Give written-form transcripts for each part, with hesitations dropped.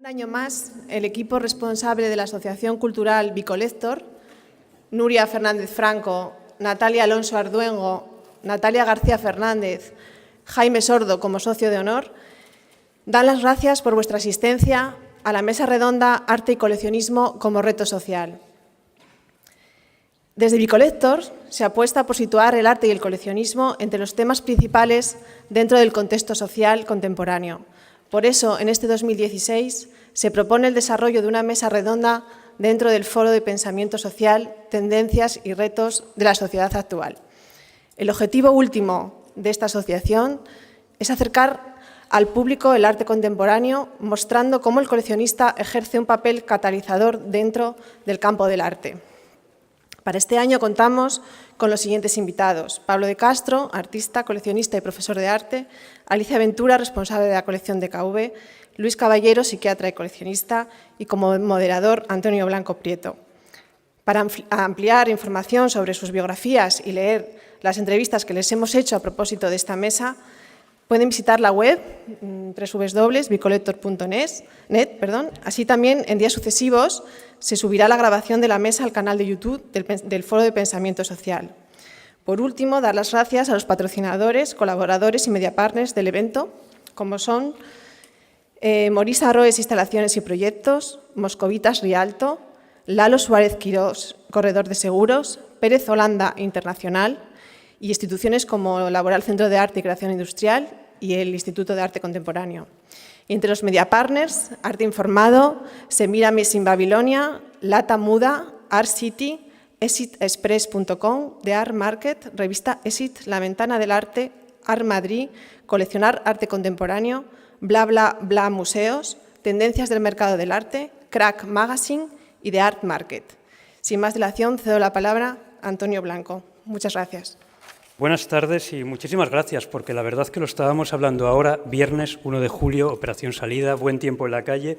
Un año más, el equipo responsable de la Asociación Cultural Bicollector, Nuria Fernández Franco, Natalia Alonso Arduengo, Natalia García Fernández, Jaime Sordo como socio de honor, dan las gracias por vuestra asistencia a la Mesa Redonda Arte y Coleccionismo como reto social. Desde Bicollector se apuesta por situar el arte y el coleccionismo entre los temas principales dentro del contexto social contemporáneo. Por eso, en este 2016, se propone el desarrollo de una mesa redonda dentro del Foro de Pensamiento Social, Tendencias y Retos de la Sociedad Actual. El objetivo último de esta asociación es acercar al público el arte contemporáneo, mostrando cómo el coleccionista ejerce un papel catalizador dentro del campo del arte. Para este año contamos con los siguientes invitados: Pablo de Castro, artista, coleccionista y profesor de arte; Alicia Ventura, responsable de la colección de KV; Luis Caballero, psiquiatra y coleccionista; y como moderador, Antonio Blanco Prieto. Para ampliar información sobre sus biografías y leer las entrevistas que les hemos hecho a propósito de esta mesa, pueden visitar la web www.bicollector.net. Así también, en días sucesivos, se subirá la grabación de la mesa al canal de YouTube del Foro de Pensamiento Social. Por último, dar las gracias a los patrocinadores, colaboradores y media partners del evento, como son Morisa Roes Instalaciones y Proyectos, Moscovitas Rialto, Lalo Suárez Quirós, Corredor de Seguros, Pérez Holanda Internacional y instituciones como Laboral Centro de Arte y Creación Industrial y el Instituto de Arte Contemporáneo. Y entre los media partners, Arte Informado, Semiramis in Babilonia, Lata Muda, Art City, ExitExpress.com, The Art Market, Revista Exit, La Ventana del Arte, Art Madrid, Coleccionar Arte Contemporáneo, Bla Bla Bla Museos, Tendencias del Mercado del Arte, Crack Magazine y The Art Market. Sin más dilación, cedo la palabra a Antonio Blanco. Muchas gracias. Buenas tardes y muchísimas gracias, porque la verdad es que lo estábamos hablando ahora, viernes 1 de julio, operación salida, buen tiempo en la calle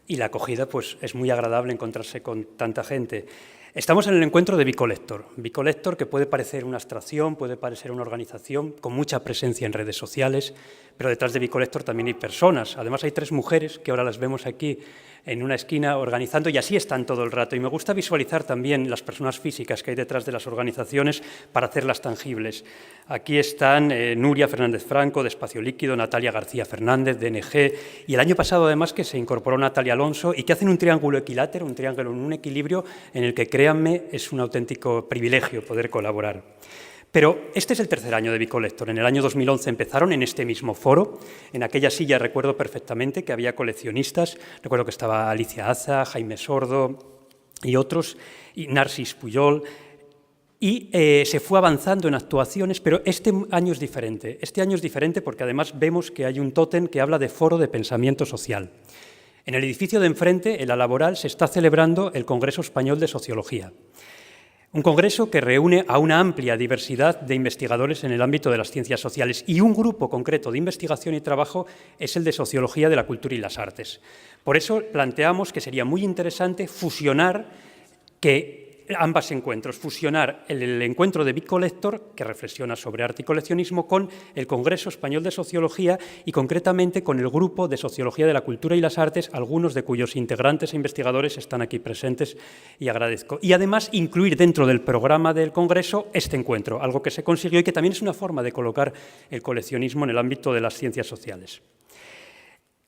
y la acogida pues es muy agradable encontrarse con tanta gente. Estamos en el encuentro de Bicollector. Bicollector, que puede parecer una abstracción, puede parecer una organización con mucha presencia en redes sociales, pero detrás de Bicollector también hay personas. Además hay 3 mujeres que ahora las vemos aquí en una esquina organizando y así están todo el rato. Y me gusta visualizar también las personas físicas que hay detrás de las organizaciones para hacerlas tangibles. Aquí están Nuria Fernández Franco, de Espacio Líquido, Natalia García Fernández, de NG, y el año pasado además que se incorporó Natalia Alonso y que hacen un triángulo equilátero, un triángulo en un equilibrio en el que, créanme, es un auténtico privilegio poder colaborar. Pero este es el tercer año de Bicollector. En el año 2011 empezaron en este mismo foro. En aquella silla recuerdo perfectamente que había coleccionistas. Recuerdo que estaba Alicia Aza, Jaime Sordo y otros, y Narcis Pujol. Y se fue avanzando en actuaciones, pero este año es diferente. Este año es diferente porque además vemos que hay un tótem que habla de Foro de Pensamiento Social. En el edificio de enfrente, en la Laboral, se está celebrando el Congreso Español de Sociología. Un congreso que reúne a una amplia diversidad de investigadores en el ámbito de las ciencias sociales y un grupo concreto de investigación y trabajo es el de Sociología de la Cultura y las Artes. Por eso planteamos que sería muy interesante fusionar ambos encuentros, fusionar el encuentro de Bicollector, que reflexiona sobre arte y coleccionismo, con el Congreso Español de Sociología y concretamente con el grupo de Sociología de la Cultura y las Artes, algunos de cuyos integrantes e investigadores están aquí presentes y agradezco. Y además incluir dentro del programa del Congreso este encuentro, algo que se consiguió y que también es una forma de colocar el coleccionismo en el ámbito de las ciencias sociales.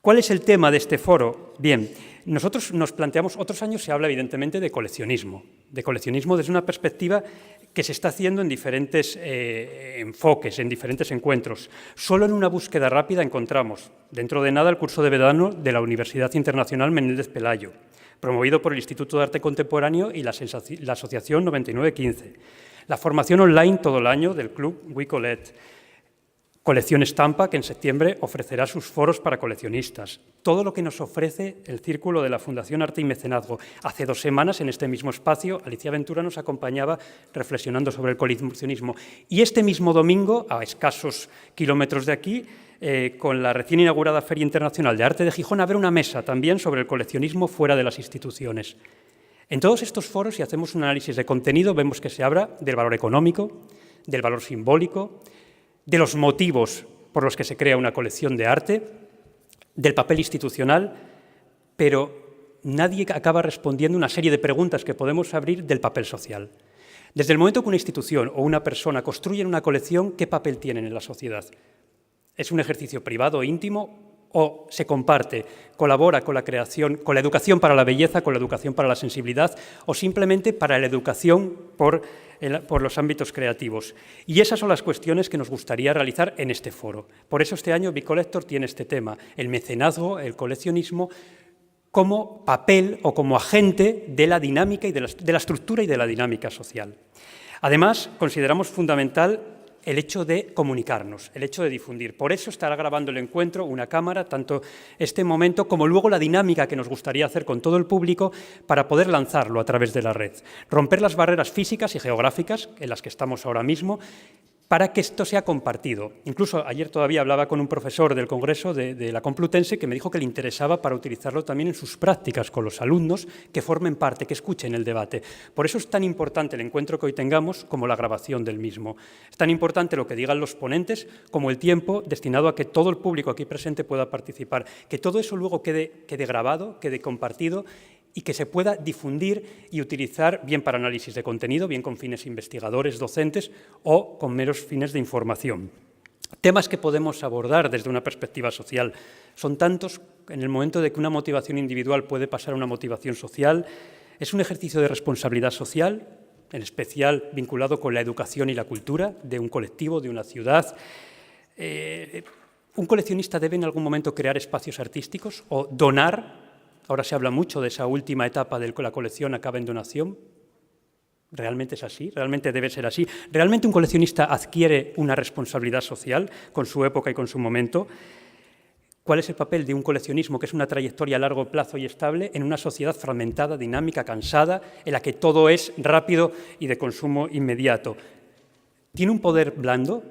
¿Cuál es el tema de este foro? Bien, nosotros nos planteamos, otros años se habla evidentemente de coleccionismo desde una perspectiva que se está haciendo en diferentes enfoques, en diferentes encuentros. Solo en una búsqueda rápida encontramos, dentro de nada, el curso de verano de la Universidad Internacional Menéndez Pelayo, promovido por el Instituto de Arte Contemporáneo y la Asociación 9915. La formación online todo el año del Club Bicollector. Colección Estampa, que en septiembre ofrecerá sus foros para coleccionistas. Todo lo que nos ofrece el Círculo de la Fundación Arte y Mecenazgo. Hace 2 semanas, en este mismo espacio, Alicia Ventura nos acompañaba reflexionando sobre el coleccionismo. Y este mismo domingo, a escasos kilómetros de aquí, con la recién inaugurada Feria Internacional de Arte de Gijón, habrá una mesa también sobre el coleccionismo fuera de las instituciones. En todos estos foros, si hacemos un análisis de contenido, vemos que se habla del valor económico, del valor simbólico, de los motivos por los que se crea una colección de arte, del papel institucional, pero nadie acaba respondiendo una serie de preguntas que podemos abrir del papel social. Desde el momento que una institución o una persona construyen una colección, ¿qué papel tienen en la sociedad? ¿Es un ejercicio privado, íntimo, o se comparte, colabora con la creación, con la educación para la belleza, con la educación para la sensibilidad, o simplemente para la educación por los ámbitos creativos? Y esas son las cuestiones que nos gustaría realizar en este foro. Por eso este año Bicollector tiene este tema, el mecenazgo, el coleccionismo, como papel o como agente de la dinámica y de la estructura y de la dinámica social. Además, consideramos fundamental el hecho de comunicarnos, el hecho de difundir. Por eso estará grabando el encuentro una cámara, tanto este momento como luego la dinámica que nos gustaría hacer con todo el público para poder lanzarlo a través de la red. Romper las barreras físicas y geográficas en las que estamos ahora mismo, para que esto sea compartido. Incluso ayer todavía hablaba con un profesor del Congreso de la Complutense que me dijo que le interesaba para utilizarlo también en sus prácticas con los alumnos, que formen parte, que escuchen el debate. Por eso es tan importante el encuentro que hoy tengamos como la grabación del mismo. Es tan importante lo que digan los ponentes como el tiempo destinado a que todo el público aquí presente pueda participar, que todo eso luego quede grabado, quede compartido y que se pueda difundir y utilizar bien para análisis de contenido, bien con fines investigadores, docentes o con meros fines de información. Temas que podemos abordar desde una perspectiva social son tantos en el momento de que una motivación individual puede pasar a una motivación social. Es un ejercicio de responsabilidad social, en especial vinculado con la educación y la cultura de un colectivo, de una ciudad. ¿Un coleccionista debe en algún momento crear espacios artísticos o donar? Ahora se habla mucho de esa última etapa de que la colección acaba en donación. ¿Realmente es así? ¿Realmente debe ser así? ¿Realmente un coleccionista adquiere una responsabilidad social con su época y con su momento? ¿Cuál es el papel de un coleccionismo, que es una trayectoria a largo plazo y estable, en una sociedad fragmentada, dinámica, cansada, en la que todo es rápido y de consumo inmediato? ¿Tiene un poder blando?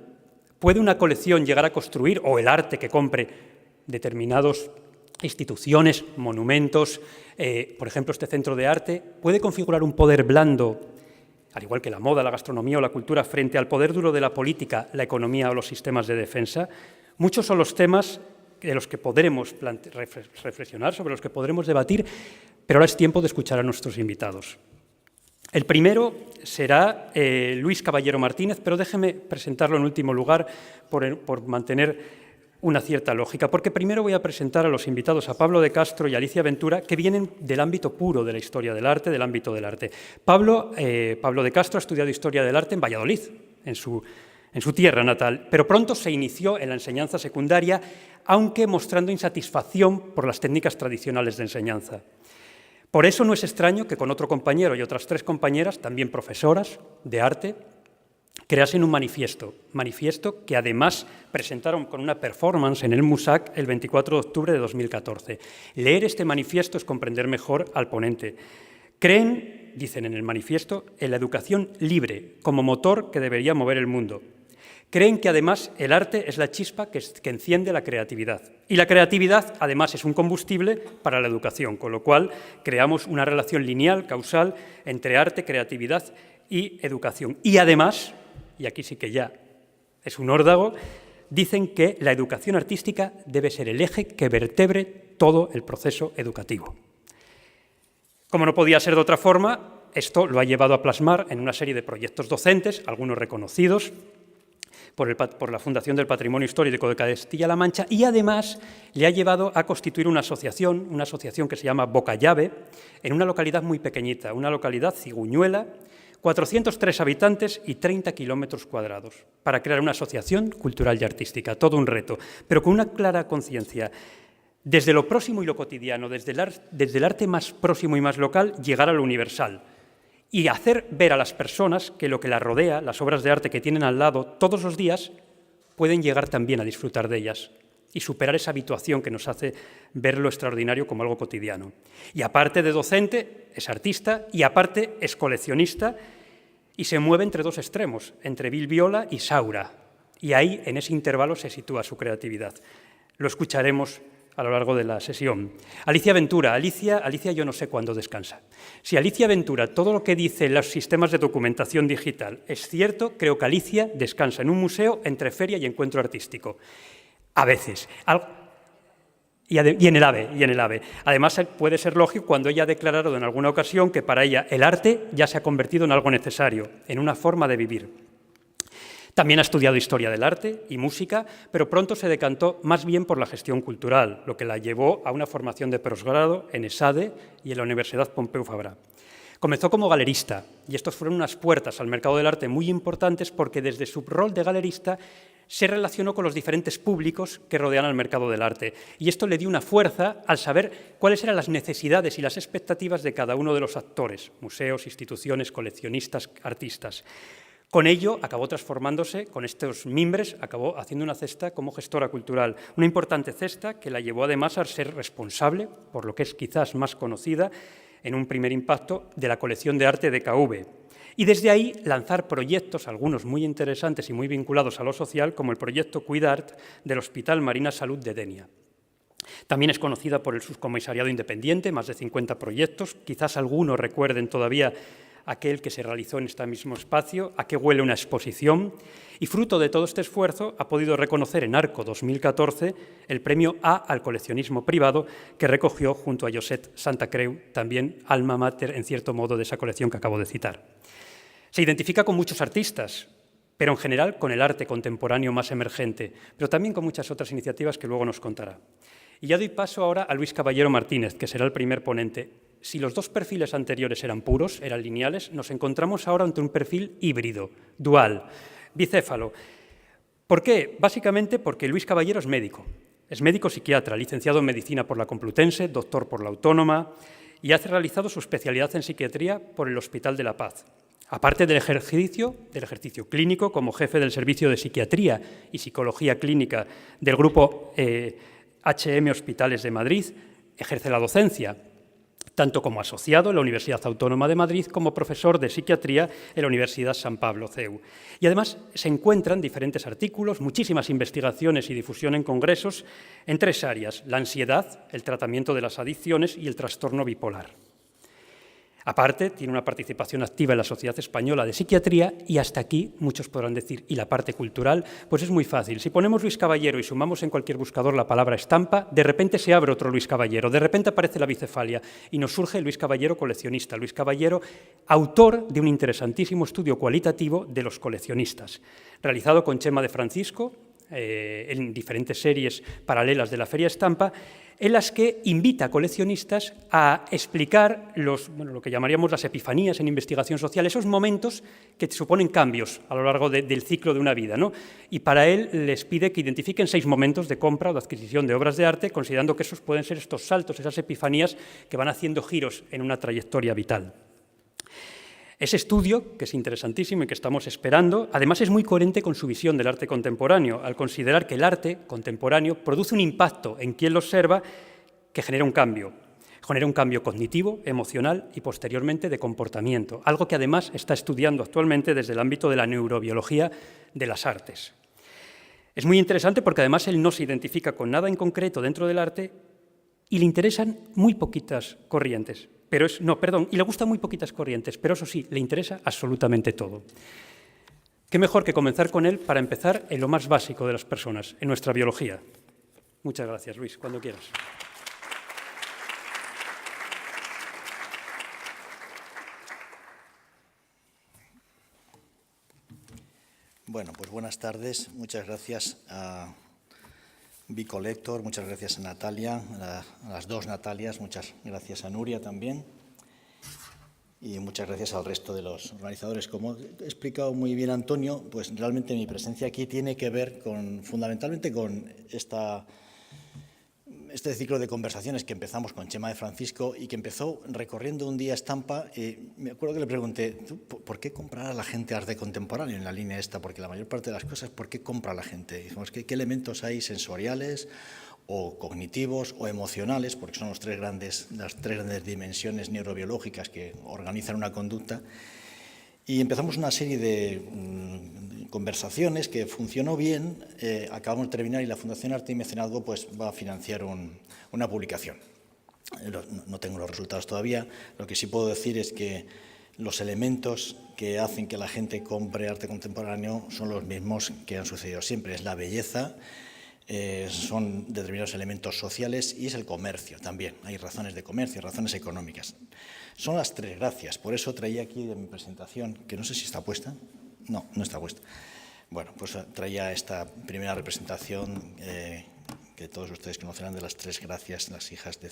¿Puede una colección llegar a construir, o el arte que compre, determinados instituciones, monumentos, por ejemplo, este centro de arte, puede configurar un poder blando, al igual que la moda, la gastronomía o la cultura, frente al poder duro de la política, la economía o los sistemas de defensa? Muchos son los temas de los que podremos reflexionar, sobre los que podremos debatir, pero ahora es tiempo de escuchar a nuestros invitados. El primero será Luis Caballero Martínez, pero déjeme presentarlo en último lugar por mantener una cierta lógica, porque primero voy a presentar a los invitados, a Pablo de Castro y Alicia Ventura, que vienen del ámbito puro de la historia del arte, del ámbito del arte. Pablo de Castro ha estudiado Historia del Arte en Valladolid, en su tierra natal, pero pronto se inició en la enseñanza secundaria, aunque mostrando insatisfacción por las técnicas tradicionales de enseñanza. Por eso no es extraño que con otro compañero y otras 3 compañeras, también profesoras de arte, creasen un manifiesto que además presentaron con una performance en el MUSAC el 24 de octubre de 2014. Leer este manifiesto es comprender mejor al ponente. Creen, dicen en el manifiesto, en la educación libre como motor que debería mover el mundo. Creen que además el arte es la chispa que enciende la creatividad. Y la creatividad además es un combustible para la educación, con lo cual creamos una relación lineal, causal, entre arte, creatividad y educación. Y además, y aquí sí que ya es un órdago, dicen que la educación artística debe ser el eje que vertebre todo el proceso educativo. Como no podía ser de otra forma, esto lo ha llevado a plasmar en una serie de proyectos docentes, algunos reconocidos por la Fundación del Patrimonio Histórico de Castilla-La Mancha, y además le ha llevado a constituir una asociación que se llama Bocallave, en una localidad muy pequeñita, una localidad Ciguñuela, 403 habitantes y 30 kilómetros cuadrados, para crear una asociación cultural y artística, todo un reto, pero con una clara conciencia. Desde lo próximo y lo cotidiano, desde el arte más próximo y más local, llegar a lo universal y hacer ver a las personas que lo que las rodea, las obras de arte que tienen al lado todos los días, pueden llegar también a disfrutar de ellas y superar esa habituación que nos hace ver lo extraordinario como algo cotidiano. Y aparte de docente, es artista y aparte es coleccionista y se mueve entre 2 extremos, entre Bilbiola y Saura. Y ahí, en ese intervalo, se sitúa su creatividad. Lo escucharemos a lo largo de la sesión. Alicia Ventura. Alicia yo no sé cuándo descansa. Si Alicia Ventura, todo lo que dice los sistemas de documentación digital es cierto, creo que Alicia descansa en un museo entre feria y encuentro artístico. A veces. Y en el AVE. Además, puede ser lógico cuando ella ha declarado en alguna ocasión que para ella el arte ya se ha convertido en algo necesario, en una forma de vivir. También ha estudiado Historia del Arte y Música, pero pronto se decantó más bien por la gestión cultural, lo que la llevó a una formación de posgrado en ESADE y en la Universidad Pompeu Fabra. Comenzó como galerista, y estos fueron unas puertas al mercado del arte muy importantes porque desde su rol de galerista se relacionó con los diferentes públicos que rodean al mercado del arte. Y esto le dio una fuerza al saber cuáles eran las necesidades y las expectativas de cada uno de los actores, museos, instituciones, coleccionistas, artistas. Con ello, acabó transformándose, con estos mimbres, acabó haciendo una cesta como gestora cultural. Una importante cesta que la llevó además a ser responsable, por lo que es quizás más conocida, en un primer impacto, de la colección de arte de KV. Y desde ahí lanzar proyectos, algunos muy interesantes y muy vinculados a lo social, como el proyecto Cuidart del Hospital Marina Salud de Denia. También es conocida por el subcomisariado independiente, más de 50 proyectos, quizás algunos recuerden todavía aquel que se realizó en este mismo espacio, a qué huele una exposición, y fruto de todo este esfuerzo ha podido reconocer en Arco 2014 el premio A al coleccionismo privado que recogió junto a Josep Santacreu, también alma mater en cierto modo de esa colección que acabo de citar. Se identifica con muchos artistas, pero en general con el arte contemporáneo más emergente, pero también con muchas otras iniciativas que luego nos contará. Y ya doy paso ahora a Luis Caballero Martínez, que será el primer ponente. Si los dos perfiles anteriores eran puros, eran lineales, nos encontramos ahora ante un perfil híbrido, dual, bicéfalo. ¿Por qué? Básicamente porque Luis Caballero es médico psiquiatra, licenciado en Medicina por la Complutense, doctor por la Autónoma, y ha realizado su especialidad en psiquiatría por el Hospital de la Paz. Aparte del ejercicio clínico como jefe del Servicio de Psiquiatría y Psicología Clínica del Grupo HM Hospitales de Madrid, ejerce la docencia, tanto como asociado en la Universidad Autónoma de Madrid como profesor de psiquiatría en la Universidad San Pablo CEU. Y además se encuentran diferentes artículos, muchísimas investigaciones y difusión en congresos en tres áreas: la ansiedad, el tratamiento de las adicciones y el trastorno bipolar. Aparte, tiene una participación activa en la Sociedad Española de Psiquiatría y hasta aquí muchos podrán decir, ¿y la parte cultural? Pues es muy fácil. Si ponemos Luis Caballero y sumamos en cualquier buscador la palabra estampa, de repente se abre otro Luis Caballero, de repente aparece la bicefalia y nos surge Luis Caballero coleccionista, Luis Caballero autor de un interesantísimo estudio cualitativo de los coleccionistas, realizado con Chema de Francisco en diferentes series paralelas de la Feria Estampa, en las que invita a coleccionistas a explicar lo que llamaríamos las epifanías en investigación social, esos momentos que suponen cambios a lo largo del ciclo de una vida, ¿no? Y para él les pide que identifiquen 6 momentos de compra o de adquisición de obras de arte, considerando que esos pueden ser estos saltos, esas epifanías que van haciendo giros en una trayectoria vital. Ese estudio, que es interesantísimo y que estamos esperando, además es muy coherente con su visión del arte contemporáneo, al considerar que el arte contemporáneo produce un impacto en quien lo observa que genera un cambio cognitivo, emocional y posteriormente de comportamiento, algo que además está estudiando actualmente desde el ámbito de la neurobiología de las artes. Es muy interesante porque además él no se identifica con nada en concreto dentro del arte y le interesan muy poquitas corrientes. Y le gustan muy poquitas corrientes, pero eso sí, le interesa absolutamente todo. Qué mejor que comenzar con él para empezar en lo más básico de las personas, en nuestra biología. Muchas gracias, Luis, cuando quieras. Bueno, pues buenas tardes. Muchas gracias a Bicolector, muchas gracias a Natalia, a las dos Natalias, muchas gracias a Nuria también y muchas gracias al resto de los organizadores. Como ha explicado muy bien Antonio, pues realmente mi presencia aquí tiene que ver fundamentalmente con este ciclo de conversaciones que empezamos con Chema de Francisco y que empezó recorriendo un día Estampa. Me acuerdo que le pregunté, ¿por qué comprará la gente arte contemporáneo en la línea esta? Porque la mayor parte de las cosas, ¿por qué compra la gente? Dijimos, ¿qué elementos hay sensoriales o cognitivos o emocionales? Porque son las tres grandes dimensiones neurobiológicas que organizan una conducta. Y empezamos una serie de conversaciones que funcionó bien, acabamos de terminar y la Fundación Arte y Mecenazgo pues, va a financiar una publicación. No tengo los resultados todavía, lo que sí puedo decir es que los elementos que hacen que la gente compre arte contemporáneo son los mismos que han sucedido siempre, es la belleza, son determinados elementos sociales y es el comercio también. Hay razones de comercio, razones económicas. Son las tres gracias. Por eso traía aquí de mi presentación, que no sé si está puesta. No, no está puesta. Bueno, pues traía esta primera representación que todos ustedes conocerán de las tres gracias, las hijas de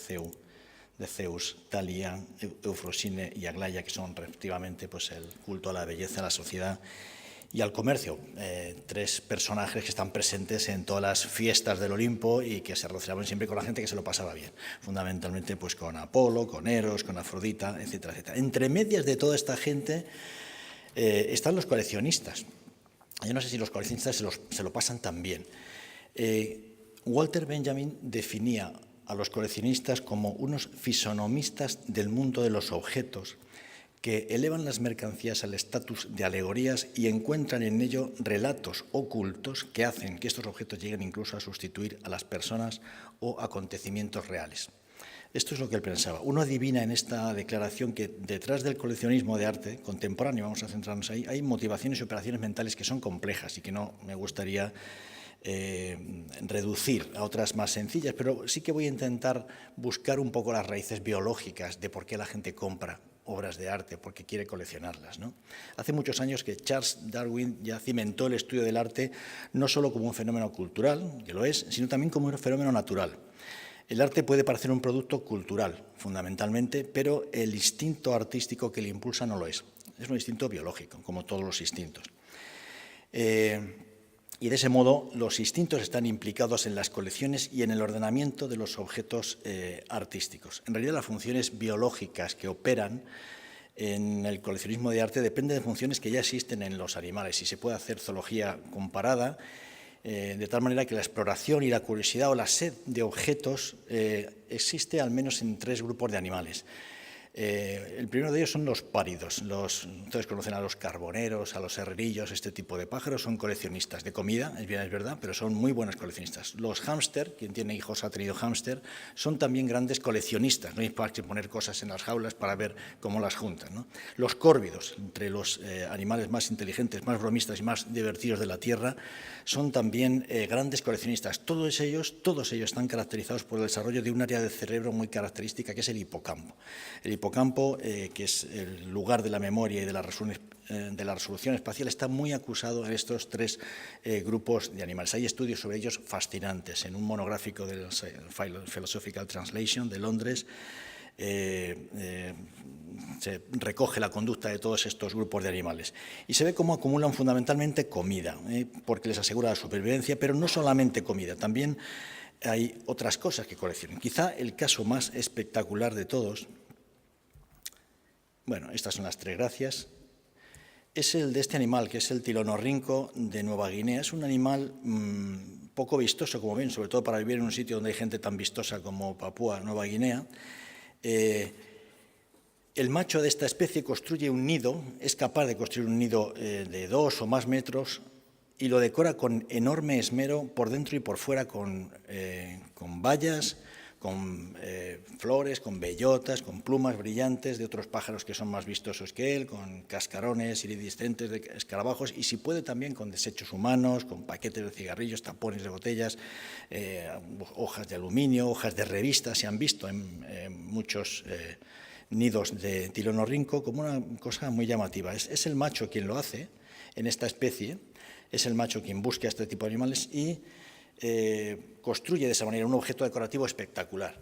Zeus, Thalia, Eufrosine y Aglaya, que son respectivamente pues, el culto a la belleza, a la sociedad y al comercio. Tres personajes que están presentes en todas las fiestas del Olimpo y que se relacionaban siempre con la gente que se lo pasaba bien. Fundamentalmente pues, con Apolo, con Eros, con Afrodita, etcétera, etcétera. Entre medias de toda esta gente están los coleccionistas. Yo no sé si los coleccionistas se lo pasan tan bien. Walter Benjamin definía a los coleccionistas como unos fisonomistas del mundo de los objetos que elevan las mercancías al estatus de alegorías y encuentran en ello relatos ocultos que hacen que estos objetos lleguen incluso a sustituir a las personas o acontecimientos reales. Esto es lo que él pensaba. Uno adivina en esta declaración que detrás del coleccionismo de arte contemporáneo, vamos a centrarnos ahí, hay motivaciones y operaciones mentales que son complejas y que no me gustaría reducir a otras más sencillas, pero sí que voy a intentar buscar un poco las raíces biológicas de por qué la gente compra obras de arte, porque quiere coleccionarlas, ¿no? Hace muchos años que Charles Darwin ya cimentó el estudio del arte no solo como un fenómeno cultural, que lo es, sino también como un fenómeno natural. El arte puede parecer un producto cultural, fundamentalmente, pero el instinto artístico que le impulsa no lo es. Es un instinto biológico, como todos los instintos. Y de ese modo los instintos están implicados en las colecciones y en el ordenamiento de los objetos artísticos. En realidad las funciones biológicas que operan en el coleccionismo de arte dependen de funciones que ya existen en los animales y se puede hacer zoología comparada de tal manera que la exploración y la curiosidad o la sed de objetos existe al menos en tres grupos de animales. El primero de ellos son los páridos. Ustedes conocen a los carboneros, a los herrerillos, este tipo de pájaros, son coleccionistas de comida, es verdad, pero son muy buenos coleccionistas. Los hámster, quien tiene hijos ha tenido hámster, son también grandes coleccionistas, no hay que poner cosas en las jaulas para ver cómo las juntan, ¿no? Los córvidos, entre los animales más inteligentes, más bromistas y más divertidos de la Tierra, son también grandes coleccionistas. Todos ellos están caracterizados por el desarrollo de un área del cerebro muy característica, que es el hipocampo. El hipocampo, que es el lugar de la memoria y de la resolución espacial, está muy acusado en estos tres grupos de animales. Hay estudios sobre ellos fascinantes. En un monográfico del Philosophical Translation de Londres se recoge la conducta de todos estos grupos de animales y se ve cómo acumulan fundamentalmente comida, porque les asegura la supervivencia, pero no solamente comida, también hay otras cosas que coleccionan. Quizá el caso más espectacular de todos, bueno, estas son las tres gracias, es el de este animal, que es el tilonorrinco de Nueva Guinea. Es un animal poco vistoso, como ven, sobre todo para vivir en un sitio donde hay gente tan vistosa como Papúa Nueva Guinea. El macho de esta especie construye un nido, es capaz de construir un nido de 2 o más metros y lo decora con enorme esmero por dentro y por fuera con bayas, con flores, con bellotas, con plumas brillantes de otros pájaros que son más vistosos que él, con cascarones iridiscentes de escarabajos y si puede también con desechos humanos, con paquetes de cigarrillos, tapones de botellas, hojas de aluminio, hojas de revistas. Se han visto en muchos nidos de tilonorrinco como una cosa muy llamativa. Es el macho quien lo hace en esta especie, es el macho quien busca este tipo de animales y construye de esa manera un objeto decorativo espectacular,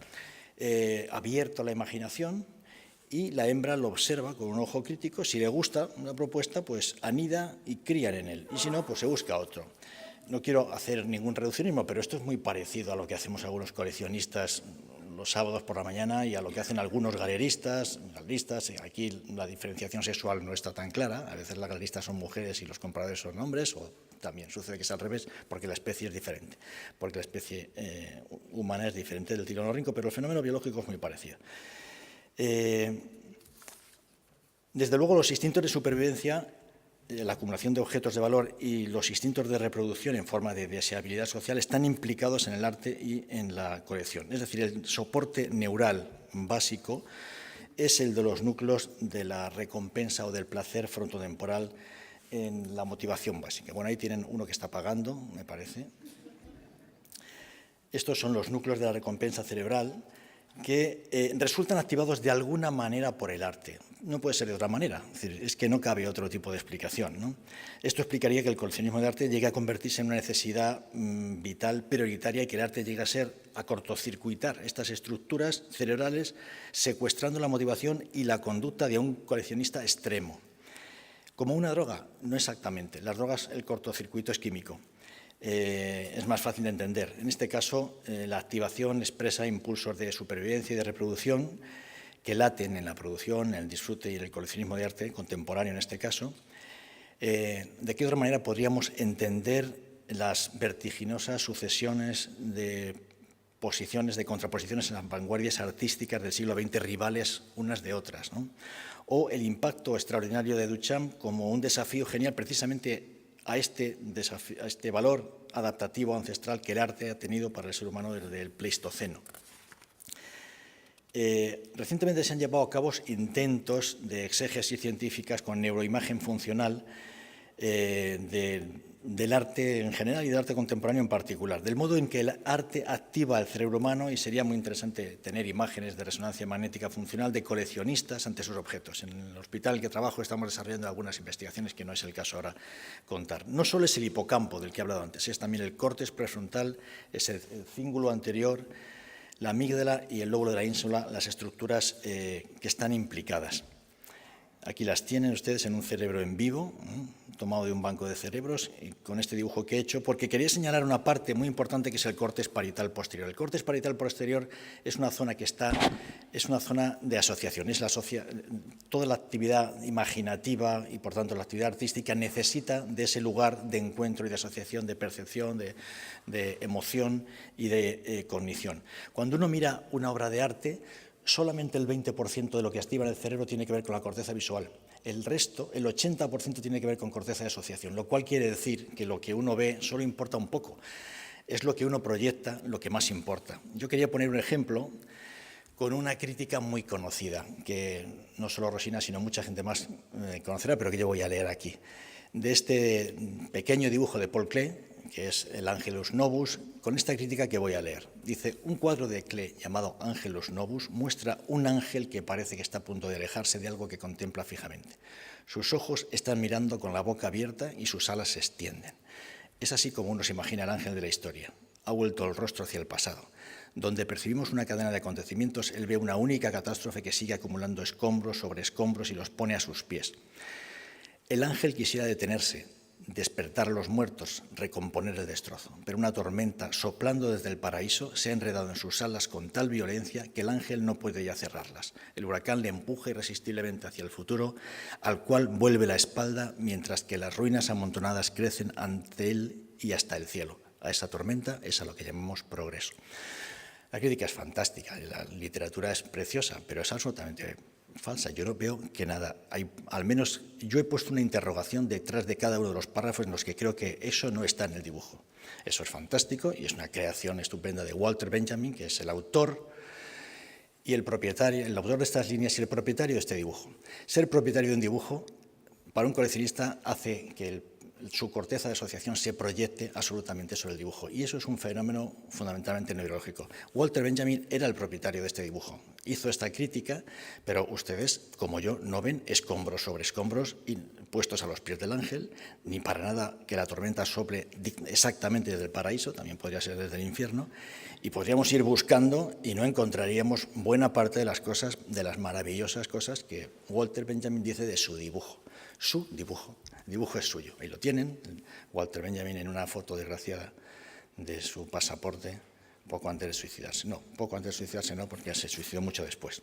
abierto a la imaginación, y la hembra lo observa con un ojo crítico. Si le gusta una propuesta, pues anida y crían en él, y si no, pues se busca otro. No quiero hacer ningún reduccionismo, pero esto es muy parecido a lo que hacemos algunos coleccionistas los sábados por la mañana y a lo que hacen algunos galeristas. Aquí la diferenciación sexual no está tan clara, a veces las galeristas son mujeres y los compradores son hombres, o también sucede que es al revés, porque la especie es diferente, porque la especie humana es diferente del tilonorrinco, pero el fenómeno biológico es muy parecido. Desde luego los instintos de supervivencia, la acumulación de objetos de valor y los instintos de reproducción en forma de deseabilidad social están implicados en el arte y en la colección. Es decir, el soporte neural básico es el de los núcleos de la recompensa o del placer frontotemporal en la motivación básica. Bueno, ahí tienen uno que está pagando, me parece. Estos son los núcleos de la recompensa cerebral que resultan activados de alguna manera por el arte. No puede ser de otra manera, es que no cabe otro tipo de explicación, ¿no? Esto explicaría que el coleccionismo de arte llegue a convertirse en una necesidad vital, prioritaria, y que el arte llegue a cortocircuitar estas estructuras cerebrales, secuestrando la motivación y la conducta de un coleccionista extremo. Como una droga, no exactamente. Las drogas, el cortocircuito es químico. Es más fácil de entender. En este caso, la activación expresa impulsos de supervivencia y de reproducción que laten en la producción, en el disfrute y en el coleccionismo de arte, contemporáneo en este caso. ¿De qué otra manera podríamos entender las vertiginosas sucesiones de posiciones, de contraposiciones en las vanguardias artísticas del siglo XX, rivales unas de otras, ¿no? O el impacto extraordinario de Duchamp como un desafío genial precisamente a este valor adaptativo ancestral que el arte ha tenido para el ser humano desde el Pleistoceno. Recientemente se han llevado a cabo intentos de exégesis científicas con neuroimagen funcional del arte en general y del arte contemporáneo en particular, del modo en que el arte activa el cerebro humano, y sería muy interesante tener imágenes de resonancia magnética funcional de coleccionistas ante sus objetos. En el hospital en el que trabajo estamos desarrollando algunas investigaciones que no es el caso ahora contar. No solo es el hipocampo del que he hablado antes, es también el córtex prefrontal, es el cíngulo anterior, la amígdala y el lóbulo de la ínsula, las estructuras que están implicadas. Aquí las tienen ustedes en un cerebro en vivo, tomado de un banco de cerebros, y con este dibujo que he hecho, porque quería señalar una parte muy importante que es el córtex parietal posterior. El córtex parietal posterior es una zona es una zona de asociación, toda la actividad imaginativa y por tanto la actividad artística necesita de ese lugar de encuentro y de asociación, de percepción, de emoción y de cognición. Cuando uno mira una obra de arte, solamente el 20% de lo que activa en el cerebro tiene que ver con la corteza visual. El resto, el 80%, tiene que ver con corteza de asociación, lo cual quiere decir que lo que uno ve solo importa un poco. Es lo que uno proyecta lo que más importa. Yo quería poner un ejemplo con una crítica muy conocida, que no solo Rosina, sino mucha gente más conocerá, pero que yo voy a leer aquí. De este pequeño dibujo de Paul Klee, que es el Angelus Novus, con esta crítica que voy a leer. Dice, un cuadro de Klee llamado Angelus Novus muestra un ángel que parece que está a punto de alejarse de algo que contempla fijamente. Sus ojos están mirando con la boca abierta y sus alas se extienden. Es así como uno se imagina al ángel de la historia. Ha vuelto el rostro hacia el pasado. Donde percibimos una cadena de acontecimientos, él ve una única catástrofe que sigue acumulando escombros sobre escombros y los pone a sus pies. El ángel quisiera detenerse, despertar a los muertos, recomponer el destrozo. Pero una tormenta, soplando desde el paraíso, se ha enredado en sus alas con tal violencia que el ángel no puede ya cerrarlas. El huracán le empuja irresistiblemente hacia el futuro, al cual vuelve la espalda, mientras que las ruinas amontonadas crecen ante él y hasta el cielo. A esa tormenta es a lo que llamamos progreso. La crítica es fantástica, la literatura es preciosa, pero es absolutamente falsa. Yo no veo que nada. Al menos yo he puesto una interrogación detrás de cada uno de los párrafos en los que creo que eso no está en el dibujo. Eso es fantástico y es una creación estupenda de Walter Benjamin, que es el autor y el propietario, el autor de estas líneas y el propietario de este dibujo. Ser propietario de un dibujo para un coleccionista hace que su corteza de asociación se proyecte absolutamente sobre el dibujo. Y eso es un fenómeno fundamentalmente neurológico. Walter Benjamin era el propietario de este dibujo. Hizo esta crítica, pero ustedes, como yo, no ven escombros sobre escombros puestos a los pies del ángel, ni para nada que la tormenta sople exactamente desde el paraíso, también podría ser desde el infierno, y podríamos ir buscando y no encontraríamos buena parte de las cosas, de las maravillosas cosas que Walter Benjamin dice de su dibujo. Su dibujo. El dibujo es suyo. Ahí lo tienen, Walter Benjamin en una foto desgraciada de su pasaporte poco antes de suicidarse. No, poco antes de suicidarse no, porque se suicidó mucho después.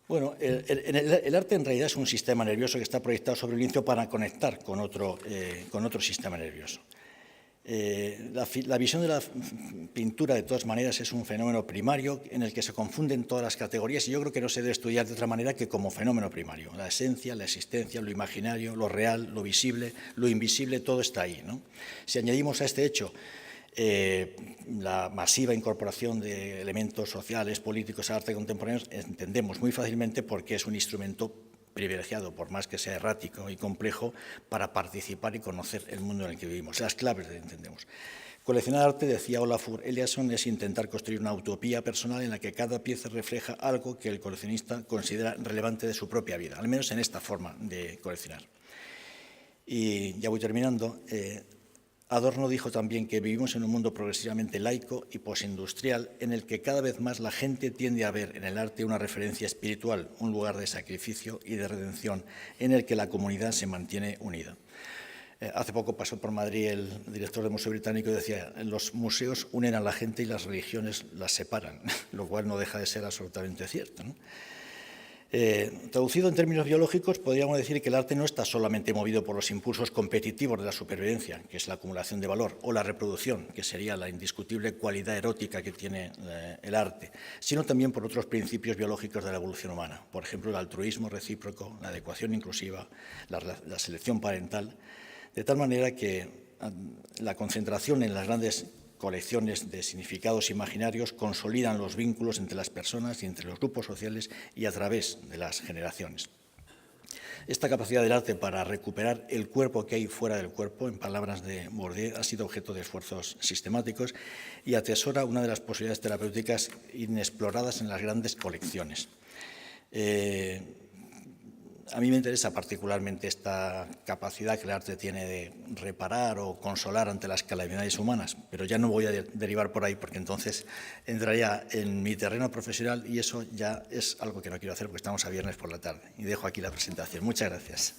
Bueno, el arte en realidad es un sistema nervioso que está proyectado sobre el lienzo para conectar con otro sistema nervioso. La visión de la pintura, de todas maneras, es un fenómeno primario en el que se confunden todas las categorías y yo creo que no se debe estudiar de otra manera que como fenómeno primario. La esencia, la existencia, lo imaginario, lo real, lo visible, lo invisible, todo está ahí, ¿no? Si añadimos a este hecho la masiva incorporación de elementos sociales, políticos al arte contemporáneo, entendemos muy fácilmente por qué es un instrumento privilegiado, por más que sea errático y complejo, para participar y conocer el mundo en el que vivimos, las claves de entendemos. Coleccionar arte, decía Olafur Eliasson, es intentar construir una utopía personal en la que cada pieza refleja algo que el coleccionista considera relevante de su propia vida, al menos en esta forma de coleccionar. Y ya voy terminando. Adorno dijo también que vivimos en un mundo progresivamente laico y posindustrial en el que cada vez más la gente tiende a ver en el arte una referencia espiritual, un lugar de sacrificio y de redención en el que la comunidad se mantiene unida. Hace poco pasó por Madrid el director del Museo Británico y decía: los museos unen a la gente y las religiones las separan, lo cual no deja de ser absolutamente cierto, ¿no? Traducido en términos biológicos, podríamos decir que el arte no está solamente movido por los impulsos competitivos de la supervivencia, que es la acumulación de valor, o la reproducción, que sería la indiscutible cualidad erótica que tiene el arte, sino también por otros principios biológicos de la evolución humana, por ejemplo, el altruismo recíproco, la adecuación inclusiva, la selección parental, de tal manera que la concentración en las grandes colecciones de significados imaginarios consolidan los vínculos entre las personas y entre los grupos sociales y a través de las generaciones. Esta capacidad del arte para recuperar el cuerpo que hay fuera del cuerpo, en palabras de Bourdieu, ha sido objeto de esfuerzos sistemáticos y atesora una de las posibilidades terapéuticas inexploradas en las grandes colecciones. A mí me interesa particularmente esta capacidad que el arte tiene de reparar o consolar ante las calamidades humanas, pero ya no voy a derivar por ahí porque entonces entraría en mi terreno profesional y eso ya es algo que no quiero hacer porque estamos a viernes por la tarde. Y dejo aquí la presentación. Muchas gracias.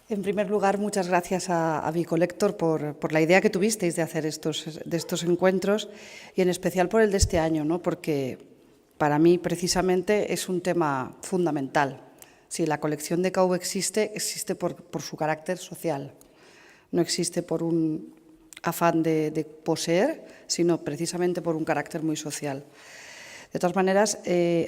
En primer lugar, muchas gracias a Bicolector por la idea que tuvisteis de hacer estos encuentros y en especial por el de este año, ¿no? Porque para mí, precisamente, es un tema fundamental. Si la colección de KV existe por su carácter social. No existe por un afán de poseer, sino precisamente por un carácter muy social. De todas maneras,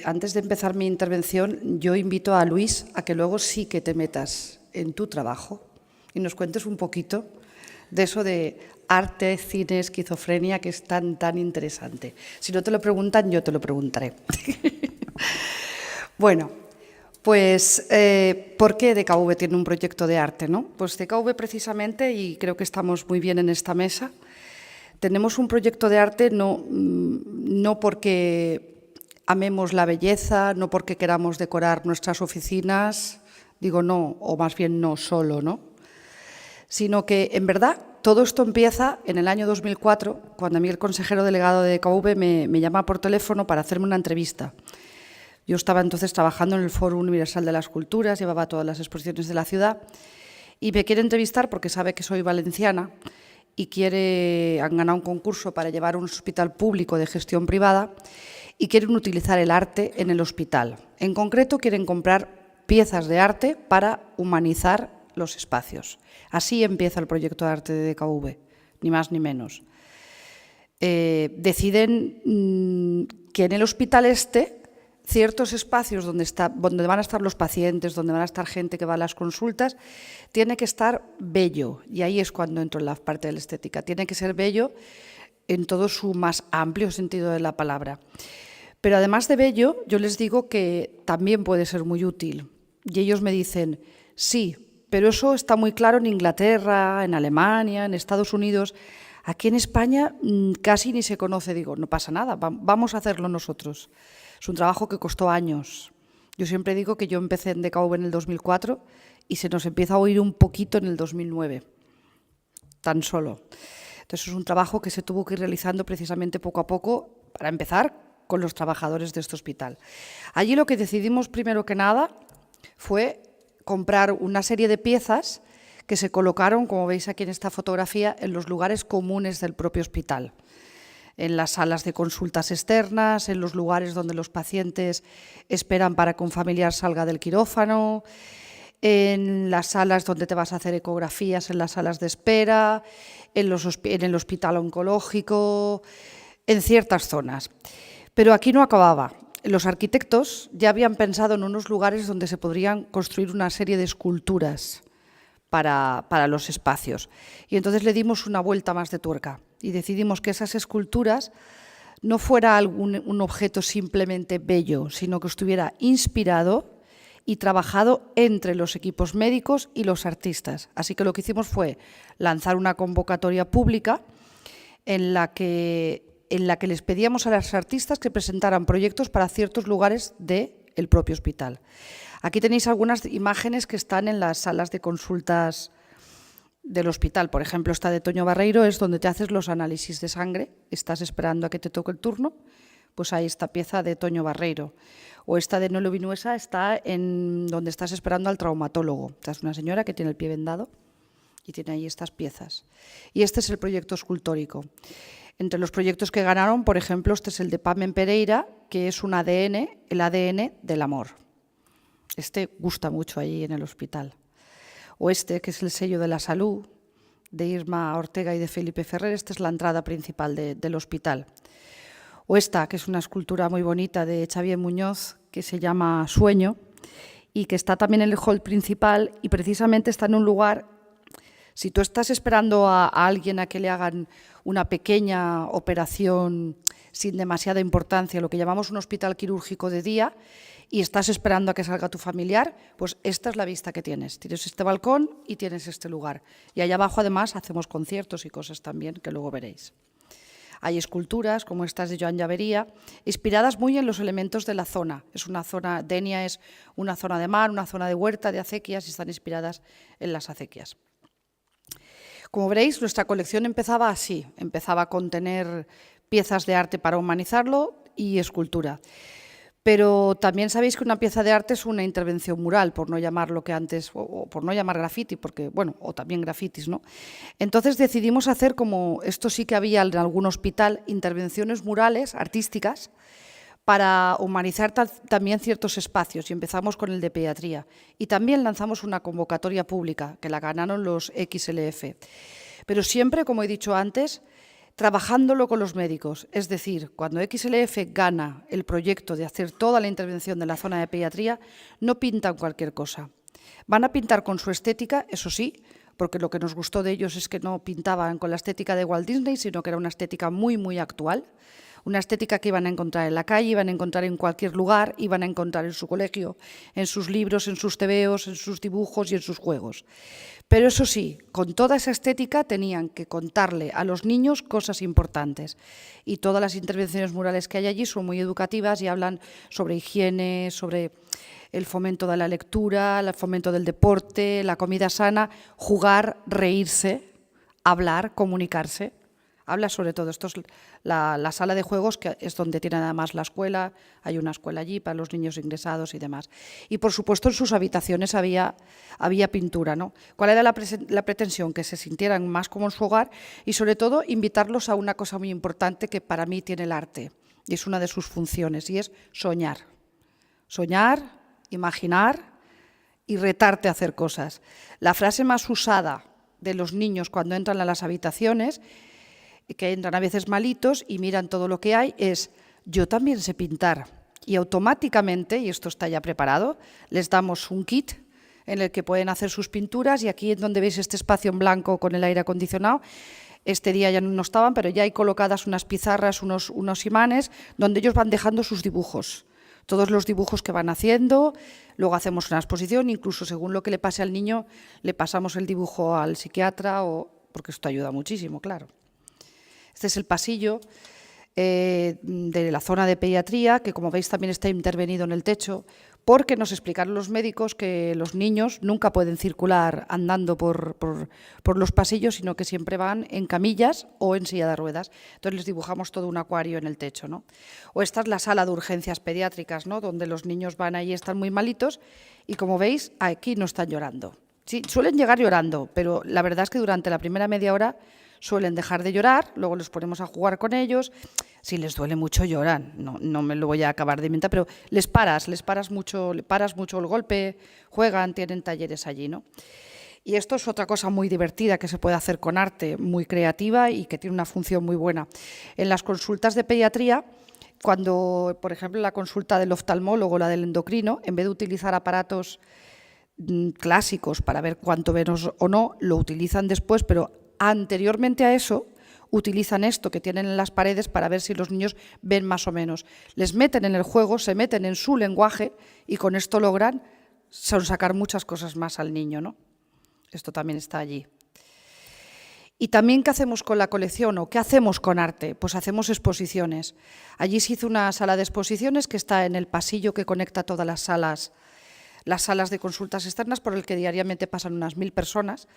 antes de empezar mi intervención, yo invito a Luis a que luego sí que te metas en tu trabajo y nos cuentes un poquito de eso de arte, cine, esquizofrenia, que es tan interesante. Si no te lo preguntan, yo te lo preguntaré. Bueno, pues, ¿por qué DKV tiene un proyecto de arte, no? Pues DKV precisamente, y creo que estamos muy bien en esta mesa, tenemos un proyecto de arte no porque amemos la belleza, no porque queramos decorar nuestras oficinas, digo no, o más bien no solo, ¿no? Sino que, en verdad, todo esto empieza en el año 2004, cuando a mí el consejero delegado de DKV me llama por teléfono para hacerme una entrevista. Yo estaba entonces trabajando en el Foro Universal de las Culturas, llevaba todas las exposiciones de la ciudad, y me quiere entrevistar porque sabe que soy valenciana y han ganado un concurso para llevar un hospital público de gestión privada y quieren utilizar el arte en el hospital. En concreto, quieren comprar piezas de arte para humanizar los espacios. Así empieza el proyecto de arte de DKV, ni más ni menos. Deciden que en el hospital ciertos espacios donde van a estar los pacientes, donde van a estar gente que va a las consultas, tiene que estar bello. Y ahí es cuando entro en la parte de la estética. Tiene que ser bello en todo su más amplio sentido de la palabra. Pero además de bello, yo les digo que también puede ser muy útil. Y ellos me dicen, sí, pero eso está muy claro en Inglaterra, en Alemania, en Estados Unidos. Aquí en España casi ni se conoce. Digo, no pasa nada, vamos a hacerlo nosotros. Es un trabajo que costó años. Yo siempre digo que yo empecé en DKV en el 2004 y se nos empieza a oír un poquito en el 2009, tan solo. Entonces es un trabajo que se tuvo que ir realizando precisamente poco a poco, para empezar, con los trabajadores de este hospital. Allí lo que decidimos primero que nada fue comprar una serie de piezas que se colocaron, como veis aquí en esta fotografía, en los lugares comunes del propio hospital. En las salas de consultas externas, en los lugares donde los pacientes esperan para que un familiar salga del quirófano, en las salas donde te vas a hacer ecografías, en las salas de espera, en el hospital oncológico, en ciertas zonas. Pero aquí no acababa. Los arquitectos ya habían pensado en unos lugares donde se podrían construir una serie de esculturas para los espacios. Y entonces le dimos una vuelta más de tuerca y decidimos que esas esculturas no fuera un objeto simplemente bello, sino que estuviera inspirado y trabajado entre los equipos médicos y los artistas. Así que lo que hicimos fue lanzar una convocatoria pública en la que les pedíamos a los artistas que presentaran proyectos para ciertos lugares del propio hospital. Aquí tenéis algunas imágenes que están en las salas de consultas del hospital. Por ejemplo, esta de Toño Barreiro es donde te haces los análisis de sangre, estás esperando a que te toque el turno, pues ahí esta pieza de Toño Barreiro. O esta de Nolo Vinuesa está en donde estás esperando al traumatólogo. Esta es una señora que tiene el pie vendado y tiene ahí estas piezas. Y este es el proyecto escultórico. Entre los proyectos que ganaron, por ejemplo, este es el de Pamen Pereira, que es un ADN, el ADN del amor. Este gusta mucho allí en el hospital. O este, que es el sello de la salud, de Irma Ortega y de Felipe Ferrer. Esta es la entrada principal del hospital. O esta, que es una escultura muy bonita de Xavier Muñoz, que se llama Sueño, y que está también en el hall principal, y precisamente está en un lugar. Si tú estás esperando a alguien a que le hagan una pequeña operación sin demasiada importancia, lo que llamamos un hospital quirúrgico de día, y estás esperando a que salga tu familiar, pues esta es la vista que tienes. Tienes este balcón y tienes este lugar. Y allá abajo, además, hacemos conciertos y cosas también, que luego veréis. Hay esculturas, como estas de Joan Llavería, inspiradas muy en los elementos de la zona. Es una zona, Denia es una zona de mar, una zona de huerta, de acequias, y están inspiradas en las acequias. Como veréis, nuestra colección empezaba así. Empezaba con tener piezas de arte para humanizarlo y escultura. Pero también sabéis que una pieza de arte es una intervención mural, por no llamar lo que antes, o por no llamar graffiti, porque, bueno, o también grafitis, ¿no? Entonces decidimos hacer, como esto sí que había en algún hospital, intervenciones murales, artísticas, para humanizar también ciertos espacios, y empezamos con el de pediatría. Y también lanzamos una convocatoria pública, que la ganaron los XLF. Pero siempre, como he dicho antes, trabajándolo con los médicos. Es decir, cuando XLF gana el proyecto de hacer toda la intervención de la zona de pediatría, no pintan cualquier cosa. Van a pintar con su estética, eso sí, porque lo que nos gustó de ellos es que no pintaban con la estética de Walt Disney, sino que era una estética muy, muy actual. Una estética que iban a encontrar en la calle, iban a encontrar en cualquier lugar, iban a encontrar en su colegio, en sus libros, en sus tebeos, en sus dibujos y en sus juegos. Pero eso sí, con toda esa estética tenían que contarle a los niños cosas importantes. Y todas las intervenciones murales que hay allí son muy educativas y hablan sobre higiene, sobre el fomento de la lectura, el fomento del deporte, la comida sana, jugar, reírse, hablar, comunicarse. Habla sobre todo. Esto es la sala de juegos, que es donde tienen además la escuela. Hay una escuela allí para los niños ingresados y demás. Y, por supuesto, en sus habitaciones había pintura, ¿no? ¿Cuál era la pretensión? Que se sintieran más como en su hogar y, sobre todo, invitarlos a una cosa muy importante que para mí tiene el arte, y es una de sus funciones, y es soñar. Soñar, imaginar y retarte a hacer cosas. La frase más usada de los niños cuando entran a las habitaciones, que entran a veces malitos y miran todo lo que hay, es: yo también sé pintar. Y automáticamente, y esto está ya preparado, les damos un kit en el que pueden hacer sus pinturas, y aquí es donde veis este espacio en blanco con el aire acondicionado. Este día ya no estaban, pero ya hay colocadas unas pizarras, unos imanes, donde ellos van dejando sus dibujos. Todos los dibujos que van haciendo, luego hacemos una exposición, incluso según lo que le pase al niño, le pasamos el dibujo al psiquiatra, porque esto ayuda muchísimo, claro. Este es el pasillo de la zona de pediatría, que como veis también está intervenido en el techo, porque nos explicaron los médicos que los niños nunca pueden circular andando por los pasillos, sino que siempre van en camillas o en silla de ruedas. Entonces les dibujamos todo un acuario en el techo, ¿no? O esta es la sala de urgencias pediátricas, ¿no? Donde los niños van ahí, están muy malitos, y como veis, aquí no están llorando. Sí, suelen llegar llorando, pero la verdad es que durante la primera media hora suelen dejar de llorar, luego los ponemos a jugar con ellos. Si les duele mucho, lloran. No me lo voy a acabar de inventar, pero les paras mucho el golpe, juegan, tienen talleres allí, ¿no? Y esto es otra cosa muy divertida que se puede hacer con arte, muy creativa y que tiene una función muy buena. En las consultas de pediatría, cuando, por ejemplo, la consulta del oftalmólogo, la del endocrino, en vez de utilizar aparatos clásicos para ver cuánto ven o no, lo utilizan después, pero anteriormente a eso utilizan esto que tienen en las paredes para ver si los niños ven más o menos. Les meten en el juego, se meten en su lenguaje y con esto logran sacar muchas cosas más al niño, ¿no? Esto también está allí. Y también, ¿qué hacemos con la colección o qué hacemos con arte? Pues hacemos exposiciones. Allí se hizo una sala de exposiciones que está en el pasillo que conecta todas las salas de consultas externas, por el que diariamente pasan unas 1000 personas,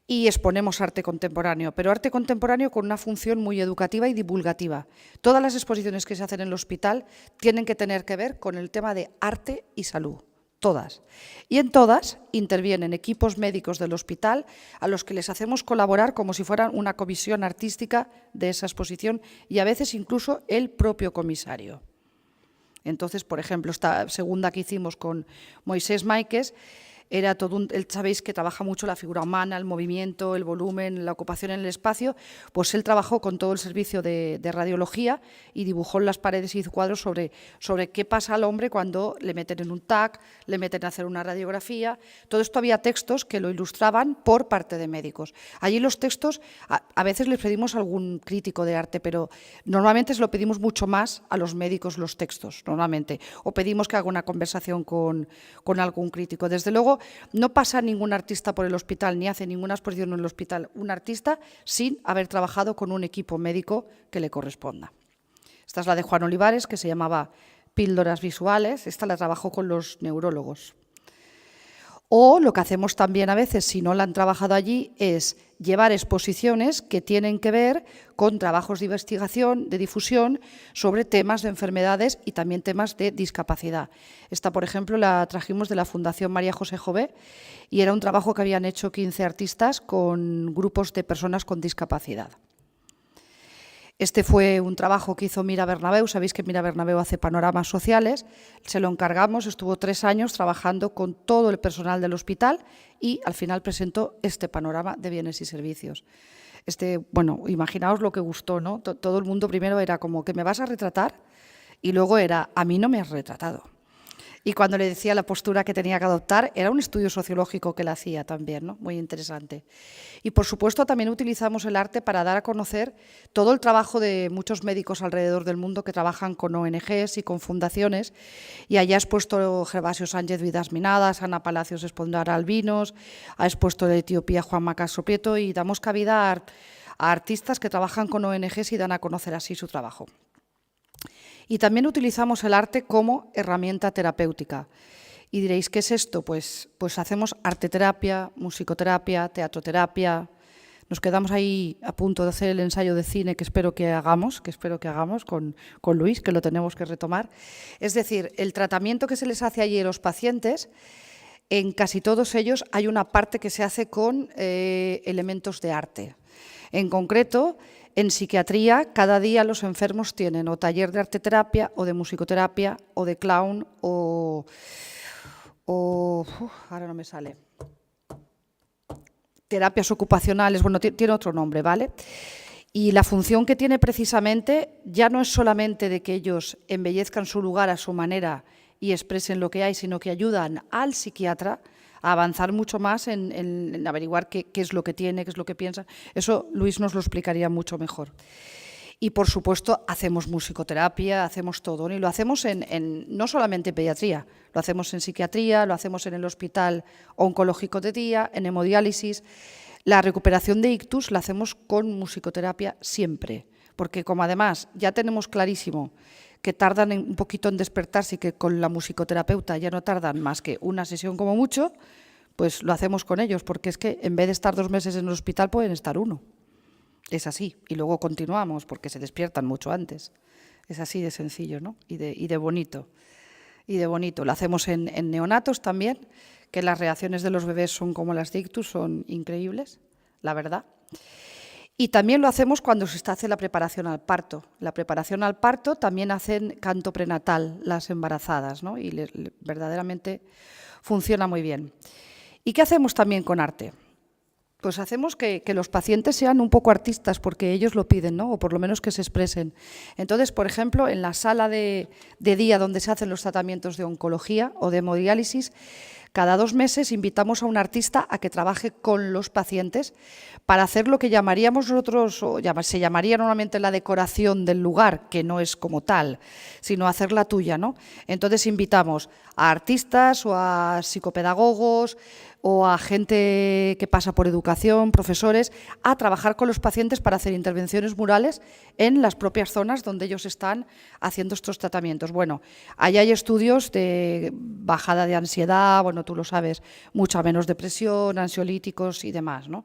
y exponemos arte contemporáneo, pero arte contemporáneo con una función muy educativa y divulgativa. Todas las exposiciones que se hacen en el hospital tienen que tener que ver con el tema de arte y salud. Todas. Y en todas intervienen equipos médicos del hospital a los que les hacemos colaborar como si fueran una comisión artística de esa exposición y a veces incluso el propio comisario. Entonces, por ejemplo, esta segunda que hicimos con Moisés Máiquez, era todo él sabéis que trabaja mucho la figura humana, el movimiento, el volumen, la ocupación en el espacio, pues él trabajó con todo el servicio de radiología y dibujó en las paredes y hizo cuadros sobre qué pasa al hombre cuando le meten en un TAC, le meten a hacer una radiografía. Todo esto había textos que lo ilustraban por parte de médicos. Allí los textos, a veces les pedimos a algún crítico de arte, pero normalmente se lo pedimos mucho más a los médicos los textos, normalmente, o pedimos que haga una conversación con algún crítico. Desde luego, no pasa ningún artista por el hospital ni hace ninguna exposición en el hospital un artista sin haber trabajado con un equipo médico que le corresponda. Esta es la de Juan Olivares, que se llamaba Píldoras Visuales. Esta la trabajó con los neurólogos. O lo que hacemos también a veces, si no la han trabajado allí, es llevar exposiciones que tienen que ver con trabajos de investigación, de difusión, sobre temas de enfermedades y también temas de discapacidad. Esta, por ejemplo, la trajimos de la Fundación María José Jové y era un trabajo que habían hecho 15 artistas con grupos de personas con discapacidad. Este fue un trabajo que hizo Mira Bernabeu. Sabéis que Mira Bernabeu hace panoramas sociales. Se lo encargamos, estuvo 3 años trabajando con todo el personal del hospital y al final presentó este panorama de bienes y servicios. Bueno, imaginaos lo que gustó, ¿no? Todo el mundo primero era como que me vas a retratar y luego era a mí no me has retratado. Y cuando le decía la postura que tenía que adoptar, era un estudio sociológico que le hacía también, ¿no? Muy interesante. Y, por supuesto, también utilizamos el arte para dar a conocer todo el trabajo de muchos médicos alrededor del mundo que trabajan con ONGs y con fundaciones. Y allá ha expuesto Gervasio Sánchez Vidas Minadas, Ana Palacios expondrá albinos, ha expuesto de Etiopía Juan Macaso Prieto y damos cabida a artistas que trabajan con ONGs y dan a conocer así su trabajo. Y también utilizamos el arte como herramienta terapéutica. Y diréis, ¿qué es esto? Pues hacemos arteterapia, musicoterapia, teatroterapia. Nos quedamos ahí a punto de hacer el ensayo de cine que espero que hagamos con Luis, que lo tenemos que retomar. Es decir, el tratamiento que se les hace allí a los pacientes, en casi todos ellos hay una parte que se hace con elementos de arte. En concreto, en psiquiatría, cada día los enfermos tienen o taller de arteterapia, o de musicoterapia, o de clown, ahora no me sale. Terapias ocupacionales, bueno, tiene otro nombre, ¿vale? Y la función que tiene precisamente ya no es solamente de que ellos embellezcan su lugar a su manera y expresen lo que hay, sino que ayudan al psiquiatra a avanzar mucho más en averiguar qué es lo que tiene, qué es lo que piensa. Eso Luis nos lo explicaría mucho mejor. Y, por supuesto, hacemos musicoterapia, hacemos todo, ¿no? Y lo hacemos no solamente en pediatría, lo hacemos en psiquiatría, lo hacemos en el hospital oncológico de día, en hemodiálisis. La recuperación de ictus la hacemos con musicoterapia siempre, porque como además ya tenemos clarísimo que tardan un poquito en despertarse y que con la musicoterapeuta ya no tardan más que una sesión como mucho, pues lo hacemos con ellos, porque es que en vez de estar 2 meses en el hospital pueden estar 1. Es así. Y luego continuamos porque se despiertan mucho antes. Es así de sencillo, ¿no? Y de bonito. Y de bonito. Lo hacemos en neonatos también, que las reacciones de los bebés son como las de ictus, son increíbles, la verdad. Y también lo hacemos cuando se hace la preparación al parto. La preparación al parto también hacen canto prenatal las embarazadas, ¿no? Y verdaderamente funciona muy bien. ¿Y qué hacemos también con arte? Pues hacemos que los pacientes sean un poco artistas porque ellos lo piden, ¿no? O por lo menos que se expresen. Entonces, por ejemplo, en la sala de día donde se hacen los tratamientos de oncología o de hemodiálisis, Cada 2 meses invitamos a un artista a que trabaje con los pacientes para hacer lo que llamaríamos nosotros, o se llamaría normalmente la decoración del lugar, que no es como tal, sino hacer la tuya, ¿no? Entonces invitamos a artistas o a psicopedagogos o a gente que pasa por educación, profesores, a trabajar con los pacientes para hacer intervenciones murales en las propias zonas donde ellos están haciendo estos tratamientos. Bueno, ahí hay estudios de bajada de ansiedad, bueno, tú lo sabes, mucha menos depresión, ansiolíticos y demás, ¿no?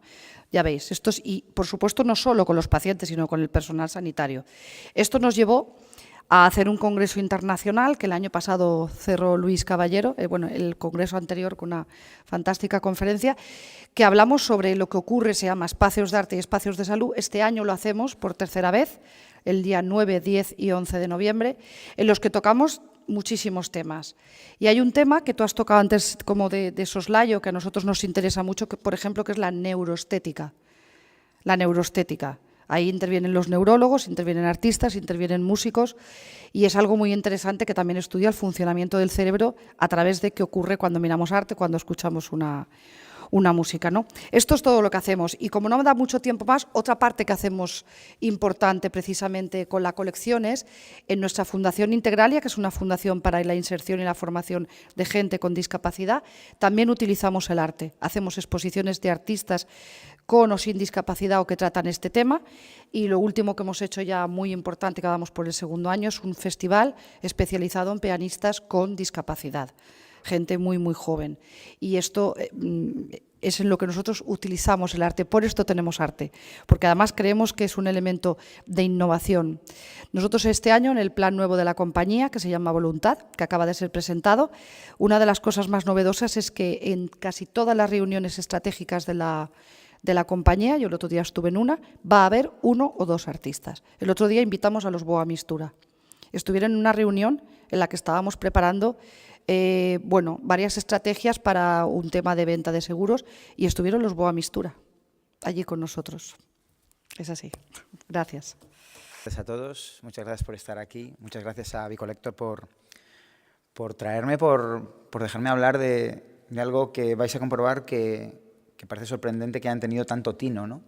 Ya veis, y por supuesto no solo con los pacientes, sino con el personal sanitario. Esto nos llevó a hacer un congreso internacional que el año pasado cerró Luis Caballero, el congreso anterior con una fantástica conferencia, que hablamos sobre lo que ocurre, se llama Espacios de Arte y Espacios de Salud. Este año lo hacemos por tercera vez, el día 9, 10 y 11 de noviembre, en los que tocamos muchísimos temas. Y hay un tema que tú has tocado antes como de soslayo, que a nosotros nos interesa mucho, que, por ejemplo, que es la neuroestética. La neuroestética. Ahí intervienen los neurólogos, intervienen artistas, intervienen músicos y es algo muy interesante que también estudia el funcionamiento del cerebro a través de qué ocurre cuando miramos arte, cuando escuchamos una música, ¿no? Esto es todo lo que hacemos y como no me da mucho tiempo más, otra parte que hacemos importante precisamente con la colección es en nuestra Fundación Integralia, que es una fundación para la inserción y la formación de gente con discapacidad, también utilizamos el arte. Hacemos exposiciones de artistas con o sin discapacidad o que tratan este tema y lo último que hemos hecho ya muy importante, que vamos por el 2.º año, es un festival especializado en pianistas con discapacidad. Gente muy, muy joven. Y esto es en lo que nosotros utilizamos el arte. Por esto tenemos arte, porque además creemos que es un elemento de innovación. Nosotros este año, en el plan nuevo de la compañía, que se llama Voluntad, que acaba de ser presentado, una de las cosas más novedosas es que en casi todas las reuniones estratégicas de la compañía, yo el otro día estuve en una, va a haber 1 o 2 artistas. El otro día invitamos a los Boa Mistura. Estuvieron en una reunión en la que estábamos preparando varias estrategias para un tema de venta de seguros y estuvieron los Boa Mistura allí con nosotros. Es así. Gracias. Gracias a todos, muchas gracias por estar aquí, muchas gracias a Bicolector por traerme, por dejarme hablar de algo que vais a comprobar que parece sorprendente que hayan tenido tanto tino, ¿no?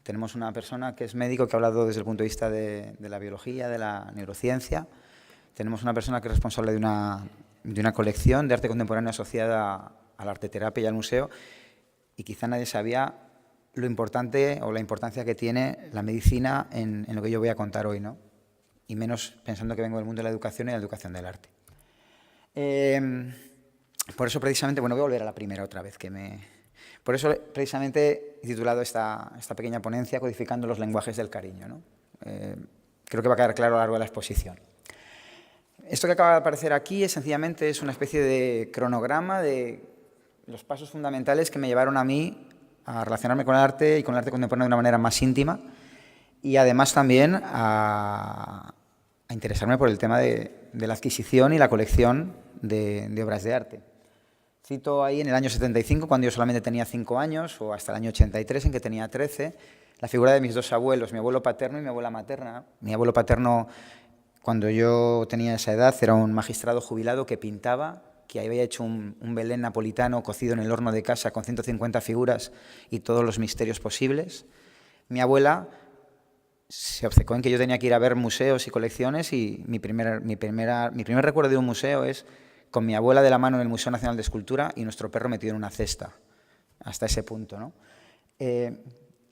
Tenemos una persona que es médico que ha hablado desde el punto de vista de la biología, de la neurociencia. Tenemos una persona que es responsable de una colección de arte contemporáneo asociada a la arteterapia y al museo, y quizá nadie sabía lo importante o la importancia que tiene la medicina en lo que yo voy a contar hoy, ¿no? Y menos pensando que vengo del mundo de la educación y de la educación del arte. Por eso precisamente, voy a volver a la primera otra vez, por eso precisamente he titulado esta pequeña ponencia Codificando los lenguajes del cariño, ¿no? Creo que va a quedar claro a lo largo de la exposición. Esto que acaba de aparecer aquí sencillamente es una especie de cronograma de los pasos fundamentales que me llevaron a mí a relacionarme con el arte y con el arte contemporáneo de una manera más íntima y además también a interesarme por el tema de la adquisición y la colección de obras de arte. Cito ahí en el año 75, cuando yo solamente tenía 5 años, o hasta el año 83, en que tenía 13, la figura de mis 2 abuelos, mi abuelo paterno y mi abuela materna. Mi abuelo paterno, cuando yo tenía esa edad, era un magistrado jubilado que pintaba, que había hecho un Belén napolitano cocido en el horno de casa con 150 figuras y todos los misterios posibles. Mi abuela se obcecó en que yo tenía que ir a ver museos y colecciones y mi primer recuerdo de un museo es con mi abuela de la mano en el Museo Nacional de Escultura y nuestro perro metido en una cesta, hasta ese punto, ¿no?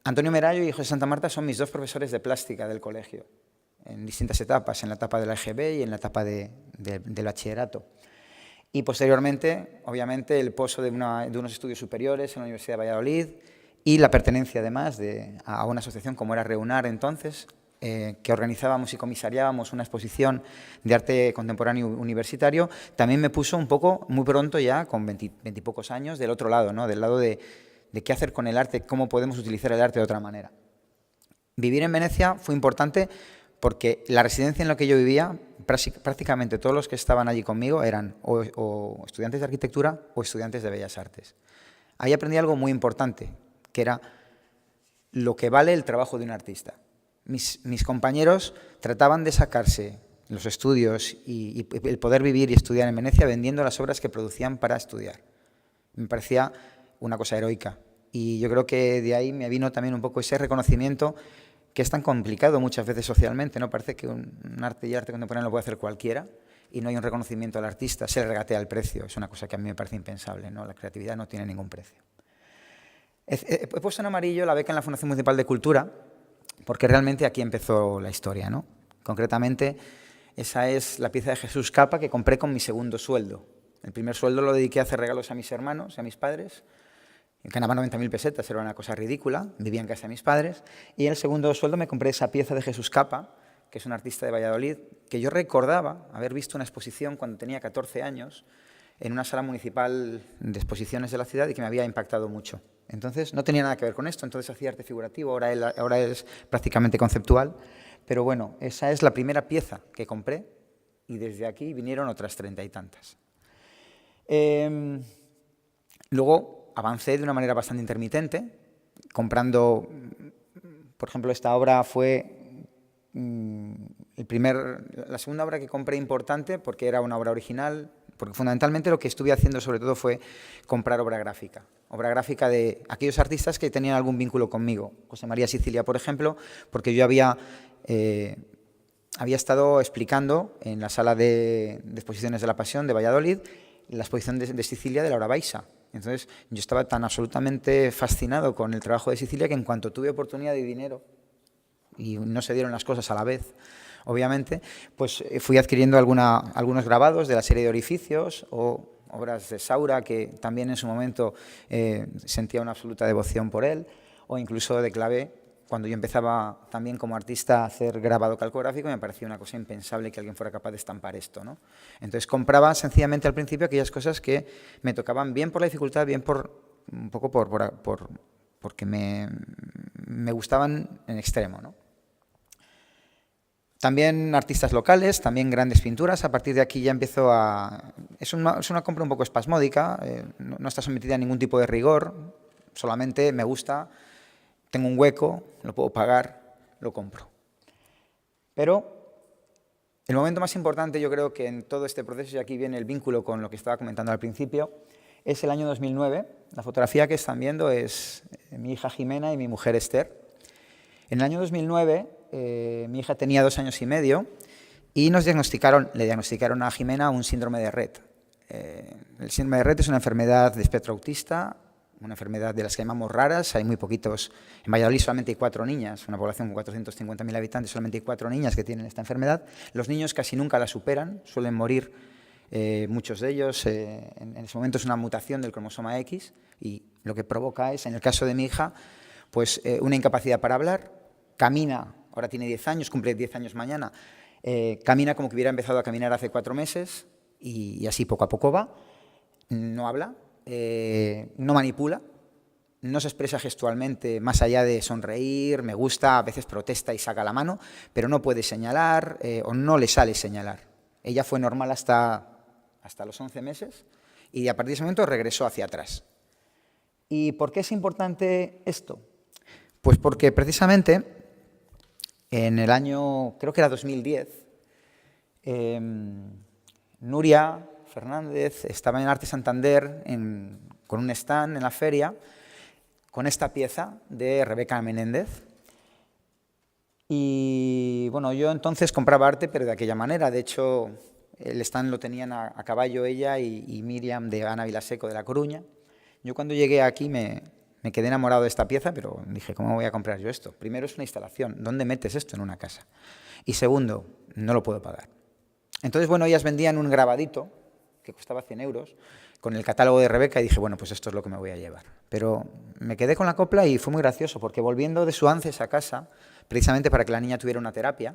Antonio Merayo y José Santa Marta son mis 2 profesores de plástica del colegio, en distintas etapas, en la etapa de la EGB y en la etapa del bachillerato. Y posteriormente, obviamente, el pozo de unos estudios superiores en la Universidad de Valladolid y la pertenencia además a una asociación como era Reunar entonces, que organizábamos y comisariábamos una exposición de arte contemporáneo universitario, también me puso un poco, muy pronto ya, con 20 y pocos años, del otro lado, ¿no? Del lado de qué hacer con el arte, cómo podemos utilizar el arte de otra manera. Vivir en Venecia fue importante porque la residencia en la que yo vivía, prácticamente todos los que estaban allí conmigo eran o estudiantes de arquitectura o estudiantes de bellas artes. Ahí aprendí algo muy importante, que era lo que vale el trabajo de un artista. Mis compañeros trataban de sacarse los estudios y el poder vivir y estudiar en Venecia vendiendo las obras que producían para estudiar. Me parecía una cosa heroica. Y yo creo que de ahí me vino también un poco ese reconocimiento que es tan complicado muchas veces socialmente, ¿no? Parece que un arte y arte contemporáneo lo puede hacer cualquiera y no hay un reconocimiento al artista, se le regatea el precio. Es una cosa que a mí me parece impensable, ¿no? La creatividad no tiene ningún precio. He puesto en amarillo la beca en la Fundación Municipal de Cultura porque realmente aquí empezó la historia, ¿no? Concretamente, esa es la pieza de Jesús Capa que compré con mi segundo sueldo. El primer sueldo lo dediqué a hacer regalos a mis hermanos y a mis padres. Ganaba 90.000 pesetas, era una cosa ridícula, vivía en casa de mis padres. Y en el segundo sueldo me compré esa pieza de Jesús Capa, que es un artista de Valladolid, que yo recordaba haber visto una exposición cuando tenía 14 años en una sala municipal de exposiciones de la ciudad y que me había impactado mucho. Entonces, no tenía nada que ver con esto, entonces hacía arte figurativo, ahora es prácticamente conceptual. Pero bueno, esa es la primera pieza que compré y desde aquí vinieron otras 30 y tantas. Luego avancé de una manera bastante intermitente, comprando, por ejemplo, esta obra fue la segunda obra que compré importante porque era una obra original, porque fundamentalmente lo que estuve haciendo sobre todo fue comprar obra gráfica de aquellos artistas que tenían algún vínculo conmigo. José María Sicilia, por ejemplo, porque yo había estado explicando en la sala de exposiciones de la Pasión de Valladolid la exposición de Sicilia de Laura Baixa. Entonces, yo estaba tan absolutamente fascinado con el trabajo de Sicilia que en cuanto tuve oportunidad y dinero, y no se dieron las cosas a la vez, obviamente, pues fui adquiriendo algunos grabados de la serie de Orificios o obras de Saura, que también en su momento sentía una absoluta devoción por él, o incluso de Clavé, cuando yo empezaba también como artista a hacer grabado calcográfico, me parecía una cosa impensable que alguien fuera capaz de estampar esto, ¿no? Entonces compraba sencillamente al principio aquellas cosas que me tocaban bien por la dificultad, bien un poco porque me gustaban en extremo, ¿no? También artistas locales, también grandes pinturas. A partir de aquí ya empiezo a... Es una compra un poco espasmódica, no está sometida a ningún tipo de rigor, solamente me gusta... Tengo un hueco, lo puedo pagar, lo compro. Pero el momento más importante, yo creo que en todo este proceso, y aquí viene el vínculo con lo que estaba comentando al principio, es el año 2009. La fotografía que están viendo es mi hija Jimena y mi mujer Esther. En el año 2009, mi hija tenía 2 años y medio y le diagnosticaron a Jimena un síndrome de Rett. El síndrome de Rett es una enfermedad de espectro autista, una enfermedad de las que llamamos raras. Hay muy poquitos, en Valladolid solamente hay 4 niñas, una población con 450.000 habitantes, solamente hay 4 niñas que tienen esta enfermedad. Los niños casi nunca la superan, suelen morir muchos de ellos. En ese momento es una mutación del cromosoma X y lo que provoca es, en el caso de mi hija, pues una incapacidad para hablar, camina, ahora tiene 10 años, cumple 10 años mañana, camina como que hubiera empezado a caminar hace 4 meses y así poco a poco va, no habla, no manipula, no se expresa gestualmente más allá de sonreír, me gusta, a veces protesta y saca la mano, pero no puede señalar o no le sale señalar. Ella fue normal hasta los 11 meses y a partir de ese momento regresó hacia atrás. ¿Y por qué es importante esto? Pues porque precisamente en el año, creo que era 2010, Nuria Fernández estaba en Arte Santander con un stand en la feria con esta pieza de Rebeca Menéndez. Y bueno, yo entonces compraba arte, pero de aquella manera. De hecho, el stand lo tenían a caballo ella y Miriam de Ana Vilaseco de La Coruña. Yo cuando llegué aquí me quedé enamorado de esta pieza, pero dije, ¿cómo voy a comprar yo esto? Primero, es una instalación. ¿Dónde metes esto en una casa? Y segundo, no lo puedo pagar. Entonces, bueno, ellas vendían un grabadito que costaba 100 euros, con el catálogo de Rebeca, y dije, bueno, pues esto es lo que me voy a llevar. Pero me quedé con la copla y fue muy gracioso, porque volviendo de Suances a casa, precisamente para que la niña tuviera una terapia,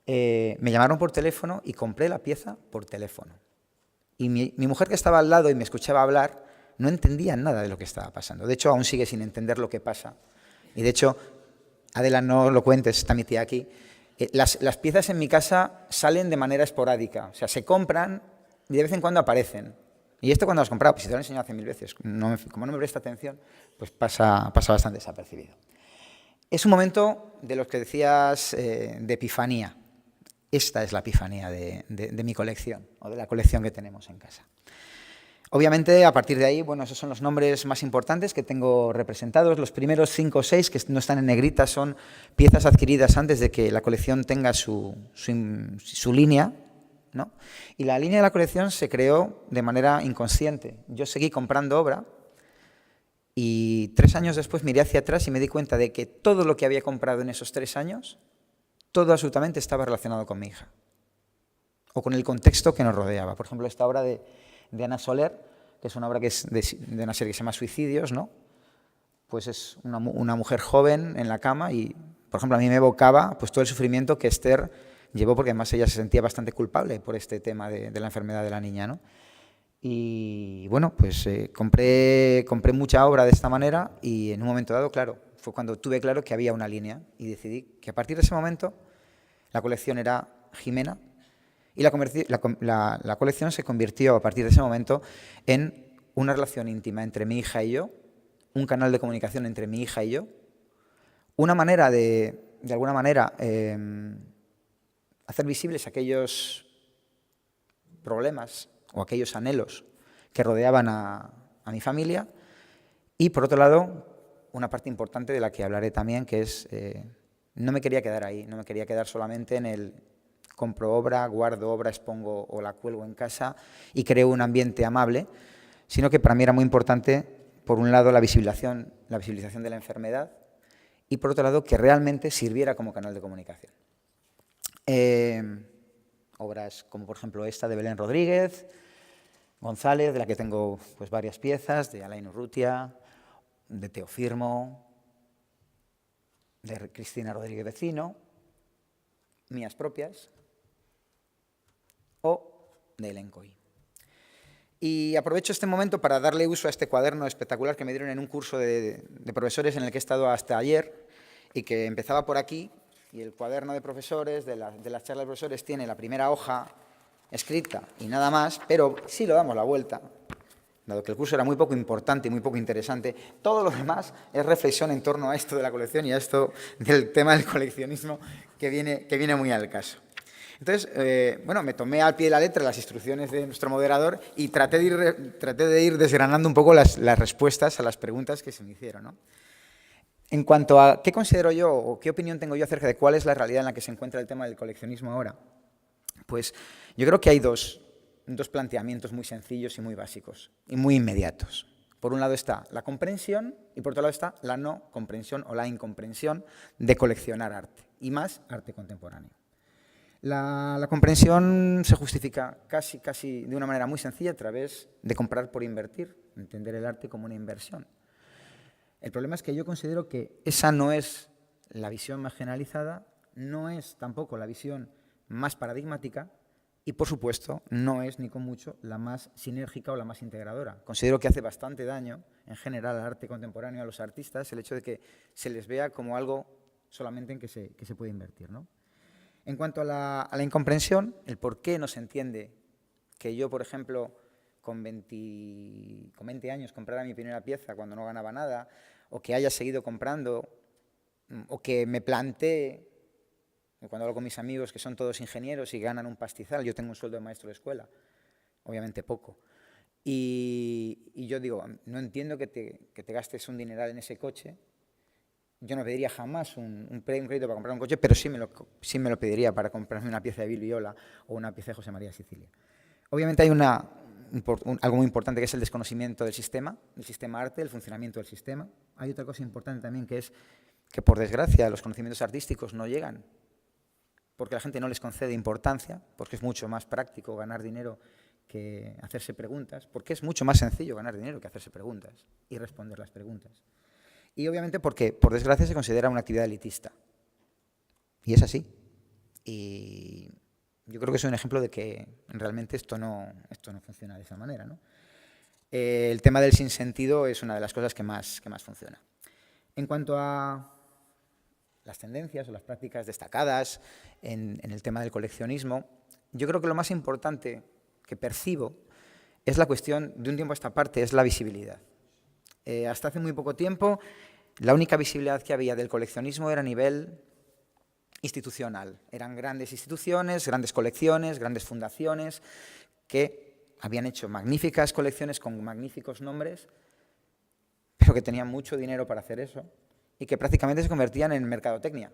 me llamaron por teléfono y compré la pieza por teléfono. Y mi mujer, que estaba al lado y me escuchaba hablar, no entendía nada de lo que estaba pasando. De hecho, aún sigue sin entender lo que pasa. Y de hecho, Adela, no lo cuentes, está mi tía aquí, las piezas en mi casa salen de manera esporádica. O sea, se compran y de vez en cuando aparecen. ¿Y esto cuando las comprado? Pues si te lo he enseñado 100.000 veces. Como no me presta atención, pues pasa bastante desapercibido. Es un momento de los que decías de epifanía. esta es la epifanía de mi colección, o de la colección que tenemos en casa. Obviamente, a partir de ahí, bueno, esos son los nombres más importantes que tengo representados. Los primeros 5 o 6 que no están en negrita son piezas adquiridas antes de que la colección tenga su línea, ¿no? Y la línea de la colección se creó de manera inconsciente. Yo seguí comprando obra y 3 años después miré hacia atrás y me di cuenta de que todo lo que había comprado en esos 3 años, todo absolutamente estaba relacionado con mi hija o con el contexto que nos rodeaba. Por ejemplo, esta obra de Ana Soler, que es una obra que es de una serie que se llama Suicidios, ¿no? Pues es una mujer joven en la cama y, por ejemplo, a mí me evocaba pues, todo el sufrimiento que Esther llevó, porque además ella se sentía bastante culpable por este tema de la enfermedad de la niña, ¿no? Y bueno, pues compré mucha obra de esta manera y en un momento dado, claro, fue cuando tuve claro que había una línea y decidí que a partir de ese momento la colección era Jimena. Y la colección se convirtió a partir de ese momento en una relación íntima entre mi hija y yo, un canal de comunicación entre mi hija y yo, una manera de alguna manera, hacer visibles aquellos problemas o aquellos anhelos que rodeaban a mi familia y, por otro lado, una parte importante de la que hablaré también, que es, no me quería quedar ahí, no me quería quedar solamente en el compro obra, guardo obra, expongo o la cuelgo en casa y creo un ambiente amable, sino que para mí era muy importante, por un lado, la visibilización de la enfermedad y, por otro lado, que realmente sirviera como canal de comunicación. Obras como, por ejemplo, esta de Belén Rodríguez González, de la que tengo pues, varias piezas, de Alain Urrutia, de Teo Firmo, de Cristina Rodríguez Vecino, mías propias, o de Elencoy. Y aprovecho este momento para darle uso a este cuaderno espectacular que me dieron en un curso de profesores en el que he estado hasta ayer y que empezaba por aquí, y el cuaderno de profesores, de las charlas de profesores, tiene la primera hoja escrita y nada más, pero si lo damos la vuelta, dado que el curso era muy poco importante y muy poco interesante, todo lo demás es reflexión en torno a esto de la colección y a esto del tema del coleccionismo que viene muy al caso. Entonces, bueno, me tomé al pie de la letra las instrucciones de nuestro moderador y traté de ir desgranando un poco las respuestas a las preguntas que se me hicieron, ¿no? En cuanto a qué considero yo o qué opinión tengo yo acerca de cuál es la realidad en la que se encuentra el tema del coleccionismo ahora, pues yo creo que hay dos planteamientos muy sencillos y muy básicos y muy inmediatos. Por un lado está la comprensión y por otro lado está la no comprensión o la incomprensión de coleccionar arte, y más arte contemporáneo. La comprensión se justifica casi de una manera muy sencilla a través de comprar por invertir, entender el arte como una inversión. El problema es que yo considero que esa no es la visión más generalizada, no es tampoco la visión más paradigmática y, por supuesto, no es ni con mucho la más sinérgica o la más integradora. Considero que hace bastante daño, en general, al arte contemporáneo, a los artistas, el hecho de que se les vea como algo solamente en que se puede invertir, ¿no? En cuanto a la incomprensión, el por qué no se entiende que yo, por ejemplo, con 20 años comprara mi primera pieza cuando no ganaba nada, o que haya seguido comprando, o que me planteé, cuando hablo con mis amigos que son todos ingenieros y ganan un pastizal, yo tengo un sueldo de maestro de escuela, obviamente poco, y yo digo, no entiendo que te gastes un dineral en ese coche. Yo no pediría jamás un crédito para comprar un coche, pero sí me lo pediría para comprarme una pieza de Bill Viola o una pieza de José María Sicilia. Obviamente hay algo muy importante que es el desconocimiento del sistema arte, el funcionamiento del sistema. Hay otra cosa importante también que es que, por desgracia, los conocimientos artísticos no llegan porque la gente no les concede importancia, porque es mucho más práctico ganar dinero que hacerse preguntas, porque es mucho más sencillo ganar dinero que hacerse preguntas y responder las preguntas. Y obviamente porque, por desgracia, se considera una actividad elitista. Y es así. Y yo creo que es un ejemplo de que realmente esto no funciona de esa manera, ¿no? El tema del sinsentido es una de las cosas que más funciona. En cuanto a las tendencias o las prácticas destacadas en el tema del coleccionismo, yo creo que lo más importante que percibo es la cuestión, de un tiempo a esta parte, es la visibilidad. Hasta hace muy poco tiempo, la única visibilidad que había del coleccionismo era a nivel institucional. Eran grandes instituciones, grandes colecciones, grandes fundaciones que habían hecho magníficas colecciones con magníficos nombres, pero que tenían mucho dinero para hacer eso y que prácticamente se convertían en mercadotecnia.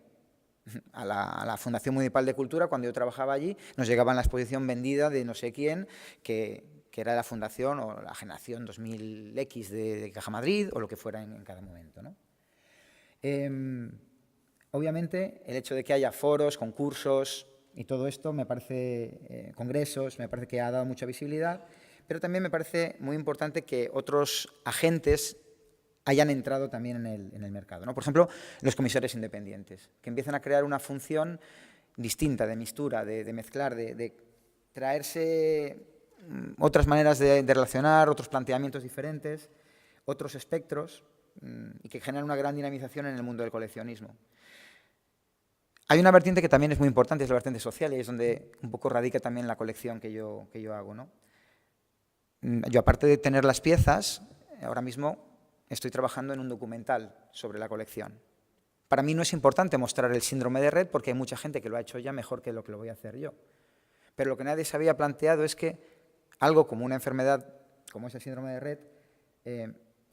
A la Fundación Municipal de Cultura, cuando yo trabajaba allí, nos llegaba la exposición vendida de no sé quién, que era la Fundación o la Generación 2000X de Caja Madrid o lo que fuera en cada momento, ¿no? Obviamente, el hecho de que haya foros, concursos y todo esto, me parece, congresos, me parece que ha dado mucha visibilidad, pero también me parece muy importante que otros agentes hayan entrado también en el mercado, ¿no? Por ejemplo, los comisarios independientes, que empiezan a crear una función distinta, de mistura, de mezclar, de traerse otras maneras de relacionar, otros planteamientos diferentes, otros espectros, y que generan una gran dinamización en el mundo del coleccionismo. Hay una vertiente que también es muy importante, es la vertiente social, y es donde un poco radica también la colección que yo hago, ¿no? Yo, aparte de tener las piezas, ahora mismo estoy trabajando en un documental sobre la colección. Para mí no es importante mostrar el síndrome de Rett porque hay mucha gente que lo ha hecho ya mejor que lo voy a hacer yo. Pero lo que nadie se había planteado es que algo como una enfermedad, como es el síndrome de Rett,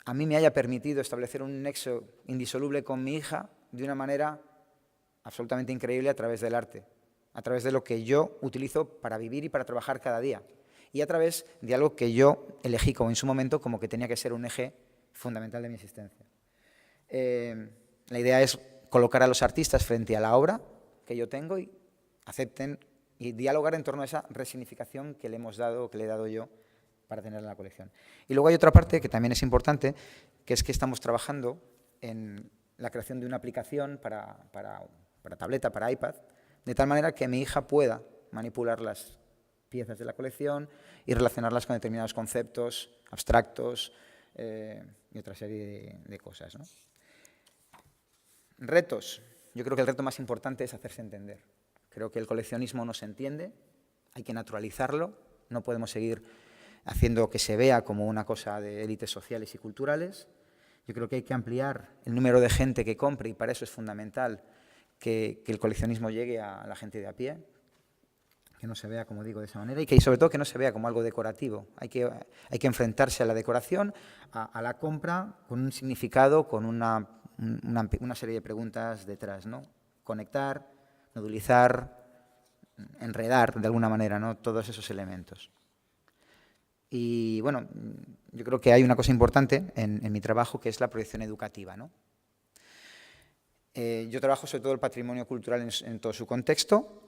a mí me haya permitido establecer un nexo indisoluble con mi hija de una manera absolutamente increíble a través del arte, a través de lo que yo utilizo para vivir y para trabajar cada día, y a través de algo que yo elegí como en su momento como que tenía que ser un eje fundamental de mi existencia. La idea es colocar a los artistas frente a la obra que yo tengo y acepten y dialogar en torno a esa resignificación que le hemos dado, que le he dado yo para tenerla en la colección. Y luego hay otra parte que también es importante, que es que estamos trabajando en la creación de una aplicación para tableta, para iPad, de tal manera que mi hija pueda manipular las piezas de la colección y relacionarlas con determinados conceptos abstractos, y otra serie de cosas, ¿no? Retos. Yo creo que el reto más importante es hacerse entender. Creo que el coleccionismo no se entiende, hay que naturalizarlo, no podemos seguir haciendo que se vea como una cosa de élites sociales y culturales. Yo creo que hay que ampliar el número de gente que compre y para eso es fundamental que el coleccionismo llegue a la gente de a pie, que no se vea, como digo, de esa manera y que sobre todo que no se vea como algo decorativo. Hay que enfrentarse a la decoración, a la compra, con un significado, con una serie de preguntas detrás, ¿no? Conectar, nodulizar, enredar de alguna manera, ¿no? Todos esos elementos. Y bueno, yo creo que hay una cosa importante en mi trabajo que es la proyección educativa, ¿no? Yo trabajo sobre todo el patrimonio cultural en todo su contexto.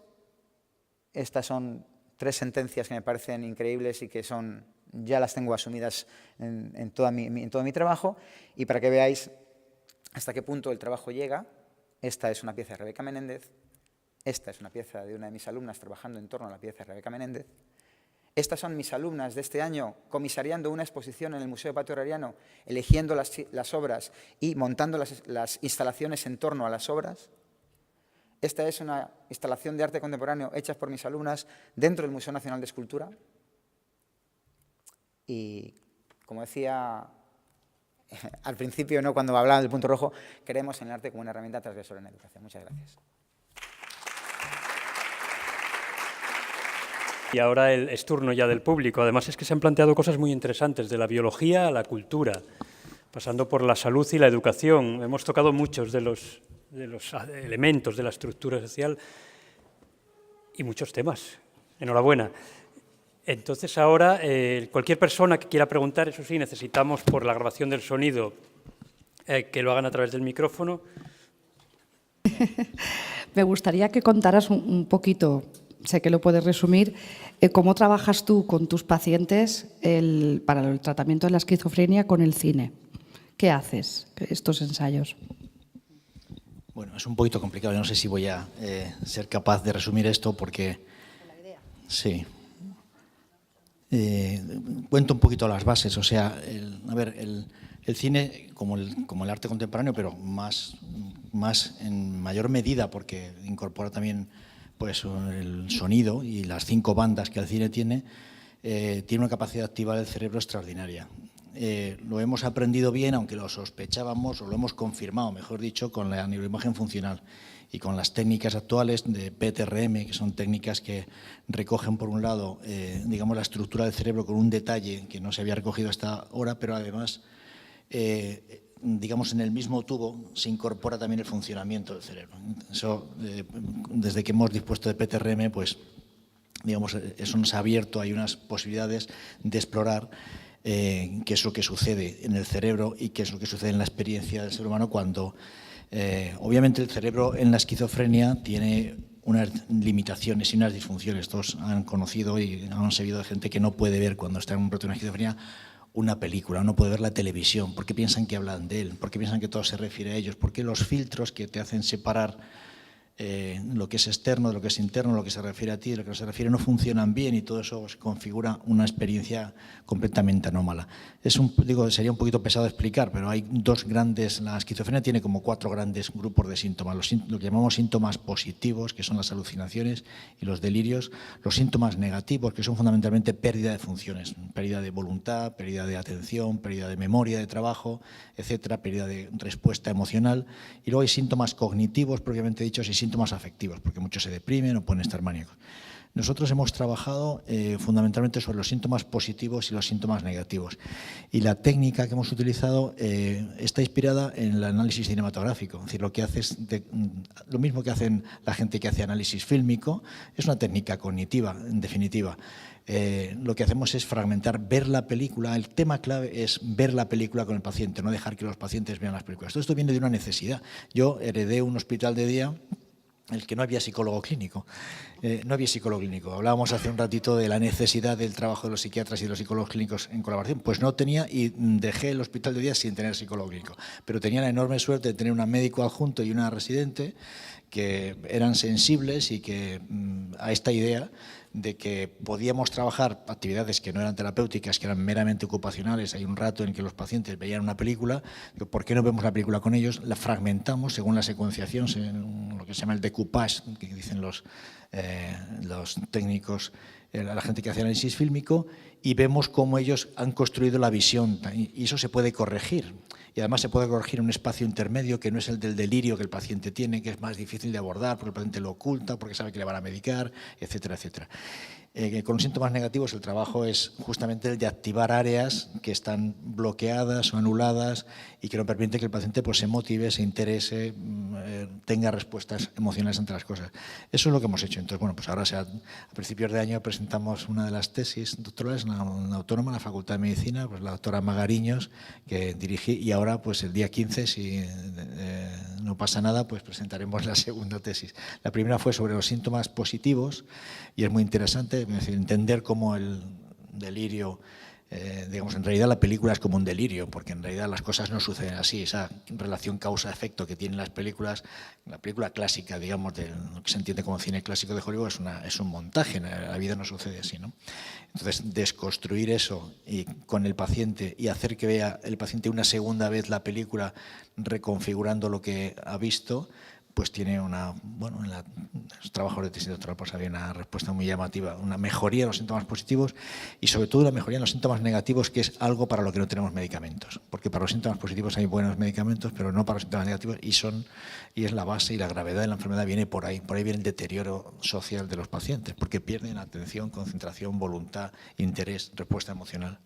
Estas son 3 sentencias que me parecen increíbles y que ya las tengo asumidas en todo mi trabajo. Y para que veáis hasta qué punto el trabajo llega, esta es una pieza de Rebeca Menéndez, esta es una pieza de una de mis alumnas trabajando en torno a la pieza de Rebeca Menéndez. Estas son mis alumnas de este año comisariando una exposición en el Museo Patio Herreriano, eligiendo las obras y montando las instalaciones en torno a las obras. Esta es una instalación de arte contemporáneo hecha por mis alumnas dentro del Museo Nacional de Escultura. Y, como decía al principio, ¿no?, cuando hablaba del punto rojo, creemos en el arte como una herramienta transversal en la educación. Muchas gracias. Y ahora es turno ya del público. Además es que se han planteado cosas muy interesantes, de la biología a la cultura, pasando por la salud y la educación. Hemos tocado muchos de los elementos de la estructura social y muchos temas. Enhorabuena. Entonces ahora, cualquier persona que quiera preguntar, eso sí, necesitamos por la grabación del sonido que lo hagan a través del micrófono. Me gustaría que contaras un poquito, sé que lo puedes resumir, cómo trabajas tú con tus pacientes para el tratamiento de la esquizofrenia con el cine. ¿Qué haces estos ensayos? Bueno, es un poquito complicado. Yo no sé si voy a ser capaz de resumir esto porque... Sí. Cuento un poquito las bases. O sea, el cine, como el arte contemporáneo, pero más en mayor medida, porque incorpora también pues el sonido y las 5 bandas que el cine tiene una capacidad activa del cerebro extraordinaria. lo hemos aprendido bien, aunque lo sospechábamos, o lo hemos confirmado, mejor dicho, con la neuroimagen funcional y con las técnicas actuales de PTRM, que son técnicas que recogen, por un lado, digamos, la estructura del cerebro con un detalle que no se había recogido hasta ahora, pero además, digamos, en el mismo tubo se incorpora también el funcionamiento del cerebro. Eso, desde que hemos dispuesto de PTRM, pues, digamos, eso nos ha abierto, hay unas posibilidades de explorar qué es lo que sucede en el cerebro y qué es lo que sucede en la experiencia del ser humano cuando, obviamente, el cerebro en la esquizofrenia tiene unas limitaciones y unas disfunciones. Todos han conocido y han sabido de gente que no puede ver cuando está en un brote de una esquizofrenia una película, no puede ver la televisión, porque piensan que hablan de él, porque piensan que todo se refiere a ellos, porque los filtros que te hacen separar lo que es externo, de lo que es interno, lo que se refiere a ti, de lo que no se refiere, no funcionan bien y todo eso se configura una experiencia completamente anómala. Sería un poquito pesado de explicar, pero hay dos grandes, la esquizofrenia tiene como 4 grandes grupos de síntomas, lo que llamamos síntomas positivos, que son las alucinaciones y los delirios, los síntomas negativos, que son fundamentalmente pérdida de funciones, pérdida de voluntad, pérdida de atención, pérdida de memoria de trabajo, etcétera, pérdida de respuesta emocional, y luego hay síntomas cognitivos, propiamente dichos, y síntomas afectivos, porque muchos se deprimen o pueden estar maníacos. Nosotros hemos trabajado fundamentalmente sobre los síntomas positivos y los síntomas negativos. Y la técnica que hemos utilizado está inspirada en el análisis cinematográfico. Es decir, lo que hace es lo mismo que hacen la gente que hace análisis fílmico, es una técnica cognitiva, en definitiva. Lo que hacemos es fragmentar, ver la película. El tema clave es ver la película con el paciente, no dejar que los pacientes vean las películas. Todo esto viene de una necesidad. Yo heredé un hospital de día en el que no había psicólogo clínico. No había psicólogo clínico. Hablábamos hace un ratito de la necesidad del trabajo de los psiquiatras y de los psicólogos clínicos en colaboración. Pues no tenía, y dejé el hospital de día sin tener psicólogo clínico. Pero tenía la enorme suerte de tener un médico adjunto y una residente que eran sensibles y que a esta idea de que podíamos trabajar actividades que no eran terapéuticas, que eran meramente ocupacionales. Hay un rato en que los pacientes veían una película, ¿por qué no vemos la película con ellos? La fragmentamos según la secuenciación, según lo que se llama el decoupage, que dicen los técnicos, la gente que hace análisis fílmico, y vemos cómo ellos han construido la visión, y eso se puede corregir. Y además se puede corregir en un espacio intermedio que no es el del delirio que el paciente tiene, que es más difícil de abordar porque el paciente lo oculta, porque sabe que le van a medicar, etcétera, etcétera. Con los síntomas negativos el trabajo es justamente el de activar áreas que están bloqueadas o anuladas y que no permiten que el paciente pues, se motive, se interese, tenga respuestas emocionales ante las cosas. Eso es lo que hemos hecho. Entonces, bueno, pues ahora a principios de año presentamos una de las tesis doctorales, una autónoma, en la Facultad de Medicina, pues la doctora Magariños, que dirigí, y ahora pues el día 15, si no pasa nada, pues presentaremos la segunda tesis. La primera fue sobre los síntomas positivos y es muy interesante, es decir, entender cómo el delirio, digamos, en realidad la película es como un delirio, porque en realidad las cosas no suceden así. Esa relación causa-efecto que tienen las películas, la película clásica, digamos, de lo que se entiende como cine clásico de Hollywood, es un montaje, la vida no sucede así, ¿no? Entonces, desconstruir eso y con el paciente y hacer que vea el paciente una segunda vez la película reconfigurando lo que ha visto, pues tiene bueno, en los trabajos de tesis doctoral pues había una respuesta muy llamativa, una mejoría en los síntomas positivos y sobre todo una mejoría en los síntomas negativos, que es algo para lo que no tenemos medicamentos, porque para los síntomas positivos hay buenos medicamentos, pero no para los síntomas negativos, y es la base y la gravedad de la enfermedad viene por ahí viene el deterioro social de los pacientes, porque pierden atención, concentración, voluntad, interés, respuesta emocional.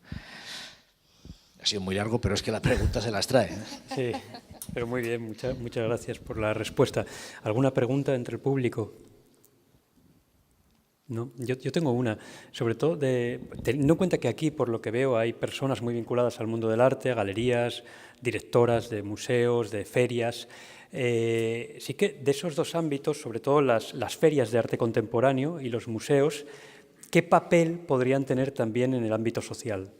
Ha sido muy largo, pero es que la pregunta se las trae. Sí, pero muy bien, muchas gracias por la respuesta. ¿Alguna pregunta entre el público? No, yo tengo una, sobre todo teniendo en cuenta que aquí, por lo que veo, hay personas muy vinculadas al mundo del arte, galerías, directoras de museos, de ferias. Sí que de esos dos ámbitos, sobre todo las ferias de arte contemporáneo y los museos, ¿qué papel podrían tener también en el ámbito social?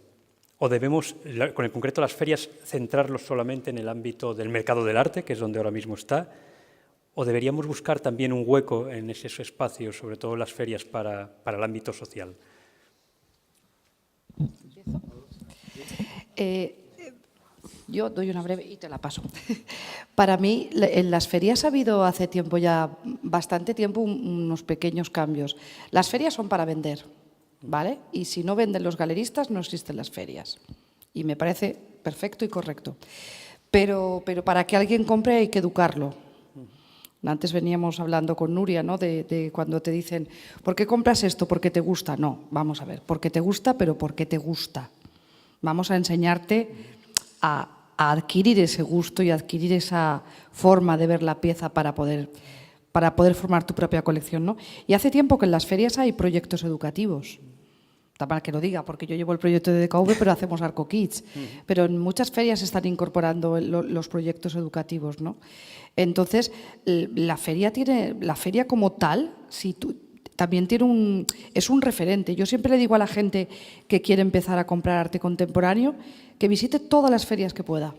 ¿O debemos, con el concreto las ferias, centrarlos solamente en el ámbito del mercado del arte, que es donde ahora mismo está? ¿O deberíamos buscar también un hueco en esos espacios, sobre todo las ferias, para el ámbito social? Yo doy una breve y te la paso. Para mí, en las ferias ha habido hace tiempo ya, bastante tiempo, unos pequeños cambios. Las ferias son para vender, ¿vale? Y si no venden los galeristas, no existen las ferias. Y me parece perfecto y correcto. Pero para que alguien compre hay que educarlo. Antes veníamos hablando con Nuria, ¿no? de cuando te dicen, ¿por qué compras esto? ¿Porque te gusta? No, vamos a ver, porque te gusta, pero porque te gusta. Vamos a enseñarte a adquirir ese gusto y adquirir esa forma de ver la pieza para poder formar tu propia colección, ¿no? Y hace tiempo que en las ferias hay proyectos educativos. Está mal que lo diga, porque yo llevo el proyecto de DKV, pero hacemos Arco Kids. Pero en muchas ferias se están incorporando los proyectos educativos, ¿no? Entonces, la feria como tal, también es un referente. Yo siempre le digo a la gente que quiere empezar a comprar arte contemporáneo que visite todas las ferias que pueda,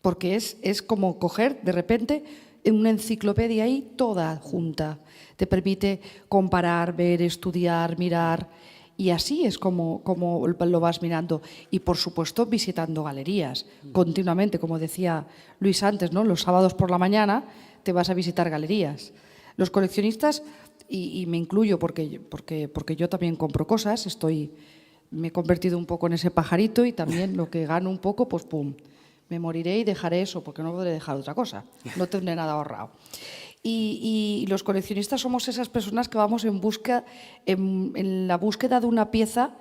porque es como coger de repente una enciclopedia ahí toda junta. Te permite comparar, ver, estudiar, mirar. Y así es como lo vas mirando. Y, por supuesto, visitando galerías continuamente. Como decía Luis antes, ¿no? Los sábados por la mañana te vas a visitar galerías. Los coleccionistas, y me incluyo porque yo también compro cosas, me he convertido un poco en ese pajarito y también lo que gano un poco, pues pum, me moriré y dejaré eso, porque no podré dejar otra cosa. No tendré nada ahorrado. Y los coleccionistas somos esas personas que vamos en la búsqueda de una pieza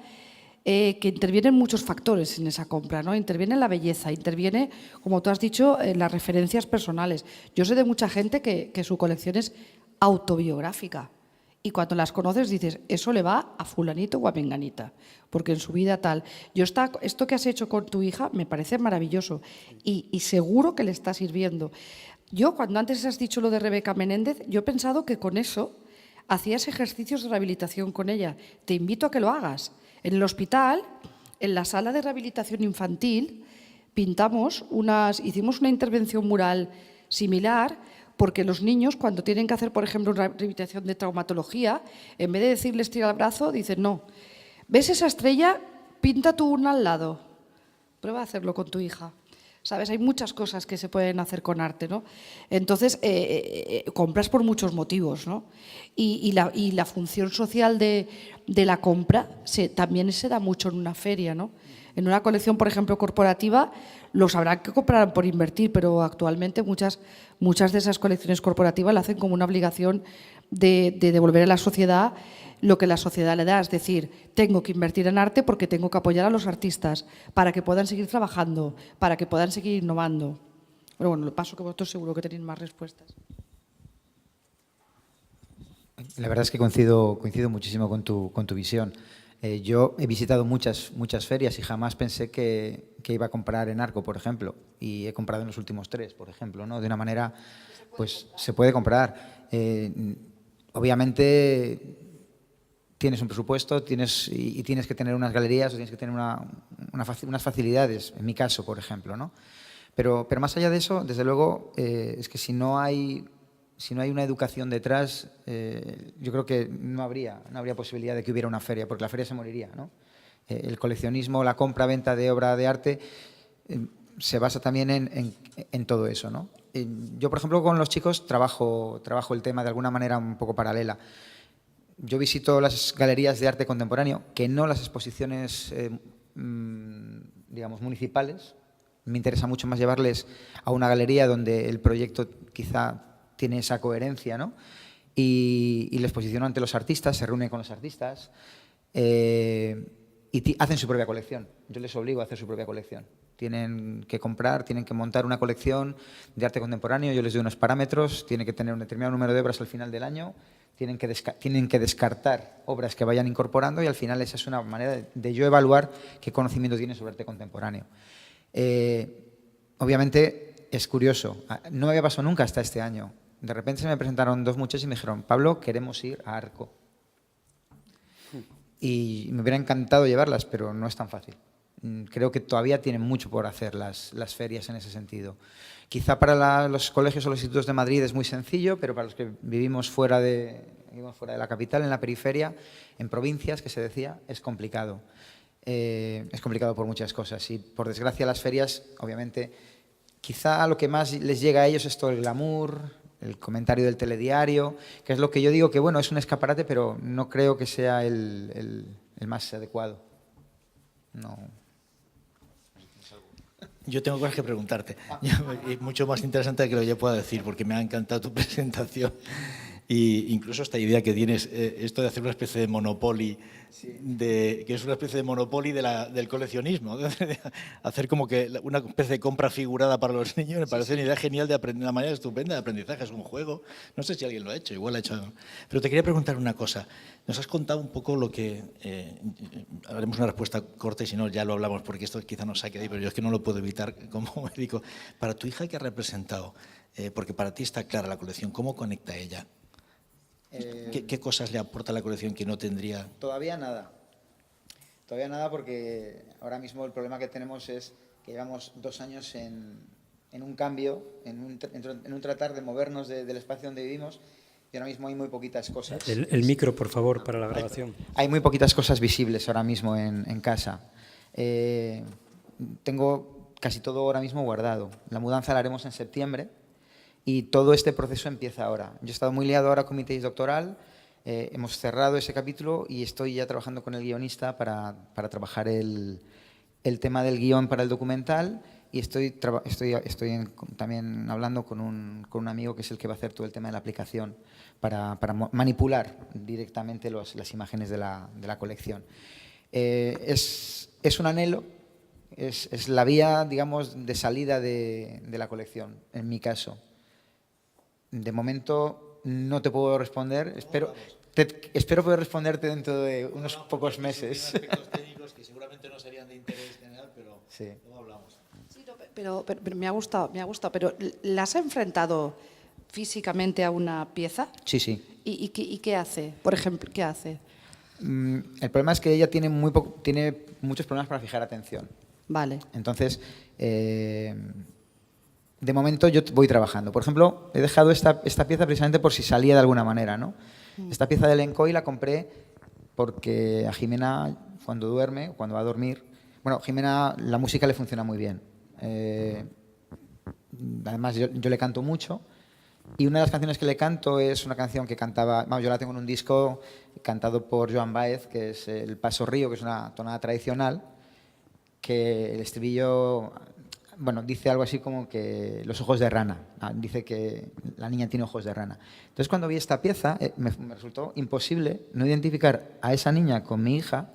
que intervienen muchos factores en esa compra, ¿no? Interviene la belleza, interviene, como tú has dicho, las referencias personales. Yo sé de mucha gente que su colección es autobiográfica y cuando las conoces dices, eso le va a fulanito o a menganita, porque en su vida tal. Esto que has hecho con tu hija me parece maravilloso y seguro que le está sirviendo. Yo, cuando antes has dicho lo de Rebeca Menéndez, yo he pensado que con eso hacías ejercicios de rehabilitación con ella. Te invito a que lo hagas. En el hospital, en la sala de rehabilitación infantil, hicimos una intervención mural similar, porque los niños, cuando tienen que hacer, por ejemplo, una rehabilitación de traumatología, en vez de decirles tira el brazo, dicen no. ¿Ves esa estrella? Pinta tú una al lado. Prueba a hacerlo con tu hija. ¿Sabes? Hay muchas cosas que se pueden hacer con arte, ¿no? Entonces, compras por muchos motivos, ¿no? Y la función social de la compra también se da mucho en una feria, ¿no? En una colección, por ejemplo, corporativa, lo sabrán que comprarán por invertir, pero actualmente muchas de esas colecciones corporativas la hacen como una obligación de devolver a la sociedad lo que la sociedad le da, es decir, tengo que invertir en arte porque tengo que apoyar a los artistas para que puedan seguir trabajando, para que puedan seguir innovando. Pero bueno, lo paso que vosotros seguro que tenéis más respuestas. La verdad es que coincido muchísimo con tu visión. Yo he visitado muchas ferias y jamás pensé que iba a comprar en Arco, por ejemplo, y he comprado en los últimos 3, por ejemplo, ¿no? De una manera, pues se puede comprar. Obviamente tienes un presupuesto y tienes que tener unas galerías o tienes que tener unas facilidades, en mi caso, por ejemplo, ¿no? Pero más allá de eso, desde luego, es que si no hay una educación detrás, yo creo que no habría posibilidad de que hubiera una feria, porque la feria se moriría, ¿no? El coleccionismo, la compra-venta de obra de arte se basa también en todo eso, ¿no? Yo, por ejemplo, con los chicos trabajo el tema de alguna manera un poco paralela. Yo visito las galerías de arte contemporáneo, que no las exposiciones, digamos, municipales. Me interesa mucho más llevarles a una galería donde el proyecto quizá tiene esa coherencia, ¿no? Y la exposición ante los artistas, se reúne con los artistas y hacen su propia colección. Yo les obligo a hacer su propia colección. Tienen que comprar, tienen que montar una colección de arte contemporáneo, yo les doy unos parámetros, tiene que tener un determinado número de obras al final del año, tienen que descartar obras que vayan incorporando y al final esa es una manera de yo evaluar qué conocimiento tiene sobre arte contemporáneo. Obviamente es curioso, no me había pasado nunca hasta este año. De repente se me presentaron 2 muchachos y me dijeron, Pablo, queremos ir a Arco. Y me hubiera encantado llevarlas, pero no es tan fácil. Creo que todavía tienen mucho por hacer las ferias en ese sentido. Quizá para los colegios o los institutos de Madrid es muy sencillo, pero para los que vivimos fuera de la capital, en la periferia, en provincias, que se decía, es complicado. Es complicado por muchas cosas y, por desgracia, las ferias, obviamente, quizá lo que más les llega a ellos es todo el glamour, el comentario del telediario, que es lo que yo digo que, bueno, es un escaparate, pero no creo que sea el más adecuado. No. Yo tengo cosas que preguntarte, y mucho más interesante de que lo que yo pueda decir, porque me ha encantado tu presentación. Y incluso esta idea que tienes, esto de hacer una especie de Monopoly, que es una especie de Monopoly del coleccionismo, de hacer como que una especie de compra figurada para los niños, me parece una idea genial de aprender, una manera estupenda de aprendizaje, es un juego. No sé si alguien lo ha hecho, igual lo ha hecho. Pero te quería preguntar una cosa. Nos has contado un poco lo que... haremos una respuesta corta y si no ya lo hablamos, porque esto quizá nos saque de ahí, pero yo es que no lo puedo evitar como médico. Para tu hija, ¿qué ha representado? Porque para ti está clara la colección, ¿cómo conecta ella? ¿Qué cosas le aporta la colección que no tendría? Todavía nada. Todavía nada porque ahora mismo el problema que tenemos es que llevamos 2 años en un cambio, en un tratar de movernos del espacio donde vivimos y ahora mismo hay muy poquitas cosas. El micro, por favor, para la grabación. Hay muy poquitas cosas visibles ahora mismo en casa. Tengo casi todo ahora mismo guardado. La mudanza la haremos en septiembre. Y todo este proceso empieza ahora. Yo he estado muy liado ahora con mi tesis doctoral, hemos cerrado ese capítulo y estoy ya trabajando con el guionista para trabajar el tema del guión para el documental y estoy también hablando con un amigo que es el que va a hacer todo el tema de la aplicación para manipular directamente las imágenes de la colección. Es un anhelo, es la vía, digamos, de salida de la colección, en mi caso. De momento no te puedo responder, espero poder responderte dentro de unos pocos meses. Aspectos técnicos que seguramente no serían de interés general, pero sí. luego hablamos. Sí, no, pero me ha gustado, pero ¿la has enfrentado físicamente a una pieza? Sí, sí. ¿Y qué hace? Por ejemplo, ¿qué hace? El problema es que ella tiene muchos problemas para fijar atención. Vale. Entonces, de momento yo voy trabajando. Por ejemplo, he dejado esta pieza precisamente por si salía de alguna manera, ¿no? Esta pieza de Lencoy la compré porque a Jimena, cuando duerme, cuando va a dormir, bueno, Jimena la música le funciona muy bien. Además, yo le canto mucho y una de las canciones que le canto es una canción que cantaba, yo la tengo en un disco cantado por Joan Baez, que es el Paso Río, que es una tonada tradicional, que el estribillo... Bueno, dice algo así como que los ojos de rana, dice que la niña tiene ojos de rana. Entonces, cuando vi esta pieza, me resultó imposible no identificar a esa niña con mi hija,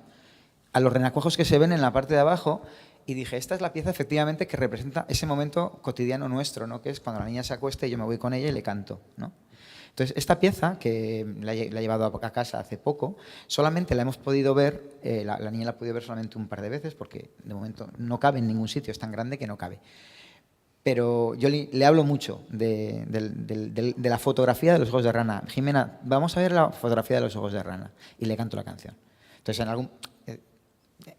a los renacuajos que se ven en la parte de abajo, y dije, esta es la pieza efectivamente que representa ese momento cotidiano nuestro, ¿no? Que es cuando la niña se acuesta y yo me voy con ella y le canto, ¿no? Entonces, esta pieza, que la he llevado a casa hace poco, solamente la hemos podido ver, la niña la ha podido ver solamente un par de veces, porque de momento no cabe en ningún sitio, es tan grande que no cabe. Pero yo le hablo mucho de la fotografía de los ojos de rana. Jimena, vamos a ver la fotografía de los ojos de rana. Y le canto la canción. Entonces,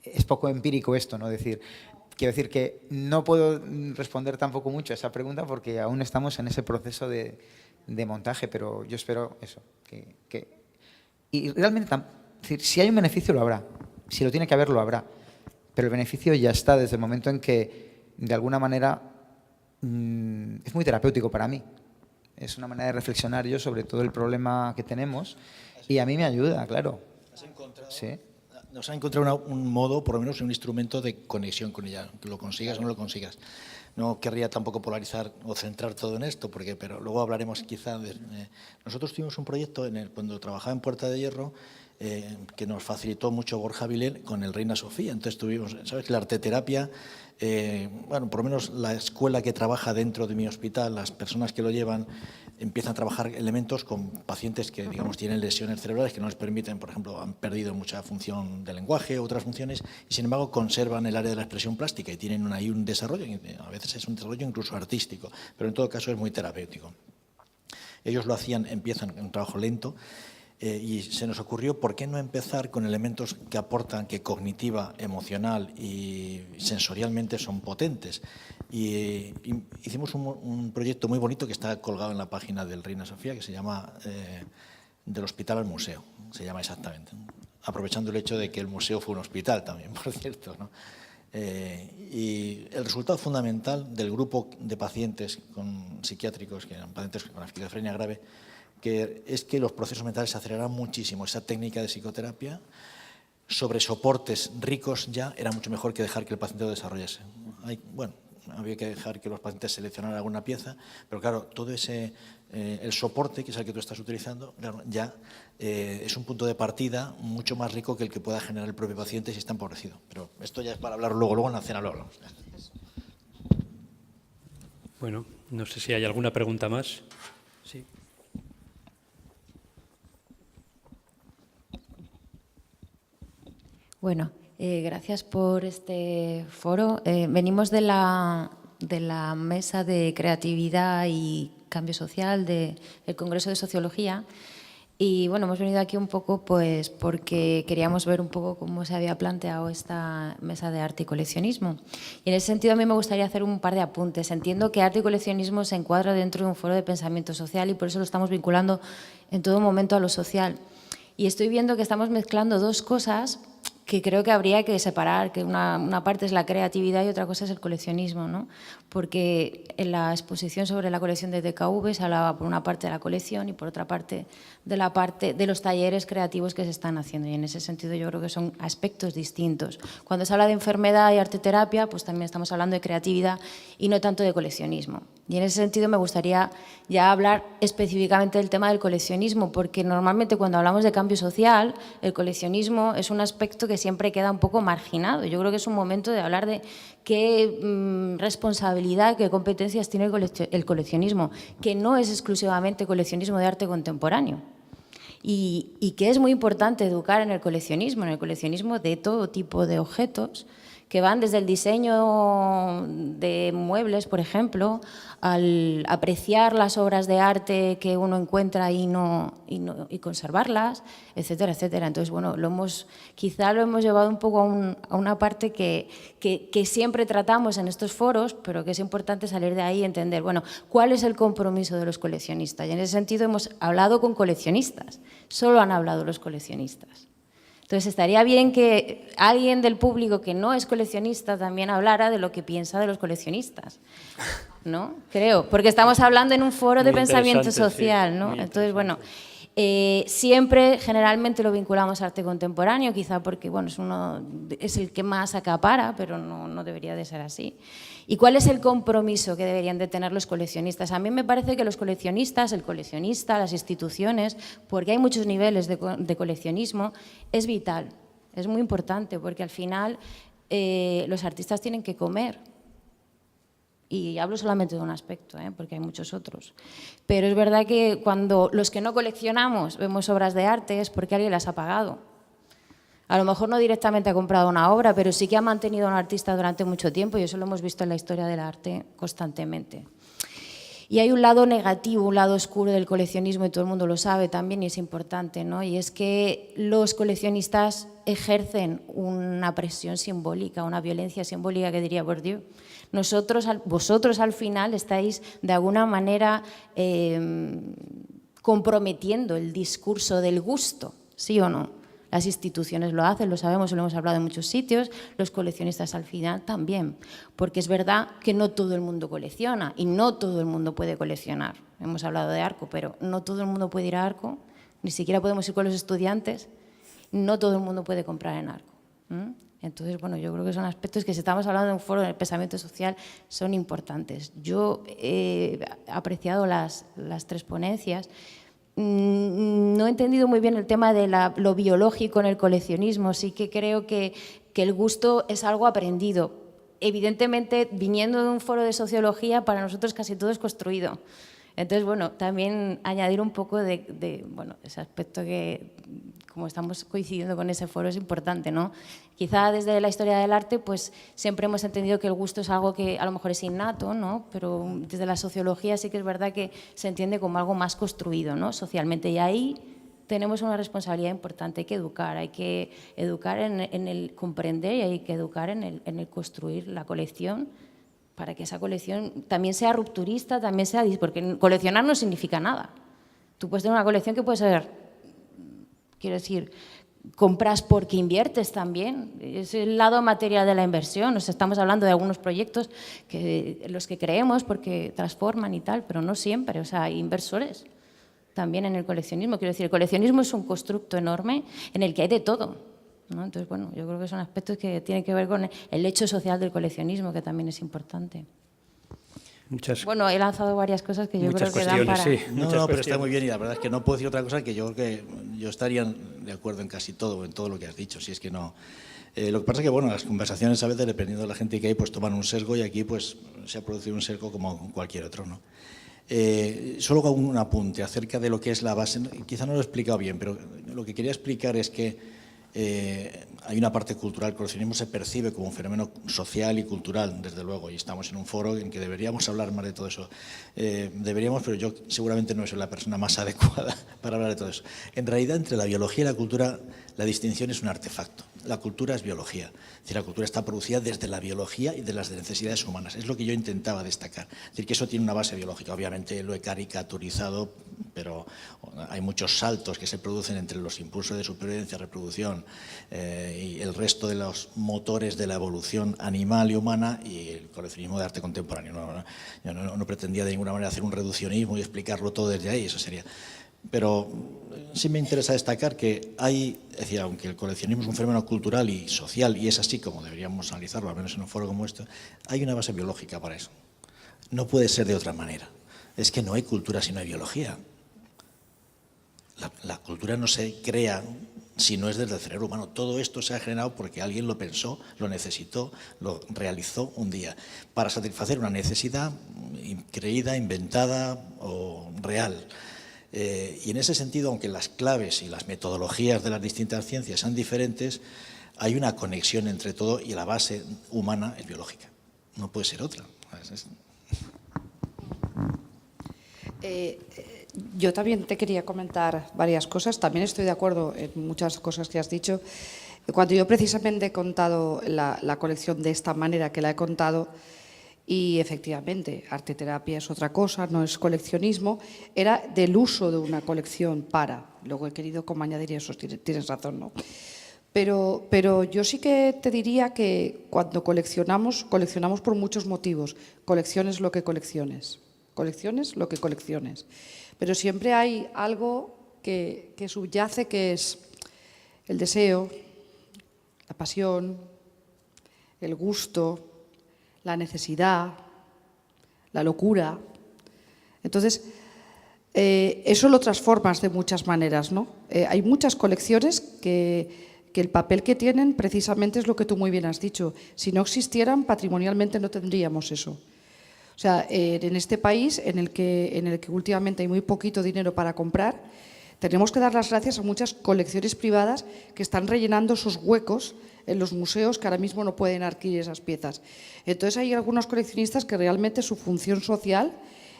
es poco empírico esto, ¿no? Quiero decir que no puedo responder tampoco mucho a esa pregunta porque aún estamos en ese proceso de montaje, pero yo espero eso. Y realmente, si hay un beneficio, lo habrá. Si lo tiene que haber, lo habrá. Pero el beneficio ya está desde el momento en que, de alguna manera, es muy terapéutico para mí. Es una manera de reflexionar yo sobre todo el problema que tenemos y a mí me ayuda, claro. ¿Has encontrado? Sí. Nos ha encontrado un modo, por lo menos un instrumento de conexión con ella, que lo consigas o no lo consigas. No querría tampoco polarizar o centrar todo en esto, pero luego hablaremos quizá de... nosotros tuvimos un proyecto cuando trabajaba en Puerta de Hierro que nos facilitó mucho Borja Vilel con el Reina Sofía. Entonces tuvimos, ¿sabes? La arteterapia, bueno, por lo menos la escuela que trabaja dentro de mi hospital, las personas que lo llevan, empiezan a trabajar elementos con pacientes que, digamos, tienen lesiones cerebrales que no les permiten, por ejemplo, han perdido mucha función del lenguaje, otras funciones, y sin embargo conservan el área de la expresión plástica y tienen ahí un desarrollo, a veces es un desarrollo incluso artístico, pero en todo caso es muy terapéutico. Ellos lo hacían, empiezan en un trabajo lento, y se nos ocurrió por qué no empezar con elementos que aportan, que cognitiva, emocional y sensorialmente son potentes. Y hicimos un proyecto muy bonito que está colgado en la página del Reina Sofía, que se llama Del Hospital al Museo, se llama exactamente, aprovechando el hecho de que el museo fue un hospital también, por cierto, ¿no? Y el resultado fundamental del grupo de pacientes psiquiátricos, que eran pacientes con esquizofrenia grave, que es que los procesos mentales se aceleraran muchísimo. Esa técnica de psicoterapia sobre soportes ricos ya era mucho mejor que dejar que el paciente lo desarrollase. Bueno, había que dejar que los pacientes seleccionaran alguna pieza, pero claro, todo ese, el soporte, que es el que tú estás utilizando, ya es un punto de partida mucho más rico que el que pueda generar el propio paciente si está empobrecido. Pero esto ya es para hablar luego en la cena lo hablamos. Bueno, no sé si hay alguna pregunta más. Sí. Bueno, gracias por este foro. Venimos de la Mesa de Creatividad y Cambio Social del Congreso de Sociología y bueno, hemos venido aquí un poco pues porque queríamos ver un poco cómo se había planteado esta mesa de arte y coleccionismo. Y en ese sentido a mí me gustaría hacer un par de apuntes. Entiendo que arte y coleccionismo se encuadra dentro de un foro de pensamiento social y por eso lo estamos vinculando en todo momento a lo social. Y estoy viendo que estamos mezclando dos cosas que creo que habría que separar, que una parte es la creatividad y otra cosa es el coleccionismo, ¿no? Porque en la exposición sobre la colección de DKV se hablaba por una parte de la colección y por otra parte de los talleres creativos que se están haciendo y en ese sentido yo creo que son aspectos distintos. Cuando se habla de enfermedad y arteterapia, pues también estamos hablando de creatividad y no tanto de coleccionismo. Y en ese sentido me gustaría ya hablar específicamente del tema del coleccionismo, porque normalmente cuando hablamos de cambio social, el coleccionismo es un aspecto que siempre queda un poco marginado. Yo creo que es un momento de hablar de qué responsabilidad, qué competencias tiene el coleccionismo, que no es exclusivamente coleccionismo de arte contemporáneo. Y que es muy importante educar en el coleccionismo de todo tipo de objetos, que van desde el diseño de muebles, por ejemplo, al apreciar las obras de arte que uno encuentra y conservarlas, etcétera, etcétera. Entonces, bueno, quizá lo hemos llevado un poco a una parte que siempre tratamos en estos foros, pero que es importante salir de ahí y entender, bueno, ¿cuál es el compromiso de los coleccionistas? Y en ese sentido hemos hablado con coleccionistas, solo han hablado los coleccionistas. Entonces, estaría bien que alguien del público que no es coleccionista también hablara de lo que piensa de los coleccionistas, ¿no? Creo, porque estamos hablando en un foro de pensamiento social, ¿no? Entonces, bueno, siempre, generalmente lo vinculamos a arte contemporáneo, quizá porque, bueno, es el que más acapara, pero no debería de ser así. ¿Y cuál es el compromiso que deberían de tener los coleccionistas? A mí me parece que los coleccionistas, el coleccionista, las instituciones, porque hay muchos niveles de coleccionismo, es vital, es muy importante, porque al final los artistas tienen que comer. Y hablo solamente de un aspecto, porque hay muchos otros. Pero es verdad que cuando los que no coleccionamos vemos obras de arte es porque alguien las ha pagado. A lo mejor no directamente ha comprado una obra, pero sí que ha mantenido a un artista durante mucho tiempo y eso lo hemos visto en la historia del arte constantemente. Y hay un lado negativo, un lado oscuro del coleccionismo y todo el mundo lo sabe también y es importante, ¿no? Y es que los coleccionistas ejercen una presión simbólica, una violencia simbólica que diría Bourdieu. Vosotros al final estáis de alguna manera comprometiendo el discurso del gusto, ¿sí o no? Las instituciones lo hacen, lo sabemos, lo hemos hablado en muchos sitios, los coleccionistas al final también, porque es verdad que no todo el mundo colecciona y no todo el mundo puede coleccionar. Hemos hablado de Arco, pero no todo el mundo puede ir a Arco, ni siquiera podemos ir con los estudiantes, no todo el mundo puede comprar en Arco. Entonces, bueno, yo creo que son aspectos que si estamos hablando de un foro de pensamiento social son importantes. Yo he apreciado las tres ponencias. No he entendido muy bien el tema de lo biológico en el coleccionismo, sí que creo que el gusto es algo aprendido. Evidentemente, viniendo de un foro de sociología, para nosotros casi todo es construido. Entonces, bueno, también añadir un poco de ese aspecto que, como estamos coincidiendo con ese foro, es importante, ¿no? Quizá desde la historia del arte, pues siempre hemos entendido que el gusto es algo que a lo mejor es innato, ¿no? Pero desde la sociología sí que es verdad que se entiende como algo más construido, ¿no? Socialmente. Y ahí tenemos una responsabilidad importante, hay que educar en el comprender y hay que educar en el construir la colección para que esa colección también sea rupturista, también sea... Porque coleccionar no significa nada. Tú puedes tener una colección que puede ser, quiero decir, compras porque inviertes también. Es el lado material de la inversión. Nos estamos hablando de algunos proyectos en los que creemos porque transforman y tal, pero no siempre. O sea, hay inversores también en el coleccionismo. Quiero decir, el coleccionismo es un constructo enorme en el que hay de todo. ¿no? Entonces, bueno, yo creo que son aspectos que tienen que ver con el hecho social del coleccionismo, que también es importante. Bueno, he lanzado varias cosas que yo creo que dan para... Sí, No, pero está muy bien y la verdad es que no puedo decir otra cosa que yo creo que yo estaría de acuerdo en casi todo, en todo lo que has dicho, si es que no... lo que pasa es que, bueno, las conversaciones a veces, dependiendo de la gente que hay, pues toman un sesgo y aquí pues se ha producido un sesgo como cualquier otro, ¿no? Solo hago un apunte acerca de lo que es la base, quizá no lo he explicado bien, pero lo que quería explicar es que hay una parte cultural, el coleccionismo se percibe como un fenómeno social y cultural, desde luego, y estamos en un foro en que deberíamos hablar más de todo eso. Deberíamos, pero yo seguramente no soy la persona más adecuada para hablar de todo eso. En realidad, entre la biología y la cultura, la distinción es un artefacto. La cultura es biología. Es decir, la cultura está producida desde la biología y de las necesidades humanas. Es lo que yo intentaba destacar. Es decir, que eso tiene una base biológica. Obviamente lo he caricaturizado, pero hay muchos saltos que se producen entre los impulsos de supervivencia, reproducción y el resto de los motores de la evolución animal y humana y el coleccionismo de arte contemporáneo. Yo no pretendía de ninguna manera hacer un reduccionismo y explicarlo todo desde ahí, eso sería... Pero sí me interesa destacar que hay, es decir, aunque el coleccionismo es un fenómeno cultural y social, y es así como deberíamos analizarlo, al menos en un foro como este, hay una base biológica para eso. No puede ser de otra manera. Es que no hay cultura si no hay biología. La cultura no se crea si no es desde el cerebro humano. Todo esto se ha generado porque alguien lo pensó, lo necesitó, lo realizó un día para satisfacer una necesidad creída, inventada o real. Y en ese sentido, aunque las claves y las metodologías de las distintas ciencias sean diferentes, hay una conexión entre todo y la base humana es biológica. No puede ser otra. Yo también te quería comentar varias cosas. También estoy de acuerdo en muchas cosas que has dicho. Cuando yo precisamente he contado la colección de esta manera que la he contado, y efectivamente, arteterapia es otra cosa, no es coleccionismo, era del uso de una colección para. Luego he querido como añadir eso, tienes razón, ¿no? Pero yo sí que te diría que cuando coleccionamos por muchos motivos. Colecciones lo que colecciones. Colecciones lo que colecciones. Pero siempre hay algo que subyace, que es el deseo, la pasión, el gusto, la necesidad, la locura. Entonces, eso lo transformas de muchas maneras, ¿no? Hay muchas colecciones que el papel que tienen precisamente es lo que tú muy bien has dicho. Si no existieran, patrimonialmente no tendríamos eso. O sea, en este país en el que últimamente hay muy poquito dinero para comprar, tenemos que dar las gracias a muchas colecciones privadas que están rellenando esos huecos en los museos que ahora mismo no pueden adquirir esas piezas. Entonces hay algunos coleccionistas que realmente su función social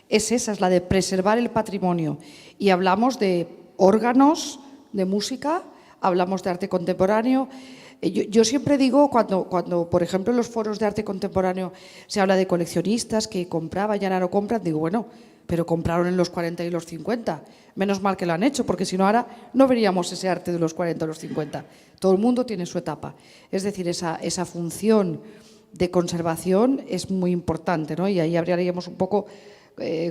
es esa, es la de preservar el patrimonio. Y hablamos de órganos, de música, hablamos de arte contemporáneo. Yo siempre digo, cuando, por ejemplo, en los foros de arte contemporáneo se habla de coleccionistas que compraban, ya no compran, digo, bueno, pero compraron en los 40 y los 50. Menos mal que lo han hecho, porque si no ahora no veríamos ese arte de los 40 o los 50. Todo el mundo tiene su etapa. Es decir, esa función de conservación es muy importante, ¿no? Y ahí hablaríamos un poco,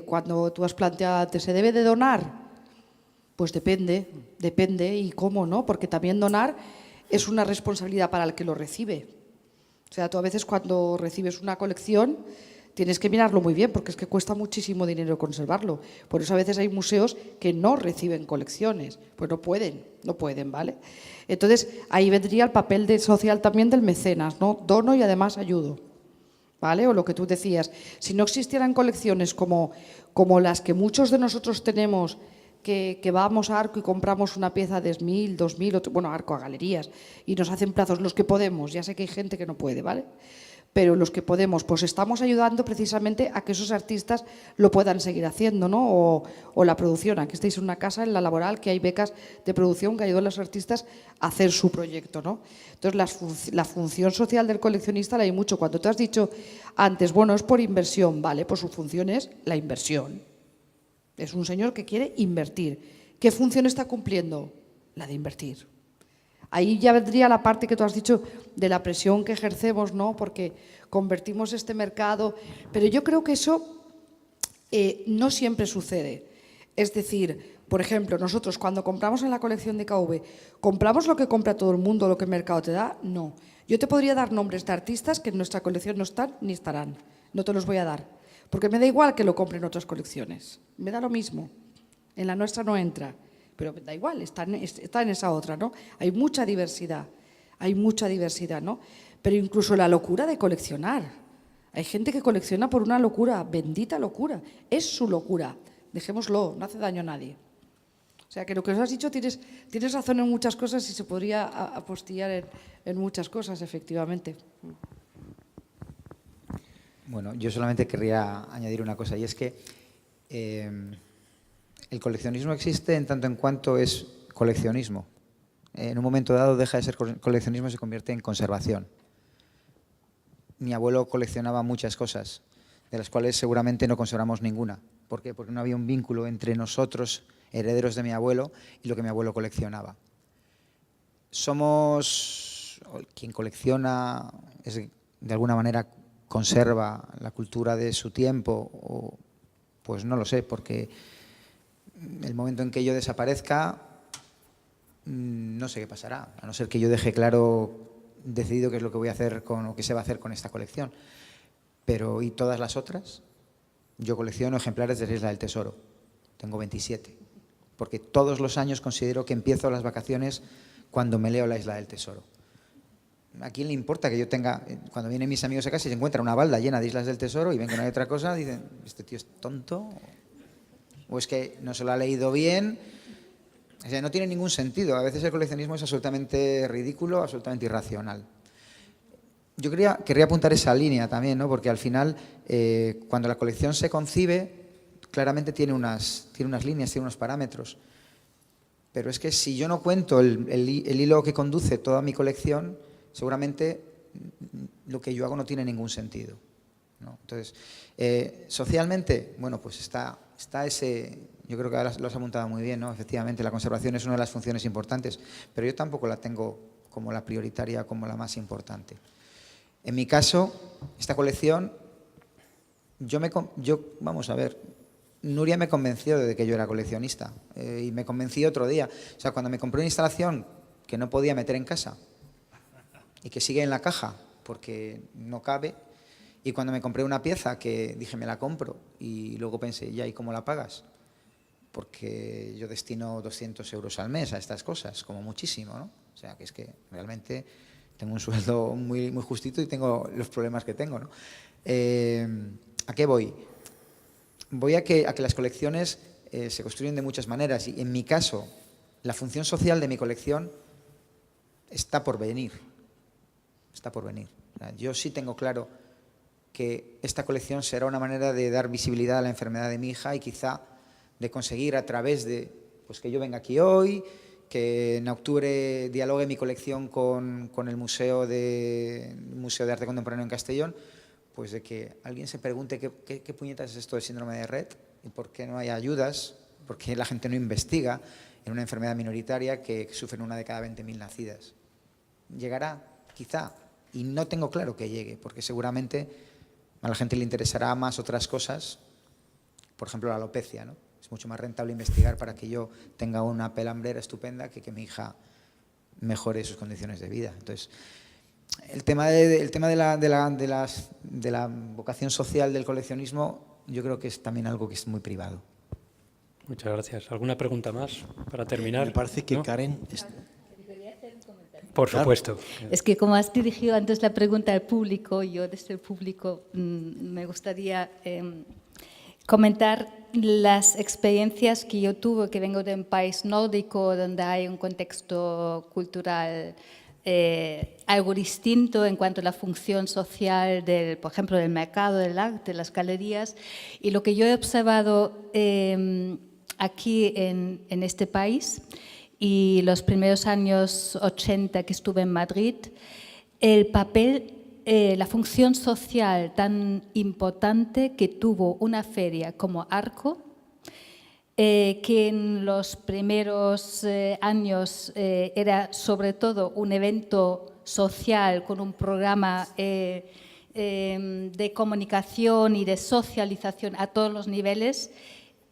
cuando tú has planteado, ¿se debe de donar? Pues depende y cómo, ¿no? Porque también donar es una responsabilidad para el que lo recibe. O sea, tú a veces cuando recibes una colección tienes que mirarlo muy bien, porque es que cuesta muchísimo dinero conservarlo. Por eso a veces hay museos que no reciben colecciones, pues no pueden, ¿vale? Entonces, ahí vendría el papel social también del mecenas, ¿no? Dono y además ayudo, ¿vale? O lo que tú decías, si no existieran colecciones como las que muchos de nosotros tenemos, que vamos a Arco y compramos una pieza de 1.000, 2.000, bueno, Arco, a galerías, y nos hacen plazos los que podemos, ya sé que hay gente que no puede, ¿vale? Pero los que podemos, pues estamos ayudando precisamente a que esos artistas lo puedan seguir haciendo, ¿no? O la producción. Aquí estáis en una casa, en la Laboral, que hay becas de producción que ayudan a los artistas a hacer su proyecto, ¿no? Entonces, la función social del coleccionista la hay mucho. Cuando te has dicho antes, bueno, es por inversión, vale, pues su función es la inversión. Es un señor que quiere invertir. ¿Qué función está cumpliendo? La de invertir. Ahí ya vendría la parte que tú has dicho de la presión que ejercemos, ¿no? Porque convertimos este mercado. Pero yo creo que eso no siempre sucede. Es decir, Por ejemplo, nosotros cuando compramos en la colección de KV, ¿compramos lo que compra todo el mundo, lo que el mercado te da? No. Yo te podría dar nombres de artistas que en nuestra colección no están ni estarán. No te los voy a dar. Porque me da igual que lo compren otras colecciones. Me da lo mismo. En la nuestra no entra. Pero da igual, está en esa otra, ¿no? Hay mucha diversidad, ¿no? Pero incluso la locura de coleccionar. Hay gente que colecciona por una locura, bendita locura. Es su locura. Dejémoslo, no hace daño a nadie. O sea, que lo que os has dicho tienes razón en muchas cosas y se podría apostillar en muchas cosas, efectivamente. Bueno, yo solamente querría añadir una cosa, y es que el coleccionismo existe en tanto en cuanto es coleccionismo. En un momento dado deja de ser coleccionismo y se convierte en conservación. Mi abuelo coleccionaba muchas cosas, de las cuales seguramente no conservamos ninguna. ¿Por qué? Porque no había un vínculo entre nosotros, herederos de mi abuelo, y lo que mi abuelo coleccionaba. Quien colecciona, de alguna manera conserva la cultura de su tiempo, o, pues no lo sé, porque el momento en que yo desaparezca, no sé qué pasará, a no ser que yo deje decidido qué es lo que voy a hacer o qué se va a hacer con esta colección. Pero ¿y todas las otras? Yo colecciono ejemplares de la Isla del Tesoro, tengo 27, porque todos los años considero que empiezo las vacaciones cuando me leo la Isla del Tesoro. ¿A quién le importa que yo tenga, cuando vienen mis amigos a casa y se encuentran una balda llena de Islas del Tesoro y ven que no hay otra cosa, dicen, ¿este tío es tonto? ¿O es que no se lo ha leído bien? O sea, no tiene ningún sentido. A veces el coleccionismo es absolutamente ridículo, absolutamente irracional. Yo querría apuntar esa línea también, ¿no? Porque al final, cuando la colección se concibe, claramente tiene unas líneas, tiene unos parámetros. Pero es que si yo no cuento el hilo que conduce toda mi colección, seguramente lo que yo hago no tiene ningún sentido, ¿no? Entonces, socialmente, bueno, pues está ese, yo creo que ahora lo has apuntado muy bien, ¿no? Efectivamente, la conservación es una de las funciones importantes, pero yo tampoco la tengo como la prioritaria, como la más importante. En mi caso, esta colección, vamos a ver, Nuria me convenció de que yo era coleccionista y me convencí otro día. O sea, cuando me compré una instalación que no podía meter en casa y que sigue en la caja porque no cabe, y cuando me compré una pieza que dije me la compro y luego pensé, ya, ¿y cómo la pagas? Porque yo destino 200 euros al mes a estas cosas, como muchísimo, ¿no? O sea, que es que realmente tengo un sueldo muy, muy justito y tengo los problemas que tengo, ¿no? ¿A qué voy? Voy a que las colecciones se construyen de muchas maneras y en mi caso la función social de mi colección está por venir. Está por venir. O sea, yo sí tengo claro que esta colección será una manera de dar visibilidad a la enfermedad de mi hija y quizá de conseguir a través de pues que yo venga aquí hoy, que en octubre dialogue mi colección con el Museo de Arte Contemporáneo en Castellón, pues de que alguien se pregunte qué puñetas es esto del síndrome de Rett y por qué no hay ayudas, por qué la gente no investiga en una enfermedad minoritaria que sufren una de cada 20.000 nacidas. Llegará, quizá, y no tengo claro que llegue, porque seguramente a la gente le interesará más otras cosas, por ejemplo la alopecia, ¿no? Es mucho más rentable investigar para que yo tenga una pelambrera estupenda que mi hija mejore sus condiciones de vida. Entonces, el tema de la vocación social del coleccionismo, yo creo que es también algo que es muy privado. Muchas gracias. ¿Alguna pregunta más para terminar? Me parece que ¿no? Karen... Por supuesto. Es que como has dirigido antes la pregunta al público, yo desde el público me gustaría comentar las experiencias que yo tuve, que vengo de un país nórdico donde hay un contexto cultural algo distinto en cuanto a la función social, por ejemplo, del mercado del arte, las galerías. Y lo que yo he observado aquí en este país y los primeros años 80 que estuve en Madrid, el papel, la función social tan importante que tuvo una feria como Arco, que en los primeros años era sobre todo un evento social con un programa de comunicación y de socialización a todos los niveles,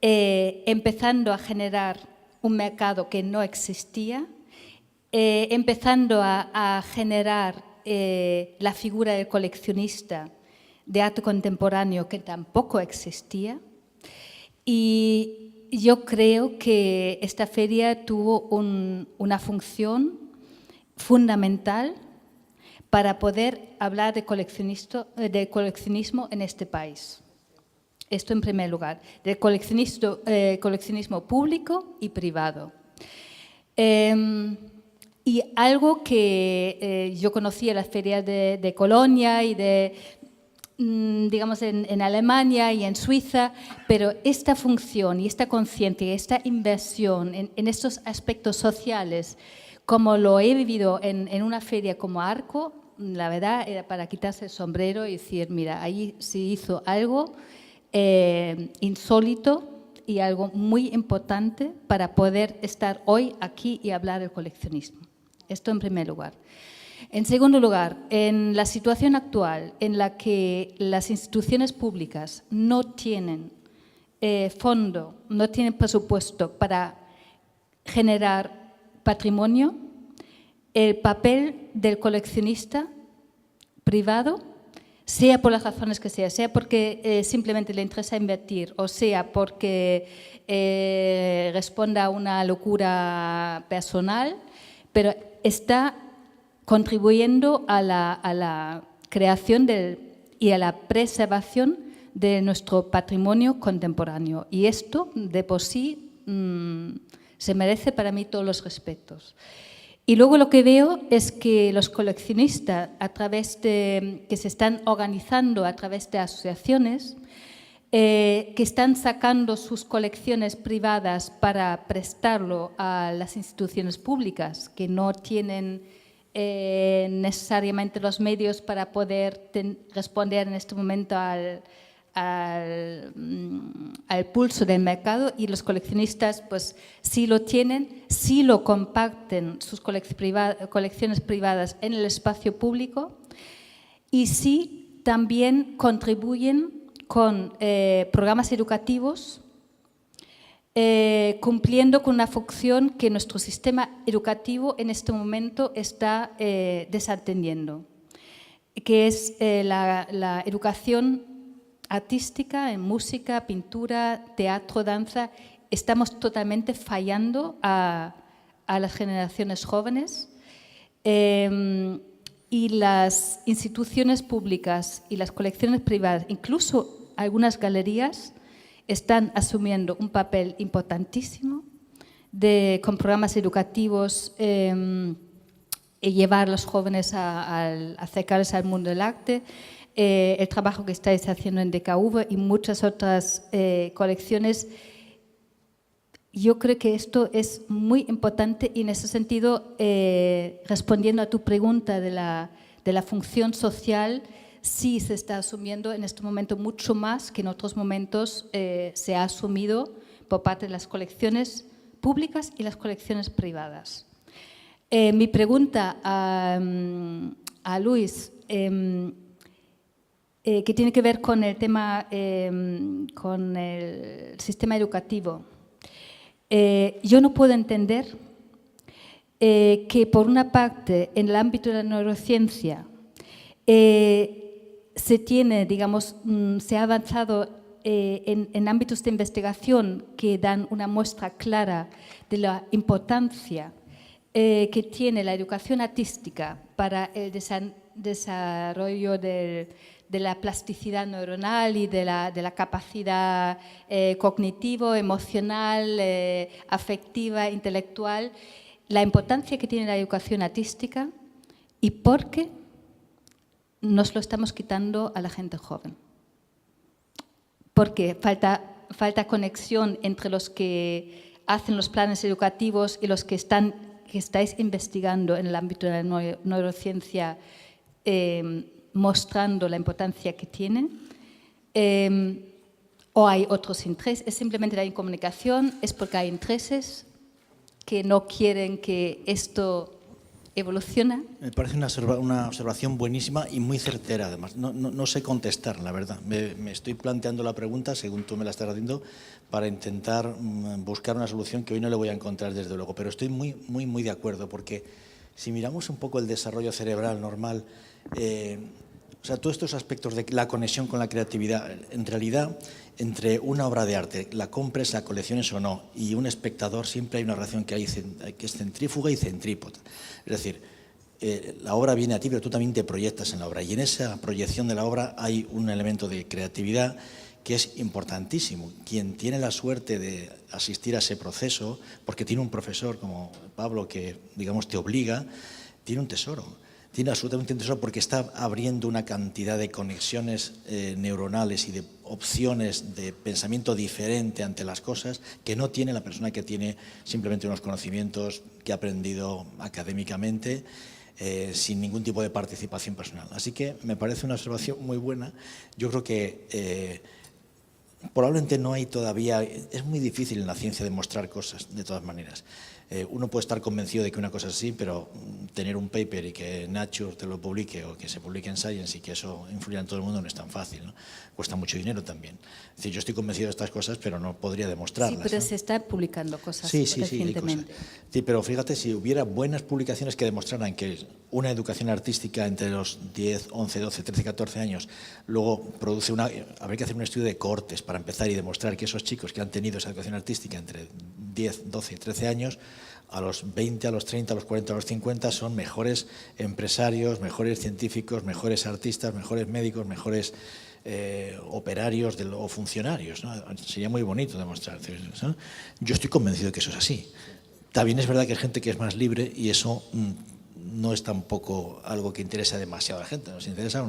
empezando a generar un mercado que no existía, empezando a generar la figura del coleccionista de arte contemporáneo que tampoco existía. Y yo creo que esta feria tuvo una función fundamental para poder hablar de coleccionismo en este país. Esto en primer lugar, del coleccionismo público y privado. Y algo que yo conocía en las ferias de Colonia y digamos en Alemania y en Suiza, pero esta función y esta conciencia y esta inversión en estos aspectos sociales, como lo he vivido en una feria como Arco, la verdad era para quitarse el sombrero y decir, mira, ahí se hizo algo insólito y algo muy importante para poder estar hoy aquí y hablar del coleccionismo. Esto en primer lugar. En segundo lugar, en la situación actual en la que las instituciones públicas no tienen fondo, no tienen presupuesto para generar patrimonio, el papel del coleccionista privado, sea por las razones que sea porque simplemente le interesa invertir o sea porque responda a una locura personal, pero está contribuyendo a la creación y a la preservación de nuestro patrimonio contemporáneo. Y esto, de por sí, se merece para mí todos los respetos. Y luego lo que veo es que los coleccionistas, que se están organizando a través de asociaciones, que están sacando sus colecciones privadas para prestarlo a las instituciones públicas, que no tienen necesariamente los medios para poder responder en este momento al pulso del mercado, y los coleccionistas pues sí lo tienen, sí lo comparten sus colecciones privadas en el espacio público y sí también contribuyen con programas educativos, cumpliendo con una función que nuestro sistema educativo en este momento está desatendiendo, que es la educación artística en música, pintura, teatro, danza. Estamos totalmente fallando a las generaciones jóvenes y las instituciones públicas y las colecciones privadas, incluso algunas galerías, están asumiendo un papel importantísimo con programas educativos y llevar a los jóvenes a acercarse al mundo del arte. El trabajo que estáis haciendo en DKV y muchas otras colecciones, yo creo que esto es muy importante y en ese sentido, respondiendo a tu pregunta de la función social, sí se está asumiendo en este momento mucho más que en otros momentos se ha asumido por parte de las colecciones públicas y las colecciones privadas. Mi pregunta a Luis, que tiene que ver con el tema, con el sistema educativo. Yo no puedo entender que por una parte en el ámbito de la neurociencia se ha avanzado en ámbitos de investigación que dan una muestra clara de la importancia que tiene la educación artística para el desarrollo de la plasticidad neuronal y de la capacidad cognitivo, emocional, afectiva, intelectual, la importancia que tiene la educación artística y por qué nos lo estamos quitando a la gente joven. Porque falta conexión entre los que hacen los planes educativos y los que estáis investigando en el ámbito de la neurociencia, mostrando la importancia que tienen, o hay otros intereses, es simplemente la incomunicación, es porque hay intereses que no quieren que esto evoluciona. Me parece una observación buenísima y muy certera, además. No sé contestar, la verdad. Me estoy planteando la pregunta, según tú me la estás haciendo, para intentar buscar una solución que hoy no le voy a encontrar, desde luego. Pero estoy muy de acuerdo, porque si miramos un poco el desarrollo cerebral normal, o sea, todos estos aspectos de la conexión con la creatividad, en realidad, entre una obra de arte, la compres, la colecciones o no, y un espectador, siempre hay una relación que es centrífuga y centrípota. Es decir, la obra viene a ti, pero tú también te proyectas en la obra. Y en esa proyección de la obra hay un elemento de creatividad que es importantísimo. Quien tiene la suerte de asistir a ese proceso, porque tiene un profesor como Pablo que, digamos, te obliga, tiene un tesoro. Tiene absolutamente un tesoro, porque está abriendo una cantidad de conexiones neuronales y de opciones de pensamiento diferente ante las cosas que no tiene la persona que tiene simplemente unos conocimientos que ha aprendido académicamente sin ningún tipo de participación personal. Así que me parece una observación muy buena. Yo creo que probablemente no hay todavía, es muy difícil en la ciencia demostrar cosas, de todas maneras. Uno puede estar convencido de que una cosa es así, pero tener un paper y que Nature te lo publique o que se publique en Science y que eso influya en todo el mundo no es tan fácil, ¿no? Cuesta mucho dinero también. Es decir, yo estoy convencido de estas cosas, pero no podría demostrarlas. Sí, pero ¿no? se está publicando cosas Sí, recientemente. Sí, pero fíjate, si hubiera buenas publicaciones que demostraran que una educación artística entre los 10, 11, 12, 13, 14 años luego produce habría que hacer un estudio de cohortes para empezar y demostrar que esos chicos que han tenido esa educación artística entre 10, 12 y 13 años, a los 20, a los 30, a los 40, a los 50 son mejores empresarios, mejores científicos, mejores artistas, mejores médicos, mejores operarios o funcionarios, ¿no? Sería muy bonito demostrar, ¿no? Yo estoy convencido de que eso es así. También es verdad que hay gente que es más libre y eso no es tampoco algo que interesa demasiado a la gente. Nos interesa,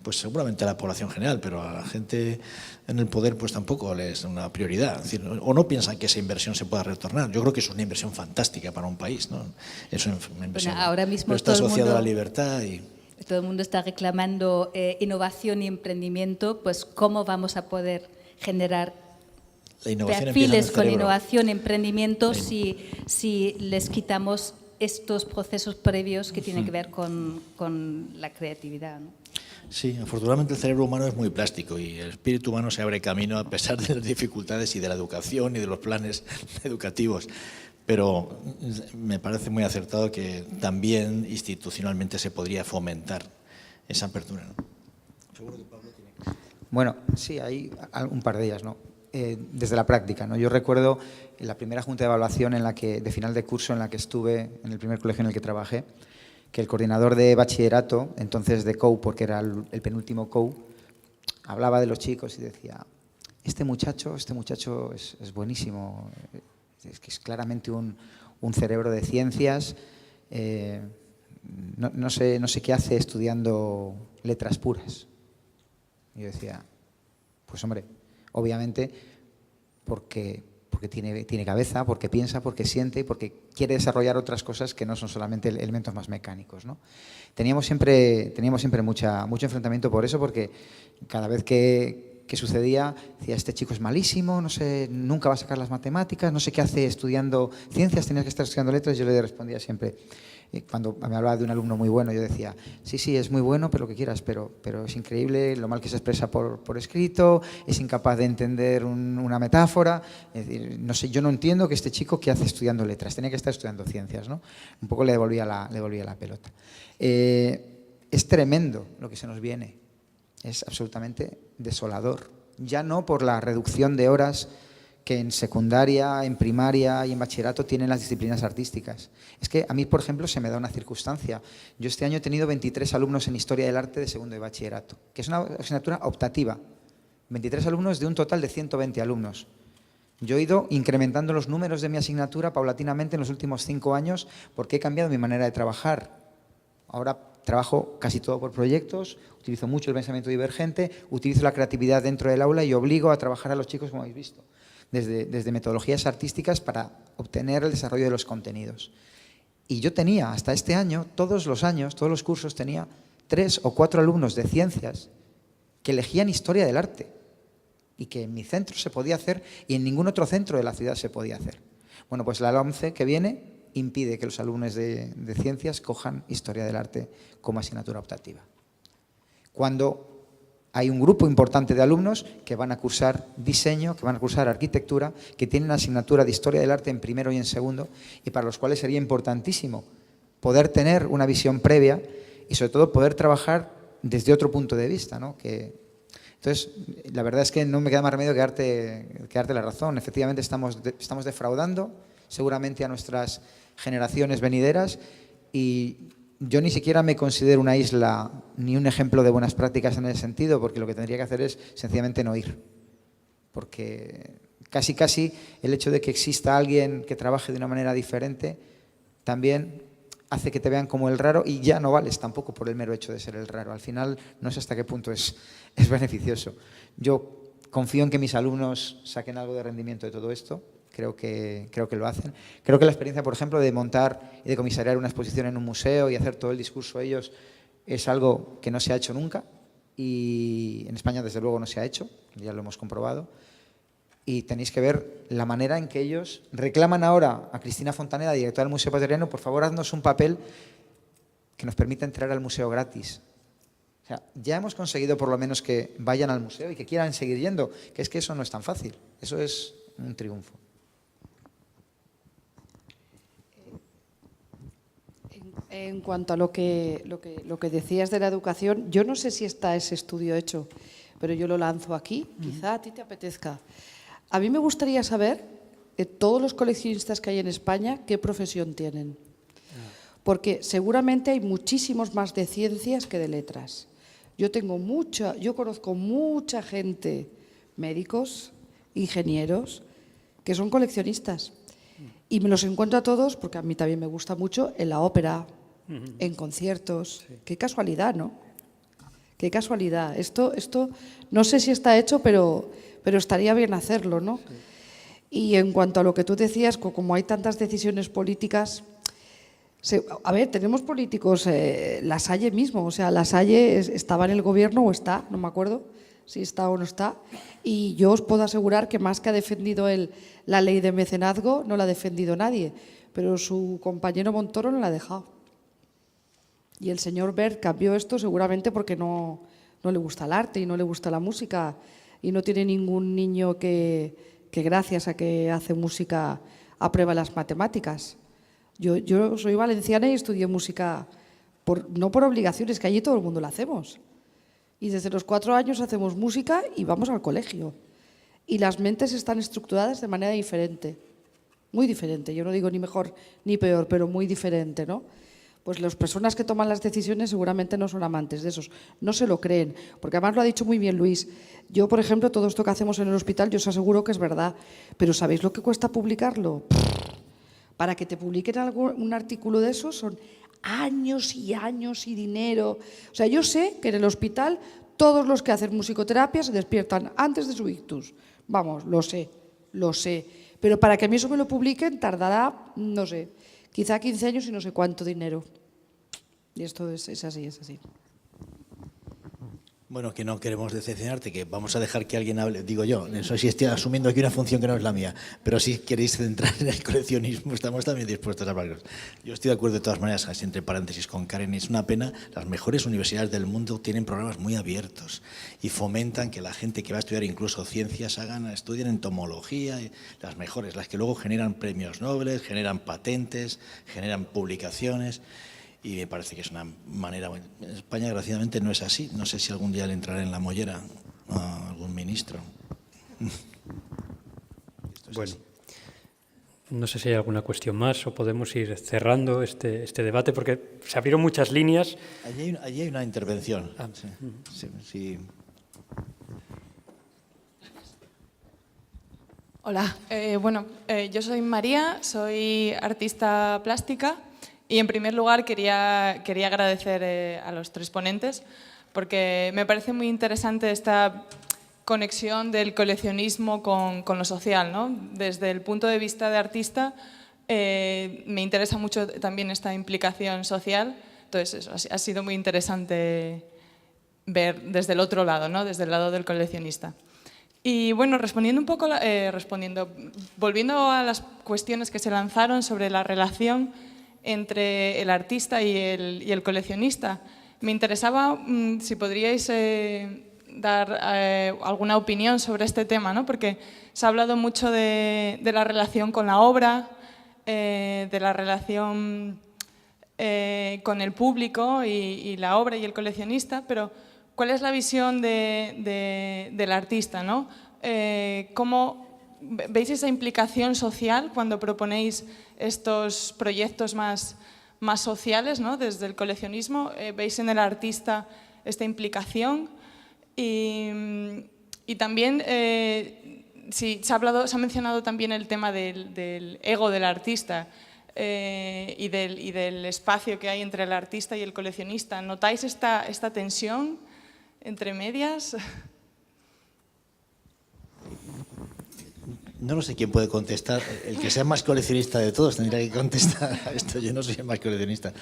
pues seguramente a la población general, pero a la gente en el poder pues tampoco les es una prioridad. Es decir, o no piensan que esa inversión se pueda retornar. Yo creo que es una inversión fantástica para un país, ¿no? Es una inversión, Bueno, ahora mismo pero está todo el asociada mundo, a la libertad y... Todo el mundo está reclamando innovación y emprendimiento, pues ¿cómo vamos a poder generar La innovación perfiles empieza en el con cerebro. innovación y emprendimiento si les quitamos estos procesos previos que tienen que ver con la creatividad, ¿no? Sí, afortunadamente el cerebro humano es muy plástico y el espíritu humano se abre camino a pesar de las dificultades y de la educación y de los planes educativos. Pero me parece muy acertado que también institucionalmente se podría fomentar esa apertura, ¿no? Seguro que Pablo tiene... Bueno, sí, hay un par de ellas, ¿no? Desde la práctica, ¿no? Yo recuerdo en la primera junta de evaluación de final de curso en la que estuve, en el primer colegio en el que trabajé, que el coordinador de bachillerato, entonces de COU, porque era el penúltimo COU, hablaba de los chicos y decía, este muchacho es buenísimo, es que es claramente un cerebro de ciencias, no sé qué hace estudiando letras puras. Y yo decía, pues hombre, obviamente porque tiene cabeza, porque piensa, porque siente y porque quiere desarrollar otras cosas que no son solamente elementos más mecánicos, ¿no? Teníamos siempre mucho enfrentamiento por eso, porque cada vez que sucedía, decía, este chico es malísimo, no sé, nunca va a sacar las matemáticas, no sé qué hace estudiando ciencias, tenía que estar estudiando letras. Yo le respondía siempre, cuando me hablaba de un alumno muy bueno, yo decía, sí, es muy bueno, pero lo que quieras, pero es increíble lo mal que se expresa por escrito, es incapaz de entender una metáfora. Es decir, no sé, yo no entiendo que este chico que hace estudiando letras, tenía que estar estudiando ciencias, ¿no? Un poco le devolvía la pelota. Es tremendo lo que se nos viene. Es absolutamente desolador. Ya no por la reducción de horas que en secundaria, en primaria y en bachillerato tienen las disciplinas artísticas. Es que a mí, por ejemplo, se me da una circunstancia. Yo este año he tenido 23 alumnos en Historia del Arte de segundo de bachillerato, que es una asignatura optativa. 23 alumnos de un total de 120 alumnos. Yo he ido incrementando los números de mi asignatura paulatinamente en los últimos 5 años porque he cambiado mi manera de trabajar. Ahora trabajo casi todo por proyectos, utilizo mucho el pensamiento divergente, utilizo la creatividad dentro del aula y obligo a trabajar a los chicos, como habéis visto, desde metodologías artísticas para obtener el desarrollo de los contenidos. Y yo tenía, hasta este año, todos los cursos, tenía 3 o 4 alumnos de ciencias que elegían Historia del Arte y que en mi centro se podía hacer y en ningún otro centro de la ciudad se podía hacer. Bueno, pues la 11 que viene impide que los alumnos de ciencias cojan historia del arte como asignatura optativa. Cuando hay un grupo importante de alumnos que van a cursar diseño, que van a cursar arquitectura, que tienen una asignatura de historia del arte en primero y en segundo, y para los cuales sería importantísimo poder tener una visión previa y sobre todo poder trabajar desde otro punto de vista, ¿no? Entonces, la verdad es que no me queda más remedio que darte la razón. Efectivamente estamos defraudando seguramente a nuestras generaciones venideras, y yo ni siquiera me considero una isla ni un ejemplo de buenas prácticas en ese sentido, porque lo que tendría que hacer es sencillamente no ir. Porque casi el hecho de que exista alguien que trabaje de una manera diferente también hace que te vean como el raro, y ya no vales tampoco por el mero hecho de ser el raro. Al final no sé hasta qué punto es beneficioso. Yo confío en que mis alumnos saquen algo de rendimiento de todo esto. Creo que lo hacen. Creo que la experiencia, por ejemplo, de montar y de comisariar una exposición en un museo y hacer todo el discurso ellos es algo que no se ha hecho nunca, y en España desde luego no se ha hecho, ya lo hemos comprobado, y tenéis que ver la manera en que ellos reclaman ahora a Cristina Fontaneda, directora del Museo Patriarcano: por favor, haznos un papel que nos permita entrar al museo gratis. O sea, ya hemos conseguido por lo menos que vayan al museo y que quieran seguir yendo, que es que eso no es tan fácil, eso es un triunfo. En cuanto a lo que decías de la educación, yo no sé si está ese estudio hecho, pero yo lo lanzo aquí, quizá a ti te apetezca. A mí me gustaría saber, todos los coleccionistas que hay en España, qué profesión tienen. Porque seguramente hay muchísimos más de ciencias que de letras. Yo conozco mucha gente, médicos, ingenieros, que son coleccionistas. Y me los encuentro a todos, porque a mí también me gusta mucho, en la ópera, en conciertos. Sí. Qué casualidad, ¿no? Qué casualidad. Esto no sé si está hecho, pero estaría bien hacerlo, ¿no? Sí. Y en cuanto a lo que tú decías, como hay tantas decisiones políticas, a ver, tenemos políticos, Lasalle mismo, o sea, Lasalle estaba en el gobierno o está, no me acuerdo si está o no está, y yo os puedo asegurar que más que ha defendido él la ley de mecenazgo, no la ha defendido nadie, pero su compañero Montoro no la ha dejado. Y el señor Wert cambió esto seguramente porque no le gusta el arte y no le gusta la música, y no tiene ningún niño que gracias a que hace música aprueba las matemáticas. Yo soy valenciana y estudié música no por obligaciones, que allí todo el mundo la hacemos. Y desde los 4 años hacemos música y vamos al colegio. Y las mentes están estructuradas de manera diferente, muy diferente. Yo no digo ni mejor ni peor, pero muy diferente, ¿no? Pues las personas que toman las decisiones seguramente no son amantes de esos, no se lo creen, porque además lo ha dicho muy bien Luis. Yo, por ejemplo, todo esto que hacemos en el hospital, yo os aseguro que es verdad, pero ¿sabéis lo que cuesta publicarlo? Para que te publiquen un artículo de esos son años y años y dinero. O sea, yo sé que en el hospital todos los que hacen musicoterapia se despiertan antes de su ictus. Vamos, lo sé. Pero para que a mí eso me lo publiquen tardará, no sé, quizá 15 años y no sé cuánto dinero. Y esto es así, es así. Bueno, que no queremos decepcionarte, que vamos a dejar que alguien hable, digo yo, eso sí estoy asumiendo aquí una función que no es la mía, pero si queréis centrar en el coleccionismo, estamos también dispuestos a hablar. Yo estoy de acuerdo de todas maneras, así entre paréntesis con Karen, es una pena, las mejores universidades del mundo tienen programas muy abiertos y fomentan que la gente que va a estudiar incluso ciencias estudien entomología, las mejores, las que luego generan premios Nobel, generan patentes, generan publicaciones. Y me parece que es una manera... En España, desgraciadamente, no es así. No sé si algún día le entrará en la mollera a algún ministro. Bueno, no sé si hay alguna cuestión más o podemos ir cerrando este debate, porque se abrieron muchas líneas. Allí hay una intervención. Sí. Hola, yo soy María, soy artista plástica. Y en primer lugar quería agradecer a los 3 ponentes porque me parece muy interesante esta conexión del coleccionismo con lo social, ¿no? Desde el punto de vista de artista me interesa mucho también esta implicación social, entonces eso, ha sido muy interesante ver desde el otro lado, ¿no? Desde el lado del coleccionista. Y bueno, volviendo a las cuestiones que se lanzaron sobre la relación entre el artista y el coleccionista, me interesaba si podríais dar alguna opinión sobre este tema, ¿no? Porque se ha hablado mucho de la relación con la obra, de la relación con el público y la obra y el coleccionista, pero ¿cuál es la visión del artista, ¿no? ¿Cómo veis esa implicación social cuando proponéis estos proyectos más sociales, ¿no? Desde el coleccionismo? ¿Veis en el artista esta implicación? Y también, se ha mencionado también el tema del ego del artista y del espacio que hay entre el artista y el coleccionista. ¿Notáis esta tensión entre medias? No sé quién puede contestar. El que sea más coleccionista de todos tendría que contestar a esto. Yo no soy el más coleccionista.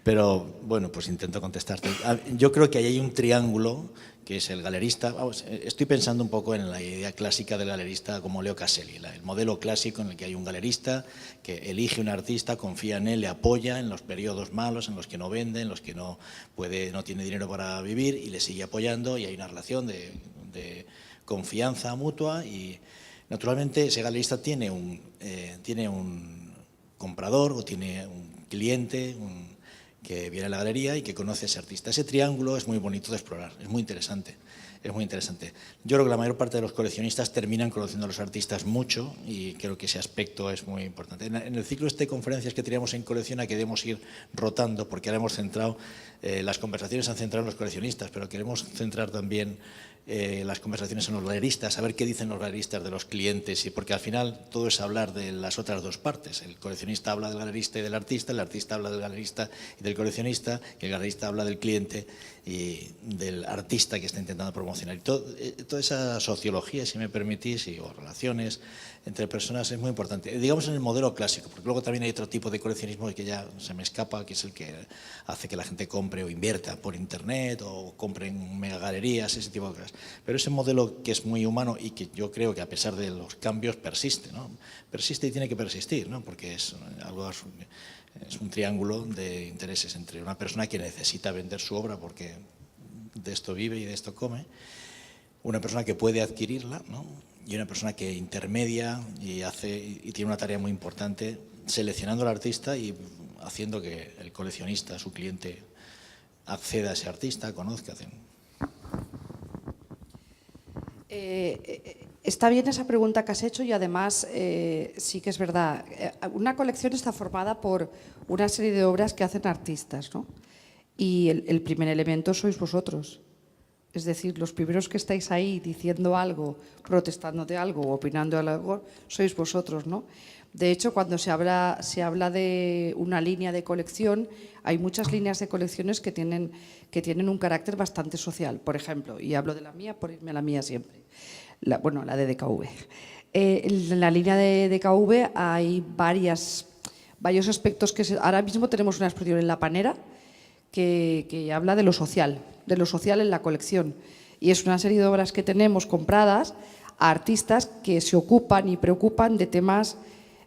Pero, bueno, pues intento contestarte. Yo creo que ahí hay un triángulo, que es el galerista. Vamos, estoy pensando un poco en la idea clásica del galerista como Leo Caselli, el modelo clásico en el que hay un galerista que elige un artista, confía en él, le apoya en los periodos malos, en los que no vende, en los que no tiene dinero para vivir, y le sigue apoyando, y hay una relación de confianza mutua. Y naturalmente ese galerista tiene un comprador o tiene un cliente que viene a la galería y que conoce a ese artista. Ese triángulo es muy bonito de explorar, es muy interesante. Es muy interesante. Yo creo que la mayor parte de los coleccionistas terminan conociendo a los artistas mucho, y creo que ese aspecto es muy importante. En el ciclo de conferencias que teníamos en Colecciona queremos ir rotando, porque ahora hemos centrado, las conversaciones se han centrado en los coleccionistas, pero queremos centrar también las conversaciones en los galeristas, saber qué dicen los galeristas de los clientes, y porque al final todo es hablar de las otras dos partes. El coleccionista habla del galerista y del artista, el artista habla del galerista y del coleccionista, y el galerista habla del cliente y del artista que está intentando promocionar. Y toda esa sociología, si me permitís, o relaciones entre personas es muy importante. Digamos en el modelo clásico, porque luego también hay otro tipo de coleccionismo que ya se me escapa, que es el que hace que la gente compre o invierta por internet o compre en megagalerías, ese tipo de cosas. Pero ese modelo que es muy humano y que yo creo que a pesar de los cambios persiste, ¿no? Persiste y tiene que persistir, ¿no? Porque es un triángulo de intereses entre una persona que necesita vender su obra porque de esto vive y de esto come, una persona que puede adquirirla, ¿no? Y una persona que intermedia y tiene una tarea muy importante seleccionando al artista y haciendo que el coleccionista, su cliente, acceda a ese artista, conozca. Está bien esa pregunta que has hecho, y además sí que es verdad. Una colección está formada por una serie de obras que hacen artistas, ¿no? Y el primer elemento sois vosotros. Es decir, los primeros que estáis ahí diciendo algo, protestando de algo, opinando de algo, sois vosotros, ¿no? De hecho, cuando se habla de una línea de colección, hay muchas líneas de colecciones que tienen un carácter bastante social. Por ejemplo, y hablo de la mía por irme a la mía siempre, la de DKV. En la línea de DKV hay varios aspectos que ahora mismo tenemos una exposición en La Panera que habla de lo social en la colección. Y es una serie de obras que tenemos compradas a artistas que se ocupan y preocupan de temas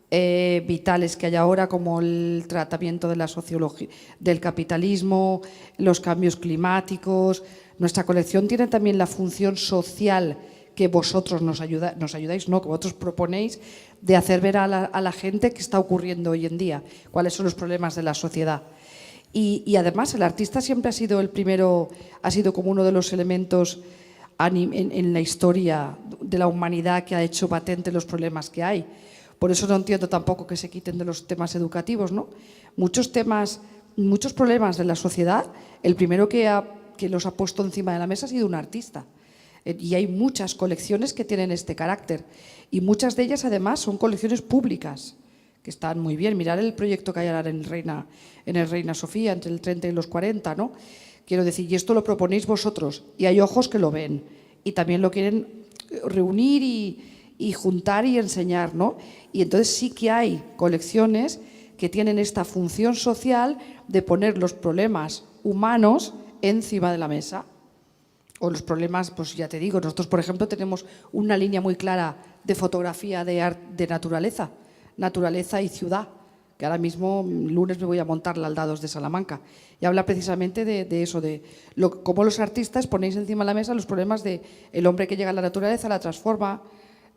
vitales que hay ahora, como el tratamiento de la sociología, del capitalismo, los cambios climáticos. Nuestra colección tiene también la función social que vosotros nos ayudáis, no, que vosotros proponéis, de hacer ver a la gente qué está ocurriendo hoy en día, cuáles son los problemas de la sociedad. Y además el artista siempre ha sido como uno de los elementos en la historia de la humanidad que ha hecho patente los problemas que hay. Por eso no entiendo tampoco que se quiten de los temas educativos, ¿no? Muchos problemas de la sociedad, el primero que los ha puesto encima de la mesa ha sido un artista. Y hay muchas colecciones que tienen este carácter. Y muchas de ellas, además, son colecciones públicas, que están muy bien. Mirar el proyecto que hay ahora en el Reina Sofía, entre el 30 y los 40, ¿no? Quiero decir, y esto lo proponéis vosotros, y hay ojos que lo ven, y también lo quieren reunir y juntar y enseñar, ¿no? Y entonces sí que hay colecciones que tienen esta función social de poner los problemas humanos encima de la mesa. O los problemas, pues ya te digo, nosotros, por ejemplo, tenemos una línea muy clara de fotografía de naturaleza y ciudad, que ahora mismo, lunes, me voy a montar la Aldados de Salamanca. Y habla precisamente de eso, de cómo los artistas ponéis encima de la mesa los problemas de el hombre que llega a la naturaleza, la transforma,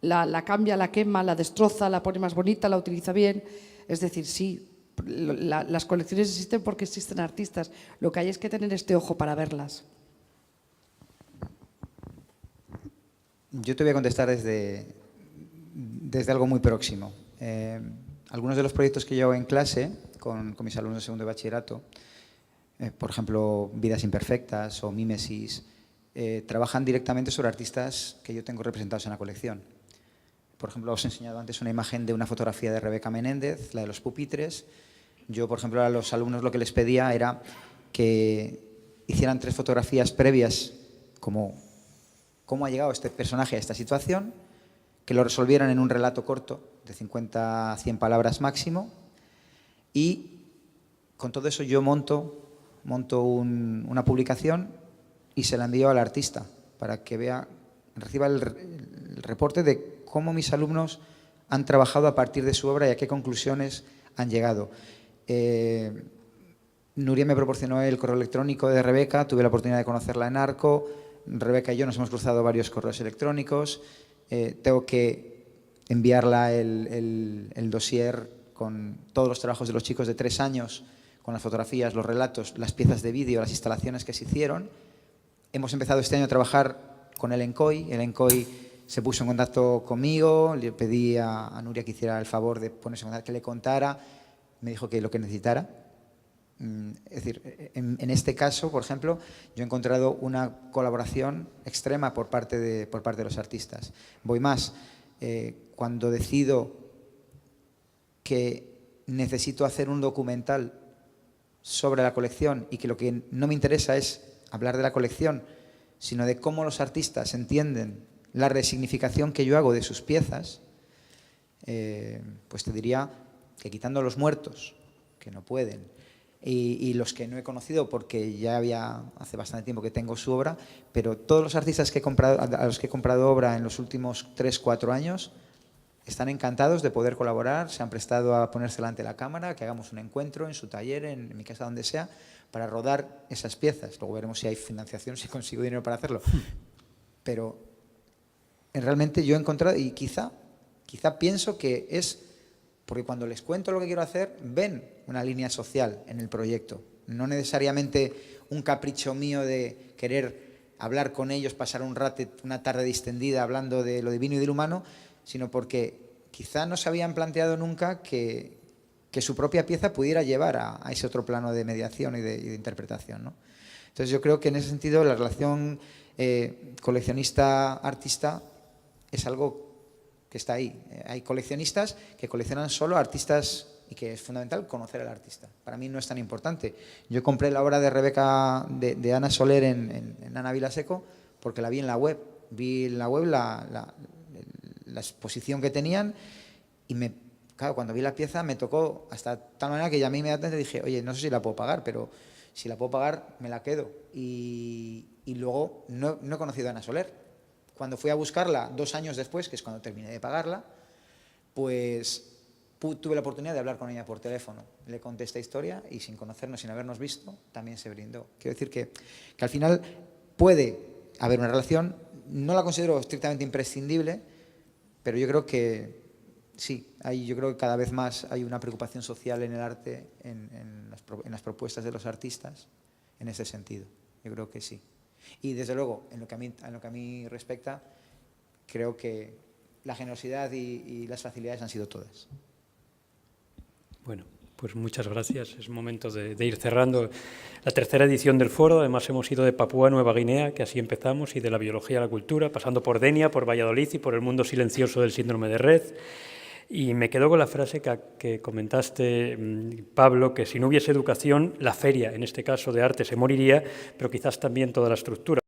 la cambia, la quema, la destroza, la pone más bonita, la utiliza bien. Es decir, sí, las colecciones existen porque existen artistas. Lo que hay es que tener este ojo para verlas. Yo te voy a contestar desde algo muy próximo. Algunos de los proyectos que yo hago en clase con mis alumnos de segundo de bachillerato, por ejemplo, Vidas Imperfectas o Mímesis, trabajan directamente sobre artistas que yo tengo representados en la colección. Por ejemplo, os he enseñado antes una imagen de una fotografía de Rebeca Menéndez, la de los pupitres. Yo, por ejemplo, a los alumnos lo que les pedía era que hicieran 3 fotografías previas, como cómo ha llegado este personaje a esta situación, que lo resolvieran en un relato corto, de 50 a 100 palabras máximo, y con todo eso yo monto una publicación y se la envío al artista para que reciba el reporte de cómo mis alumnos han trabajado a partir de su obra y a qué conclusiones han llegado. Nuria me proporcionó el correo electrónico de Rebeca, tuve la oportunidad de conocerla en Arco. Rebeca y yo nos hemos cruzado varios correos electrónicos. Tengo que enviarla el dossier con todos los trabajos de los chicos de 3 años, con las fotografías, los relatos, las piezas de vídeo, las instalaciones que se hicieron. Hemos empezado este año a trabajar con el ENCOI. El ENCOI se puso en contacto conmigo, le pedí a Nuria que hiciera el favor de ponerse en contacto, que le contara, me dijo que lo que necesitara. Es decir, en este caso, por ejemplo, yo he encontrado una colaboración extrema por parte de los artistas. Voy más, cuando decido que necesito hacer un documental sobre la colección y que lo que no me interesa es hablar de la colección, sino de cómo los artistas entienden la resignificación que yo hago de sus piezas, pues te diría que quitando los muertos, que no pueden, y los que no he conocido porque ya hace bastante tiempo que tengo su obra, pero todos los artistas a los que he comprado obra en los últimos 3-4 años están encantados de poder colaborar, se han prestado a ponerse delante de la cámara, que hagamos un encuentro en su taller, en mi casa, donde sea, para rodar esas piezas. Luego veremos si hay financiación, si consigo dinero para hacerlo. Pero realmente yo he encontrado, y quizá pienso que es porque cuando les cuento lo que quiero hacer, ven una línea social en el proyecto. No necesariamente un capricho mío de querer hablar con ellos, pasar un rato, una tarde distendida hablando de lo divino y de lo humano, sino porque quizá no se habían planteado nunca que su propia pieza pudiera llevar a ese otro plano de mediación y de interpretación, ¿no? Entonces yo creo que en ese sentido la relación coleccionista-artista es algo que está ahí. Hay coleccionistas que coleccionan solo artistas y que es fundamental conocer al artista. Para mí no es tan importante. Yo compré la obra de Rebeca, de Ana Soler en Ana Vilaseco porque la vi en la web. Vi en la web la exposición que tenían y claro, cuando vi la pieza me tocó hasta tal manera que llamé inmediatamente y dije, oye, no sé si la puedo pagar, pero si la puedo pagar me la quedo. Y luego no he conocido a Ana Soler. Cuando fui a buscarla 2 años después, que es cuando terminé de pagarla, pues tuve la oportunidad de hablar con ella por teléfono. Le conté esta historia y sin conocernos, sin habernos visto, también se brindó. Quiero decir que al final puede haber una relación, no la considero estrictamente imprescindible, pero yo creo que sí, yo creo que cada vez más hay una preocupación social en el arte, en las propuestas de los artistas, en ese sentido. Yo creo que sí. Y desde luego, en lo que a mí respecta, creo que la generosidad y las facilidades han sido todas. Bueno, pues muchas gracias. Es momento de ir cerrando la 3ª edición del foro. Además hemos ido de Papúa Nueva Guinea, que así empezamos, y de la biología a la cultura, pasando por Denia, por Valladolid y por el mundo silencioso del síndrome de Red. Y me quedo con la frase que comentaste, Pablo, que si no hubiese educación, la feria, en este caso de arte, se moriría, pero quizás también toda la estructura.